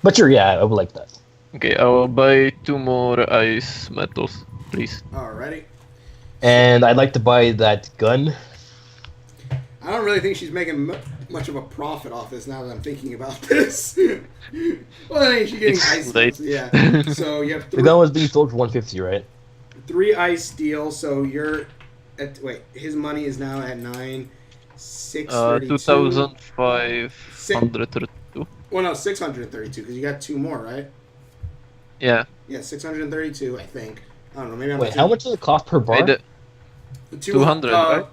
But sure, yeah, I would like that. Okay, I will buy 2 more ice metals, please. Alrighty. And I'd like to buy that gun. I don't really think she's making much of a profit off this now that I'm thinking about this. Well, I think she's getting ice late. steels. Yeah. So you have The gun was being sold for 150, right? 3 ice steel, so you're at his money is now at 632. 2,532. Well, no, 632 because you got 2 more, right? Yeah. Yeah, 632, I think. I don't know. Maybe I'm Wait, how much does it cost per bar? 200, right?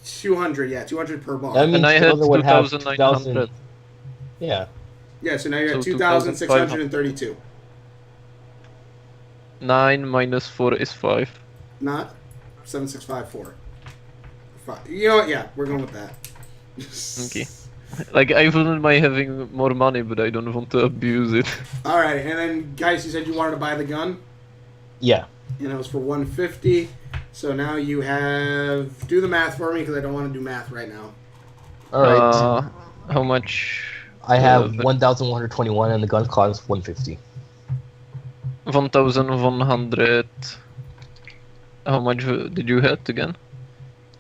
200, yeah, 200 per bar. That means And I had Taylor would have 2,900. Yeah. Yeah, so now you're at So 2,632. 9 minus 4 is 5. Not 7654. 5. You know what? Yeah, we're going with that. Okay. Like, I wouldn't mind having more money, but I don't want to abuse it. Alright, and then, guys, you said you wanted to buy the gun? Yeah. And it was for 150. So now you have... Do the math for me, because I don't want to do math right now. Alright. How much? I have 1,121 and the gun costs 150. 1,100. How much did you hit again?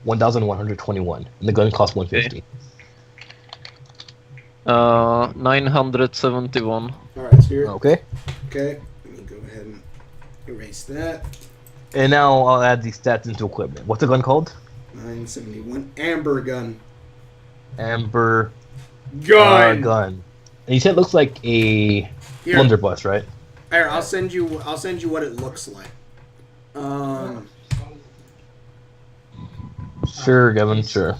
1,121 and the gun costs 150. 971. Alright, so you're... Okay. Okay, let me go ahead and erase that. And now I'll add these stats into equipment. What's the gun called? 971. Amber gun. Amber Gun! gun. And you said it looks like a Here. blunderbuss, right? Here, I'll send you what it looks like. Sure, Gavin, sure.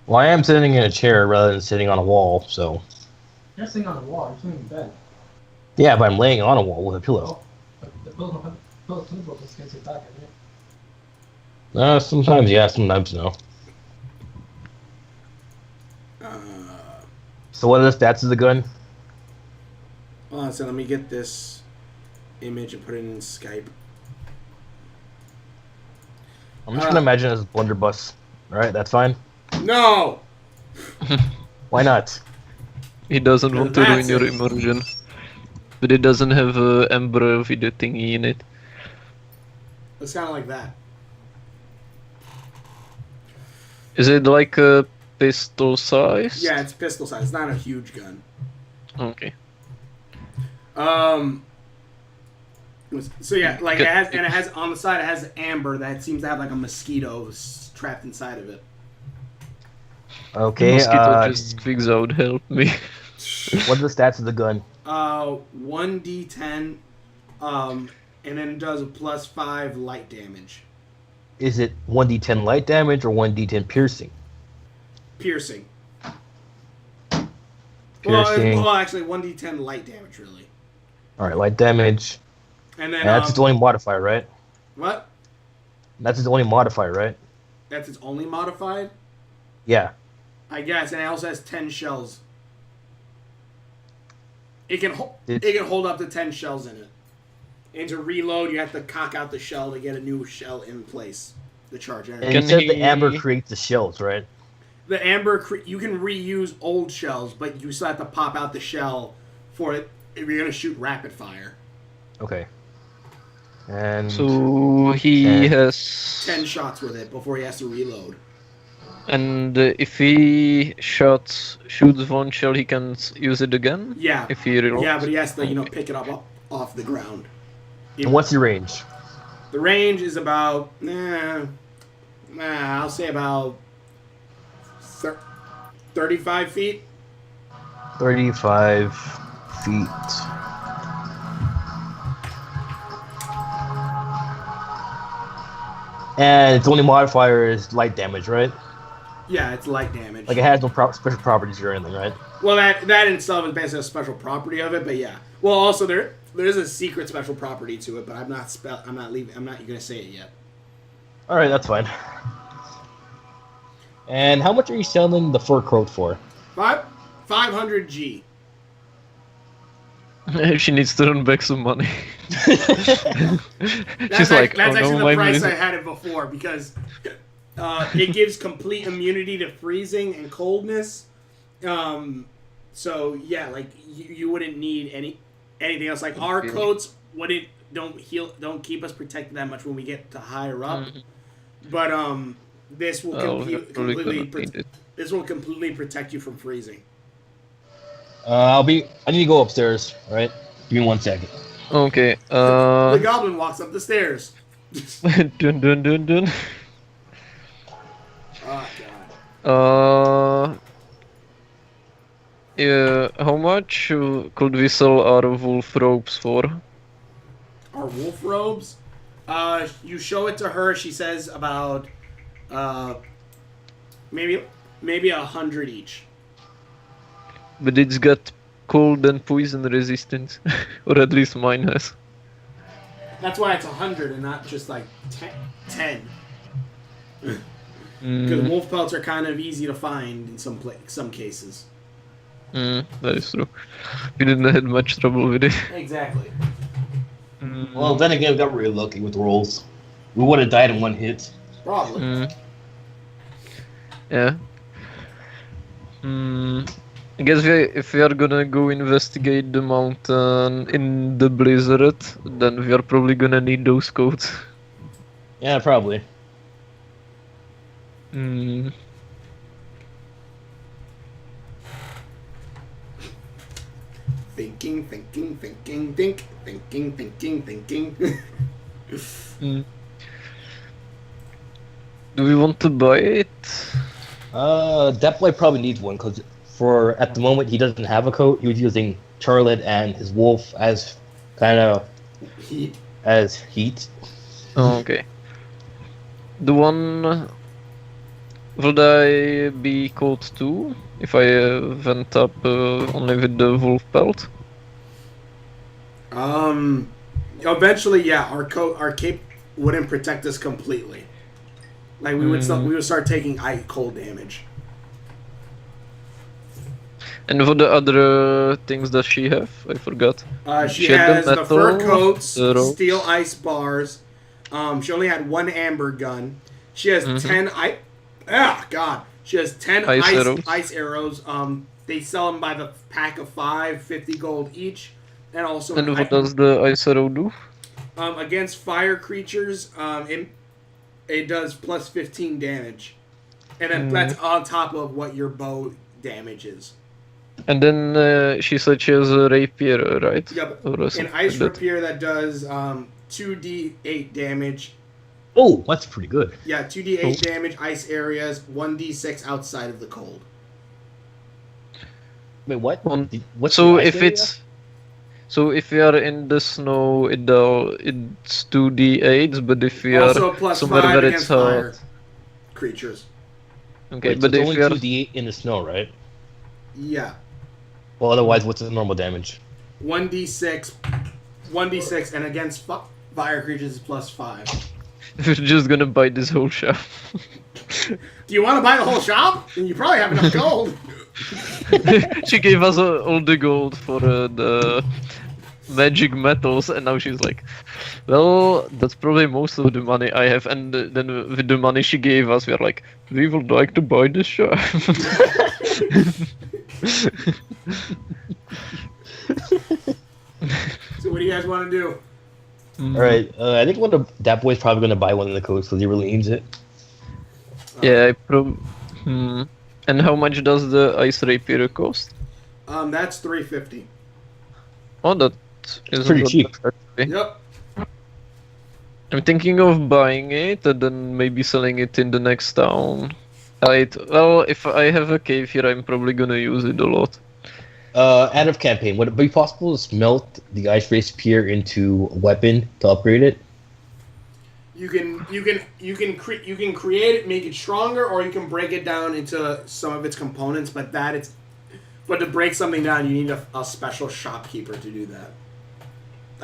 Well, I am sitting in a chair rather than sitting on a wall, so... You're sitting on a wall, you're sitting in bed. Yeah, but I'm laying on a wall with a pillow. The pillow just gets you back, isn't it? Sometimes yeah, sometimes no. So what are the stats of the gun? Hold on, so let me get this. image and put it in Skype. I'm just gonna imagine it as a blunderbuss. Alright, that's fine. No! Why not? He doesn't want to ruin That's your it. immersion. But it doesn't have a Ember video thingy in it. It's kind of like that. Is it like a pistol size? Yeah, it's pistol size. It's not a huge gun. Okay. So yeah, like it has on the side. It has amber that seems to have like a mosquito trapped inside of it. Okay, Mosquito just squeaks out, help me. what are the stats of the gun? 1d10, and then it does a +5 light damage. Is it 1d10 light damage or 1d10 piercing? Piercing. Piercing. Well, actually, 1d10 light damage, really. Alright, light damage. And then And that's its only modifier, right? what? That's its only modifier, right? That's its only modified, Yeah. I guess. And it also has 10 shells. It can hold up to 10 shells in it. And to reload, you have to cock out the shell to get a new shell in place. The charge And energy. it says the amber creates the shells, right? The amber, you can reuse old shells, but you still have to pop out the shell for it if you're gonna shoot rapid fire. Okay. And So he And- has... 10 shots with it before he has to reload. And if he shoots one shell, he can use it again? Yeah. If he reloads? Yeah, but he has to, pick it up off the ground. and what's your range? The range is about, I'll say about 35 feet. 35 feet. And its only modifier is light damage, right? Yeah, it's light damage. Like it has no special properties or anything, right? Well, that in itself is basically a special property of it, but yeah. Well, also there is a secret special property to it, but I'm not gonna say it yet. All right, that's fine. And how much are you selling the fur coat for? 500 G. She needs to run back some money. That's She's like, that's oh actually no, the my price I money. had it before because it gives complete immunity to freezing and coldness. So yeah, like you wouldn't need anything else. Like our coats don't keep us protected that much when we get to higher up. But this will this will completely protect you from freezing. I need to go upstairs. All right, give me 1 second. Okay, The goblin walks up the stairs. dun dun dun dun. Oh god. Yeah, how much could we sell our wolf robes for? Our wolf robes. You show it to her. She says about maybe 100 each. But it's got cold and poison resistance, or at least mine has. That's why it's 100 and not just like 10. Because Mm, wolf pelts are kind of easy to find in some cases. that is true. We didn't have much trouble with it. Exactly. Well, then again, we got really lucky with rolls. We would have died in one hit. Probably. Yeah. I guess if we are gonna go investigate the mountain in the blizzard, then we are probably gonna need those coats. Yeah, probably. Thinking. Do we want to buy it? That boy probably needs one because at the moment he doesn't have a coat. He was using Charlotte and his wolf as kind of as heat. Oh, okay. The one. Would I be cold too if I went up only with the wolf pelt? Eventually, yeah. Our cape wouldn't protect us completely. Like we would start taking cold damage. And what the other things does she have? I forgot. She She had has the the fur metal, coats, the ropes. steel ice bars. She only had one amber gun. She has 10 God. She has 10 ice arrows. They sell them by the pack of 5, 50 gold each. And also And what does the ice arrow do? against fire creatures, it does plus 15 damage. And then that's on top of what your bow damage is. And then she said she has a rapier, right? Yep. Or An something ice like that. rapier that does 2d8 damage. Oh, that's pretty good. Yeah, 2d8 damage, ice areas, 1d6 outside of the cold. Wait, what? What's So the ice if area? if we are in the snow, it's 2d8s, but if we Also are plus somewhere 5 where against it's fire hot, creatures. okay. Wait, so But it's if only we are 2d8 in the snow, right? Yeah. Well, otherwise, what's the normal damage? 1d6, and against fire creatures is plus 5. we're just gonna buy this whole shop. Do you want to buy the whole shop? You probably have enough gold. She gave us all the gold for the magic metals, and now she's like, well, that's probably most of the money I have. And then with the money she gave us, we are like, we would like to buy this shop. So what do you guys want to do? All right, I think that boy's probably gonna buy one of the coats because he really needs it. Yeah, And how much does the ice rapier cost? That's 350. Oh, that is pretty cheap. Actually. Yep. I'm thinking of buying it and then maybe selling it in the next town. Well, if I have a cave here, I'm probably gonna use it a lot. Out of campaign, would it be possible to smelt the ice rapier into a weapon to upgrade it? You can create it, make it stronger, or you can break it down into some of its components. But to break something down, you need a special shopkeeper to do that.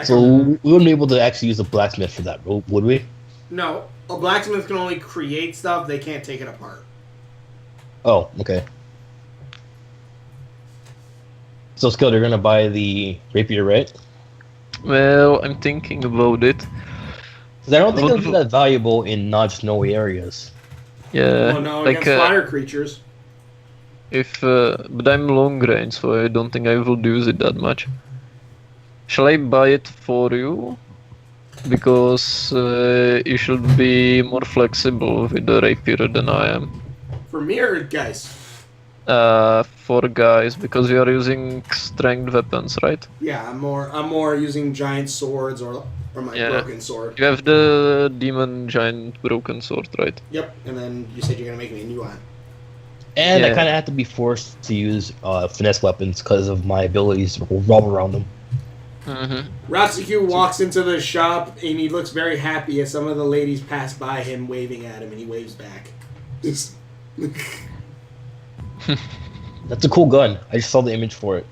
So we wouldn't be able to actually use a blacksmith for that, would we? No, a blacksmith can only create stuff. They can't take it apart. Oh, okay. So, Skill, they're gonna buy the rapier, right? Well, I'm thinking about it. Because I don't think it'll be that valuable in non-snowy areas. Yeah, Well, no, like against fire creatures. but I'm long range, so I don't think I will use it that much. Shall I buy it for you? Because you should be more flexible with the rapier than I am. For me or guys? For guys, because we are using strength weapons, right? Yeah, I'm more using giant swords or my broken sword. You have the demon giant broken sword, right? Yep, and then you said you're gonna make me a new one. And I Yeah. kind of have to be forced to use finesse weapons because of my abilities to revolve around them. Mm-hmm. Ratsuku walks into the shop and he looks very happy as some of the ladies pass by him waving at him and he waves back. That's a cool gun. I just saw the image for it.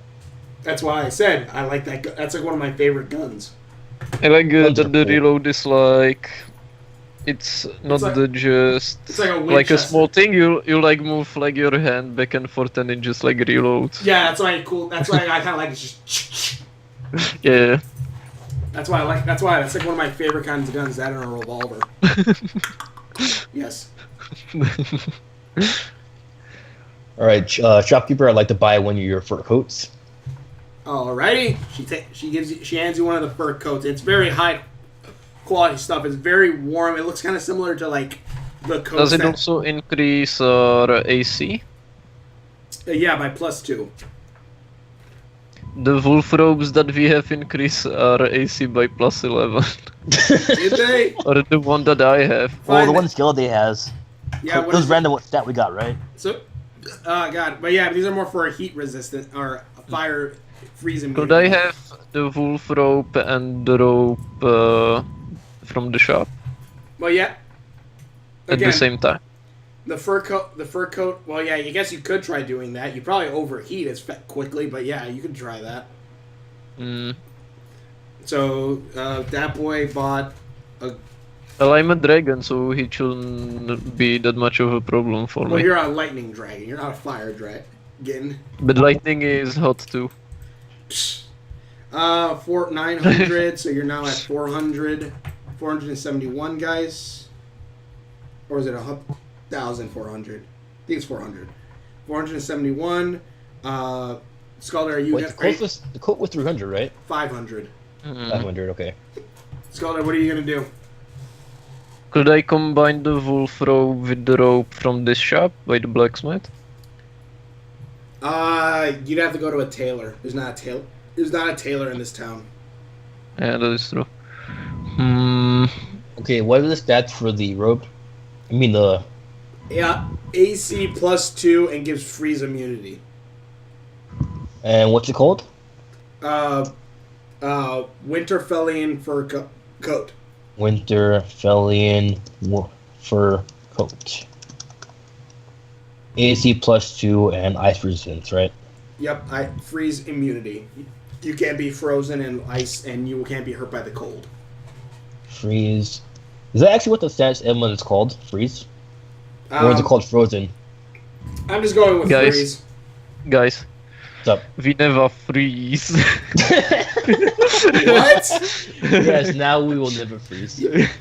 That's why I said I like that. That's like one of my favorite guns. I like Guns are that the cool. reload is like, it's not like- just It's like a like a Winchester. small thing. You like move like your hand back and forth and it just like reloads. Yeah, that's why cool. That's why I kind of like it. Just Yeah. that's why I like. That's why it's like one of my favorite kinds of guns. That and a revolver. Yes. All right, shopkeeper, I'd like to buy one of your fur coats. Alrighty. She hands you one of the fur coats. It's very high quality stuff. It's very warm. It looks kind of similar to like the coats. Does it that- also increase our AC? Yeah, by +2. The wolf robes that we have increase our AC by +11. Did they? Or the one that I have. Well, Fine. the one Skeleton has. Yeah. What Those is random stat we got, right? So, God, but yeah, these are more for a heat resistant or a fire freezing. Could I have the wolf rope and the rope from the shop Well, yeah. at the same time? The fur coat. Well, yeah. I guess you could try doing that. You probably overheat as quickly, but yeah, you could try that. Mm. So that boy bought a. Well, I'm a dragon, so he shouldn't be that much of a problem for Well, me. you're a lightning dragon. You're not a fire dragon. Again. But lightning is hot too. For 900, so you're now at 400. 471 guys. Or is it 1,400? I think it's 400. 471. Scholar, are you Wait, the quote was 300, right? 500. 500, okay. Scholar, what are you gonna do? Could I combine the wolf rope with the rope from this shop by the blacksmith? You'd have to go to a tailor. There's not a tailor in this town. Yeah, that is true. Okay, what are the stats for the rope? I mean the... Yeah, AC +2 and gives freeze immunity. And what's it called? Winterfellian fur coat. Winterfellian fur coat. AC +2 and ice resistance, right? Yep, freeze immunity. You can't be frozen in ice, and you can't be hurt by the cold. Freeze. Is that actually what the stats emblem is called? Freeze? Or is it called frozen? I'm just going with Guys. freeze. Guys, What's up? we never freeze. What? Yes, now we will never freeze.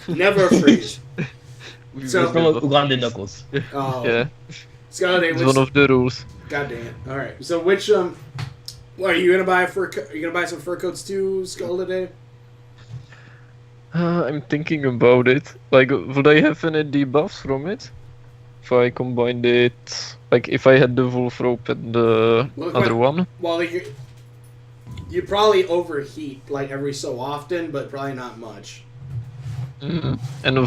Never freeze. We So- will From never- Ugandan Knuckles. Oh, Yeah, Scott, it's one of the rules. God dang it! All right, so which what, are you gonna buy are you gonna buy some fur coats too, Skull, today? I'm thinking about it. Like, would I have any debuffs from it? If I combined it, like if I had the wolf rope and the Well, other one. Well, you probably overheat like every so often, but probably not much. And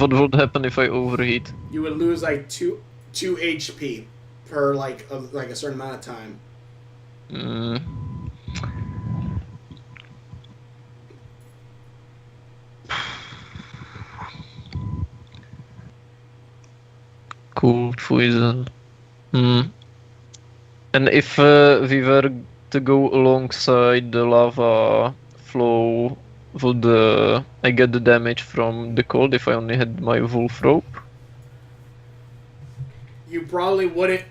what would happen if I overheat? You would lose like two HP per like a certain amount of time. Mm. Cool poison. And if we were to go alongside the lava flow, would I get the damage from the cold if I only had my wolf rope? You probably wouldn't.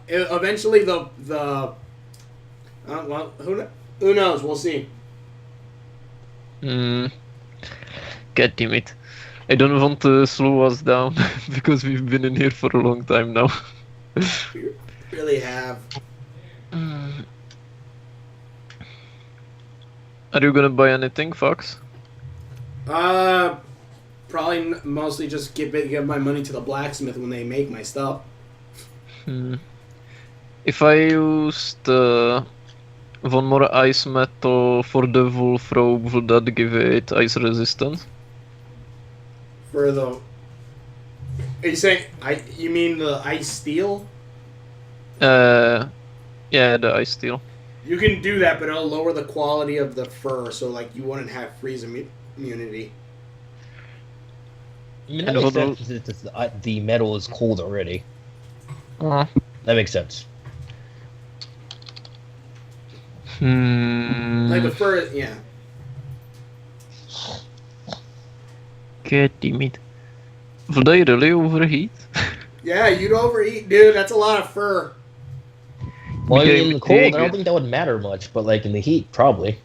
Eventually the well, who knows? We'll see. God damn it. I don't want to slow us down because we've been in here for a long time now. We really have. Are you gonna buy anything, Fox? Probably mostly just give my money to the blacksmith when they make my stuff. If I used one more ice metal for the wolf robe, would that give it ice resistance? For the, are you saying you mean the ice steel? Yeah, the ice steel. You can do that, but it'll lower the quality of the fur, so like you wouldn't have freeze immunity. I mean, that makes sense since the metal is cold already. Uh, That makes sense. Like the fur, yeah. God damn it. Would I really overheat? Yeah, you'd overeat, dude. That's a lot of fur. Well, Okay, in the we cold, I take don't it. think that would matter much, but like in the heat, probably.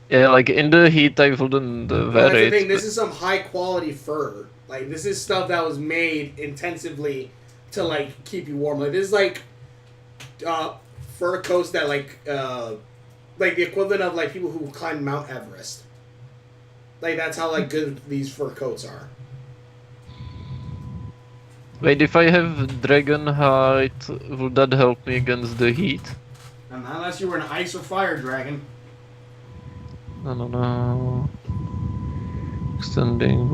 Yeah, like in the heat I wouldn't Well, wear that's the it. thing. This is some high quality fur. Like this is stuff that was made intensively to like keep you warm. Like this is like fur coats that like the equivalent of like people who climb Mount Everest. Like that's how like good these fur coats are. Wait, if I have dragon height, would that help me against the heat? And unless you were an ice or fire dragon. No. Extending.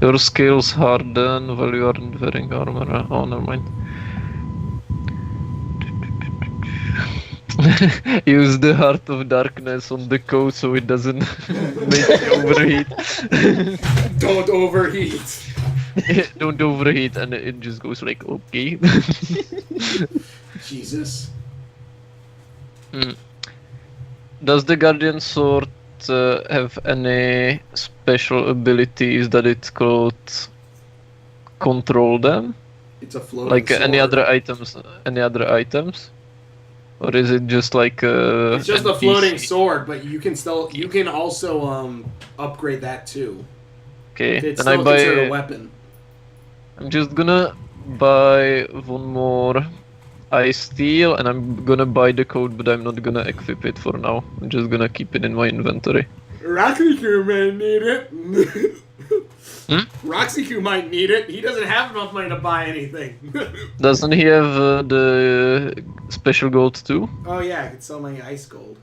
Your skills harden while you aren't wearing armor. Oh, never mind. Use the Heart of Darkness on the coat so it doesn't make you overheat. Don't overheat. Don't overheat, and it just goes like, okay. Jesus. Does the Guardian Sword have any special abilities that it could control them? It's a floating Like sword. any other items? Any other items? Or is it just like It's just a NPC? floating sword, but you can also upgrade that too. Okay, It's then I still considered a buy. weapon. I'm just gonna buy one more ice steel, and I'm gonna buy the code, but I'm not gonna equip it for now. I'm just gonna keep it in my inventory. Roxyku may need it. Hmm? Roxyku might need it. He doesn't have enough money to buy anything. Doesn't he have the special gold too? Oh yeah, I could sell my ice gold.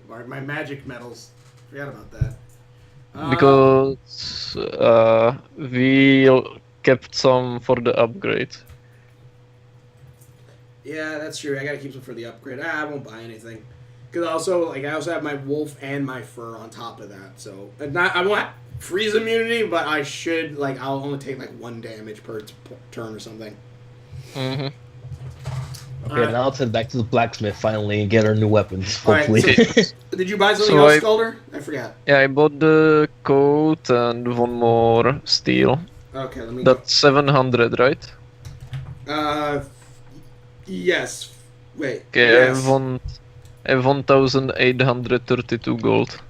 Or my magic metals. Forgot about that. Because we kept some for the upgrade. Yeah, that's true. I gotta keep some for the upgrade. I won't buy anything. Cause I also have my wolf and my fur on top of that. So I won't have freeze immunity, but I should I'll only take 1 damage per turn or something. Mm-hmm. Okay, now let's head back to the blacksmith finally and get our new weapons. Alright, Hopefully. Did you buy something So else, Skulder? I forgot. Yeah, I bought the coat and one more steel. Okay, let me. That's 700, right? Yes. Wait. Okay, Yes. I have 1,832 gold.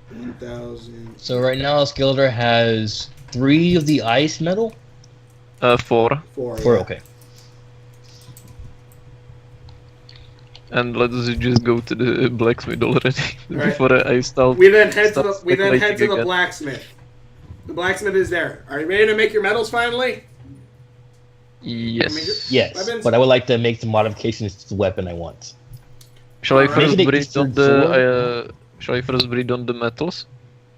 1,000. So right now, Skilder has 3 of the ice metal. 4. 4. 4, yeah. okay. And let's just go to the blacksmith already Right. before I start. We then head to start the speculating again. blacksmith. The blacksmith is there. Are you ready to make your metals finally? Yes. Yes, Weapons? but I would like to make some modifications to the weapon I want. Shall I Alright. first Make it breed Eastern on the? Shall I first breed on the metals?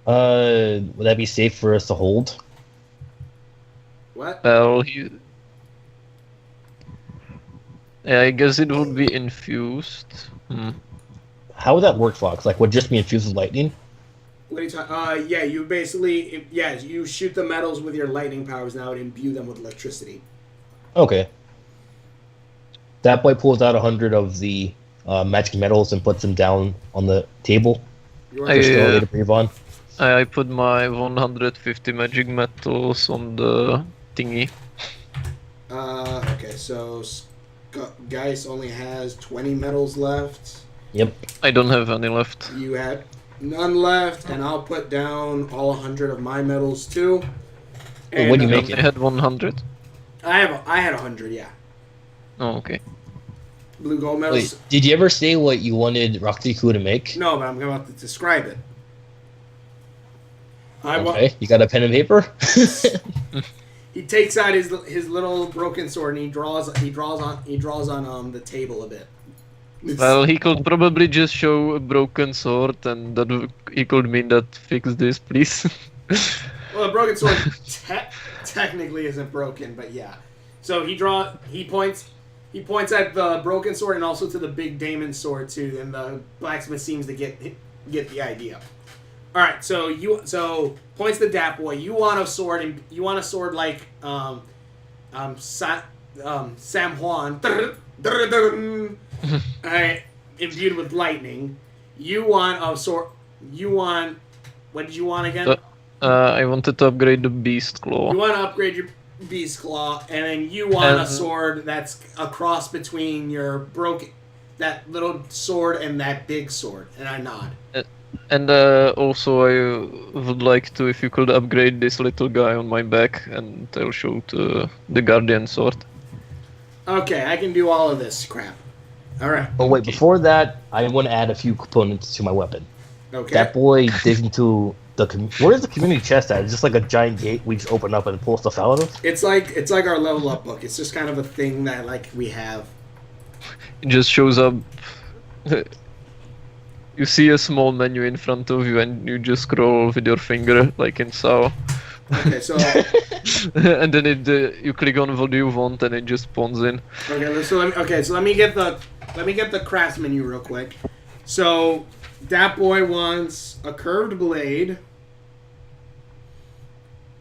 Would that be safe for us to hold? What? Well, yeah, I guess it would be infused. How would that work, Fox? Like, would it just be infused with lightning? What are you talking? Yeah, you basically, you shoot the metals with your lightning powers now and imbue them with electricity. Okay. That boy pulls out 100 of the magic metals and puts them down on the table. You I- Just want to Yeah. to breathe on. I put my 150 magic metals on the thingy. okay, so Geis only has 20 metals left. Yep. I don't have any left. You had none left, and I'll put down all 100 of my metals too. Well, what do you I make only it? had 100. I had 100, yeah. Oh, okay. Blue gold metals. Wait, did you ever say what you wanted Roxyku to make? No, but I'm about to describe it. Okay, you got a pen and paper? He takes out his little broken sword and he draws on the table a bit. Well, he could probably just show a broken sword, and he could mean that fix this, please. Well, the broken sword technically isn't broken, but yeah. So he points at the broken sword and also to the big Damon sword too, and the blacksmith seems to get the idea. All right, so points to Dat Boy. You want a sword, and you want a sword like Sam Juan. Alright, imbued with lightning. You want a sword. What did you want again? I wanted to upgrade the beast You claw. want to upgrade your beast claw, and then you want a And- sword that's a cross between that little sword and that big sword. And I nod. And also, I would like to, if you could upgrade this little guy on my back, and I'll show to the guardian sword. Okay, I can do all of this crap. All right. Oh wait, before that, I want to add a few components to my weapon. Okay. That boy digs into where is the community chest at? It's just like a giant gate we just open up and pull stuff out of. It's like our level up book. It's just kind of a thing that we have. It just shows up. You see a small menu in front of you, and you just scroll with your finger, like in SAO. Okay, so And then you click on what you want, and it just spawns in. let me get the crafts menu real quick. So that boy wants a curved blade,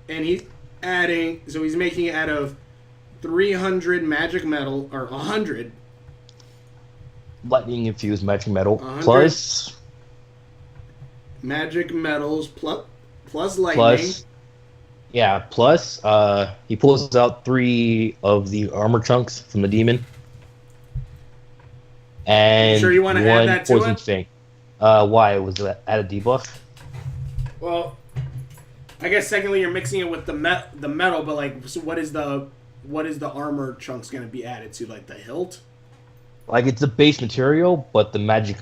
and he's making it out of 300 magic metal, or 100 Lightning infused magic metal 100. plus magic metals plus lightning. plus Yeah. Plus, he pulls out 3 of the armor chunks from the demon, and sure you wanna add one that to poison it? thing. Why was that add a debuff? Well, I guess secondly you're mixing it with the metal, but like, so what is the armor chunks gonna be added to? Like the hilt? Like it's the base material, but the magic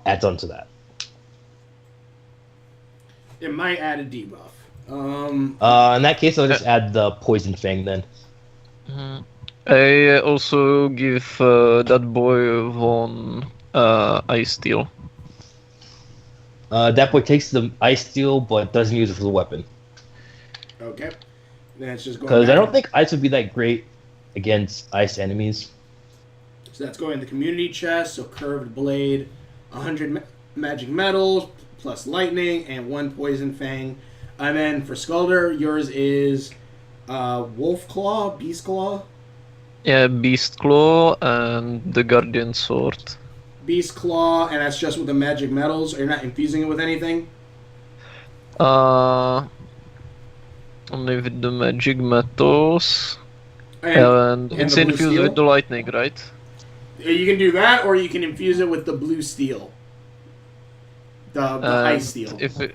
adds on to that. It might add a debuff. In that case, I'll just add the poison fang then. I also give that boy one ice steel. That boy takes the ice steel, but doesn't use it for the weapon. Okay. Then it's just going. Because I back don't think ice would be that great against ice enemies. So that's going in the community chest. So curved blade, 100 magic metals plus lightning, and 1 poison fang. And then for Skulder, yours is wolf claw, beast claw. Yeah, beast claw and the guardian sword. Beast claw, and that's just with the magic metals. You're not infusing it with anything. Only with the magic metals. And it's the blue infused steel? with the lightning, right? You can do that, or you can infuse it with the blue steel. The ice steel. If it,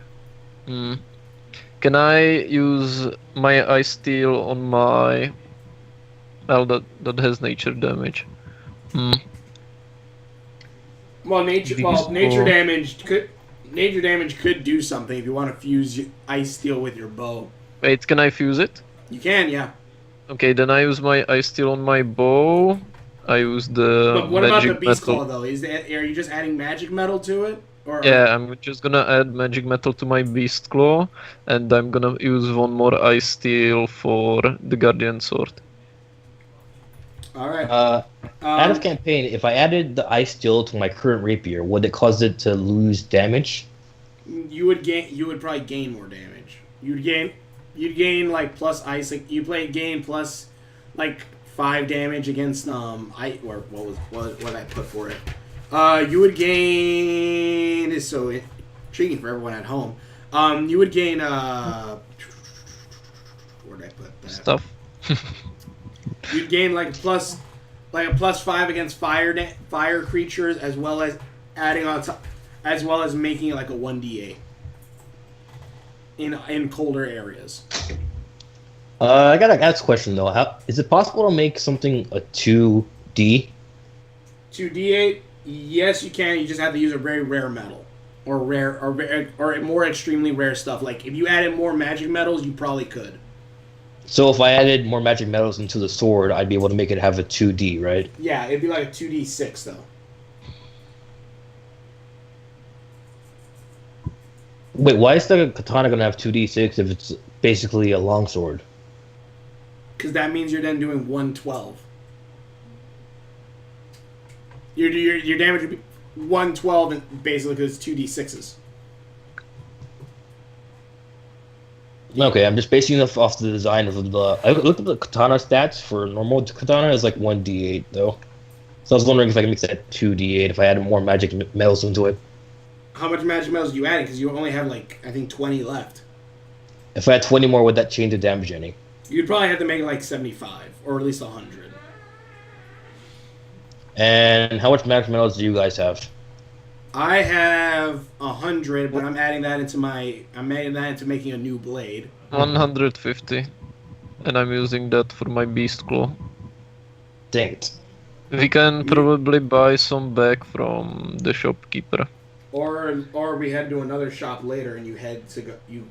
can I use my ice steel on my? Well, that has nature damage. Well, nature Beast damage could do something if you want to fuse ice steel with your bow. Wait, can I fuse it? You can, yeah. Okay, then I use my ice steel on my bow. I use the But what about the magic beast metal. claw though? Are you just adding magic metal to it? Or Yeah, I'm just gonna add magic metal to my beast claw, and I'm gonna use one more ice steel for the guardian sword. All right. Out of campaign, if I added the ice steel to my current rapier, would it cause it to lose damage? You would probably gain more damage. You'd gain like plus ice. Like you gain plus like 5 damage against what did I put for it? You would gain. It's so intriguing for everyone at home. You would gain. Where did I put that? Stuff. You'd gain like a plus 5 against fire creatures, as well as adding on top, as well as making it like a 1d8 in colder areas. I gotta ask a question though. How is it possible to make something a 2D? 2d8, yes, you can. You just have to use a very rare metal, or more extremely rare stuff. Like if you added more magic metals, you probably could. So if I added more magic metals into the sword, I'd be able to make it have a 2D, right? Yeah, it'd be like a 2d6 though. Wait, why is the katana gonna have 2D6 if it's basically a longsword? Because that means you're then doing 112. Your damage would be 112, and basically because it's 2d6s. Okay, I'm just basing it off the design of the. I looked at the katana stats for normal katana is like 1d8 though. So I was wondering if I can make that 2d8 if I added more magic metals into it. How much magic metals do you add? Because you only have like I think 20 left. If I had 20 more, would that change the damage any? You'd probably have to make it like 75 or at least 100. And how much magic metals do you guys have? I have 100, but I'm adding that into making a new blade. 150, and I'm using that for my beast claw. Dang it. We can probably buy some back from the shopkeeper. Or we head to another shop later, and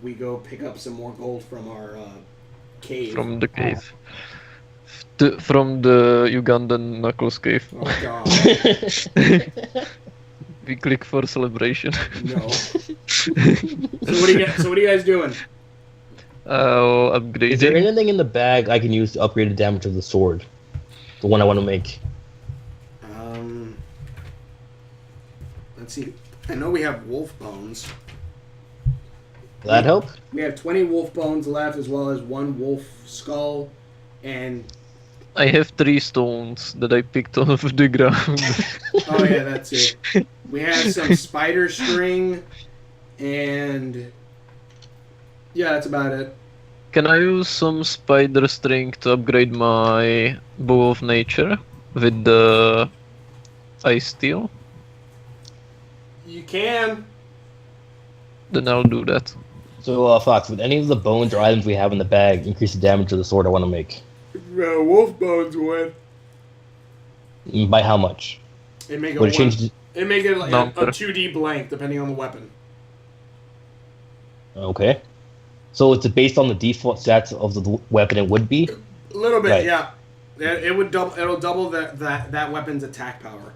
we go pick up some more gold from our cave. From the cave. From the Ugandan Knuckles cave. Oh god. We click for celebration. No. So what are you guys doing? Upgrading. Is there anything in the bag I can use to upgrade the damage of the sword? The one I want to make. Let's see. I know we have wolf bones. Will that help? We have 20 wolf bones left, as well as 1 wolf skull, and I have 3 stones that I picked off the ground. oh yeah, that's it. We have some spider string, and yeah, that's about it. Can I use some spider string to upgrade my bow of nature with the ice steel? You can. Then I'll do that. So, Fox, would any of the bones or items we have in the bag increase the damage of the sword I want to make? Wolf bones would. By how much? It make it Would it change? It make it like a Number. 2D blank depending on the weapon. Okay. So it's based on the default stats of the weapon it would be? A little bit, Right. yeah. It would double. It'll double that weapon's attack power.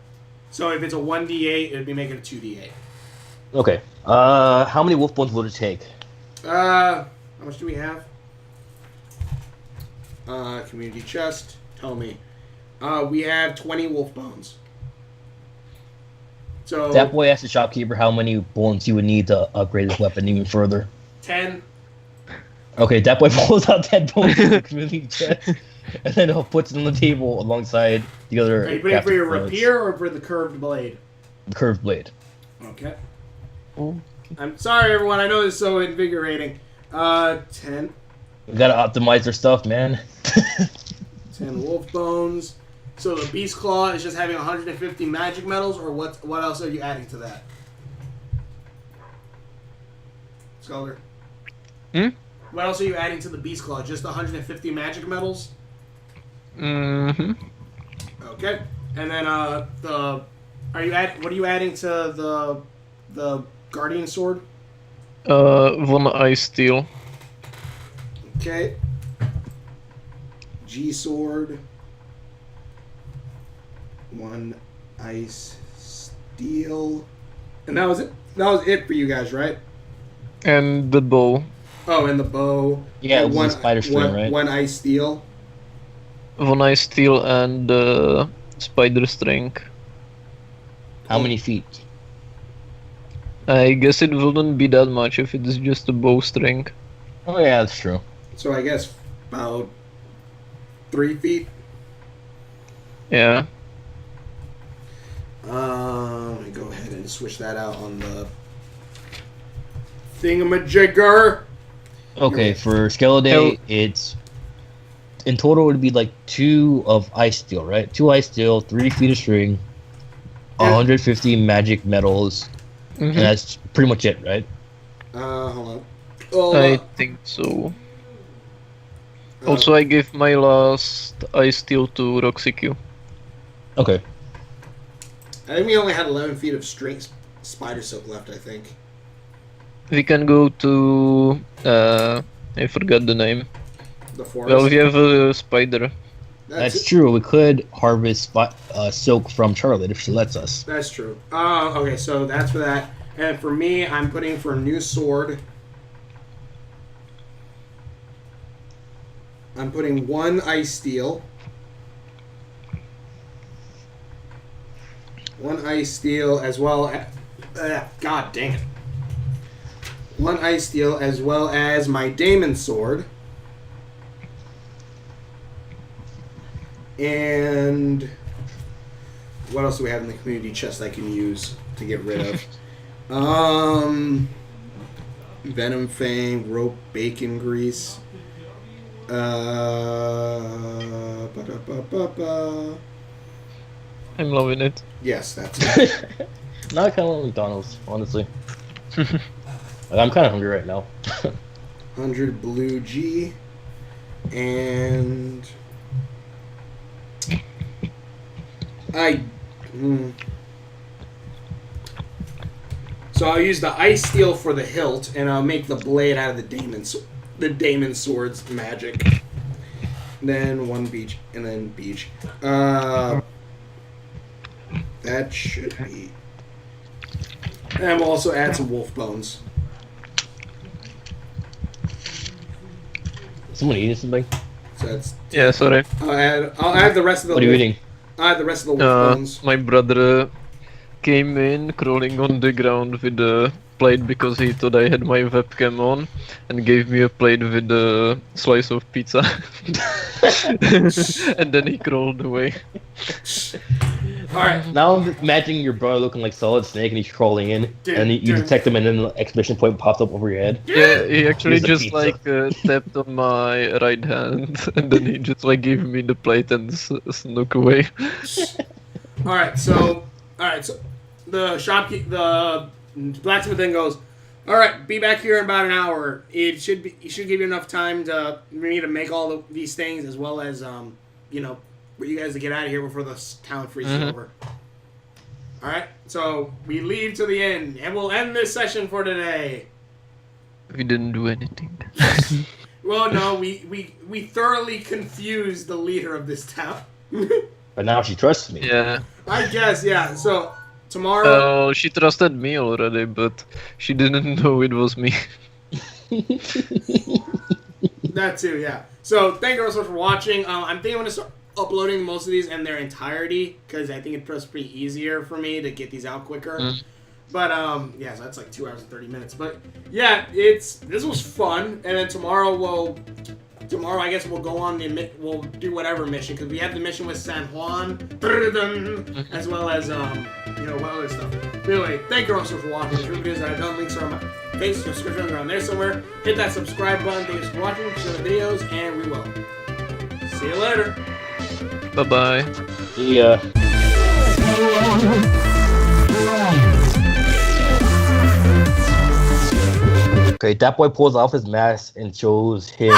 So if it's a 1d8, it'd be making a 2d8. Okay. How many wolf bones would it take? How much do we have? Community chest. Tell me. We have 20 wolf bones. So That boy asked the shopkeeper how many bones he would need to upgrade his weapon even further. 10. Okay, that boy pulls out 10 bones from the community chest, and then he puts it on the table alongside the other. Are you putting it for your crafting components. rapier or for the curved blade? The curved blade. Okay. Oh. I'm sorry, everyone. I know this is so invigorating. 10. We gotta optimize their stuff, man. 10 wolf bones. So the beast claw is just having 150 magic metals, or what else are you adding to that? Scholar. What else are you adding to the beast claw? Just 150 magic metals? Mm-hmm. Okay. And then what are you adding to the guardian sword? One ice steel. Okay. G sword. 1 ice steel. And that was it. That was it for you guys, right? And the bow. Oh, and the bow. Yeah, And it was a spider string, right? 1 ice steel. One ice steel and spider string. How many feet? I guess it wouldn't be that much if it's just a bowstring. Oh yeah, that's true. So I guess about 3 feet. Yeah. Let me go ahead and switch that out on the thingamajigger. Okay, for Skeleday, it's in total it would be like 2 of ice steel, right? 2 ice steel, 3 feet of string, 150 magic metals, and that's pretty much it, right? Hold on. Oh, I think so. Also, I gave my last ice steel to Roxy Q. Okay. I think we only had 11 feet of string spider silk left, I think. We can go to I forgot the name. The forest. Well, we have a spider. That's That's true. We could harvest silk from Charlotte if she lets us. That's true. Okay, so that's for that. And for me, I'm putting for a new sword. I'm putting 1 ice steel. 1 ice steel as well as... God dang it. 1 ice steel as well as my Daemon sword. And... what else do we have in the community chest I can use to get rid of? Venom Fang, rope, bacon grease. Ba-da-ba-ba-ba. I'm loving it. Yes, that's it. Now I kind of want McDonald's, honestly. I'm kind of hungry right now. 100 blue G. And... So I'll use the ice steel for the hilt, and I'll make the blade out of the Daemon sword's magic. Then 1 beach, and then beach. That should be. And we'll also add some wolf bones. Someone eating something? So that's. Yeah, sorry. I'll add the rest of the. What are you wolf- eating? I'll add the rest of the wolf bones. My brother came in crawling on the ground with a plate because he thought I had my webcam on and gave me a plate with a slice of pizza. And then he crawled away. All right. Now I'm imagining your brother looking like Solid Snake and he's crawling in, and you detect him, and then the exclamation point pops up over your head. Yeah, he actually Here's the just pizza. like tapped on my right hand, and then he just like gave me the plate and snuck away. All right. So the blacksmith then goes, all right, be back here in about an hour. It should give you enough time to make all these things, as well as for you guys to get out of here before the town freezes over. All right, so we leave to the end, and we'll end this session for today. We didn't do anything. Well, no, we thoroughly confused the leader of this town. But now she trusts me. Yeah. I guess, yeah. So tomorrow. Oh, she trusted me already, but she didn't know it was me. That too, yeah. So thank you all so much for watching. I'm thinking I'm gonna start uploading most of these in their entirety because I think it's pretty easier for me to get these out quicker. But yeah, so that's like 2 hours and 30 minutes. But yeah, this was fun. And then tomorrow I guess we'll go on we'll do whatever mission because we have the mission with San Juan, as well as what other stuff. But anyway, thank you all so much for watching. The videos that I've done, links are on my face description around there somewhere. Hit that subscribe button. Thank you for watching. Share the videos, and we will see you later. Bye bye. Yeah. Okay, that boy pulls off his mask and shows him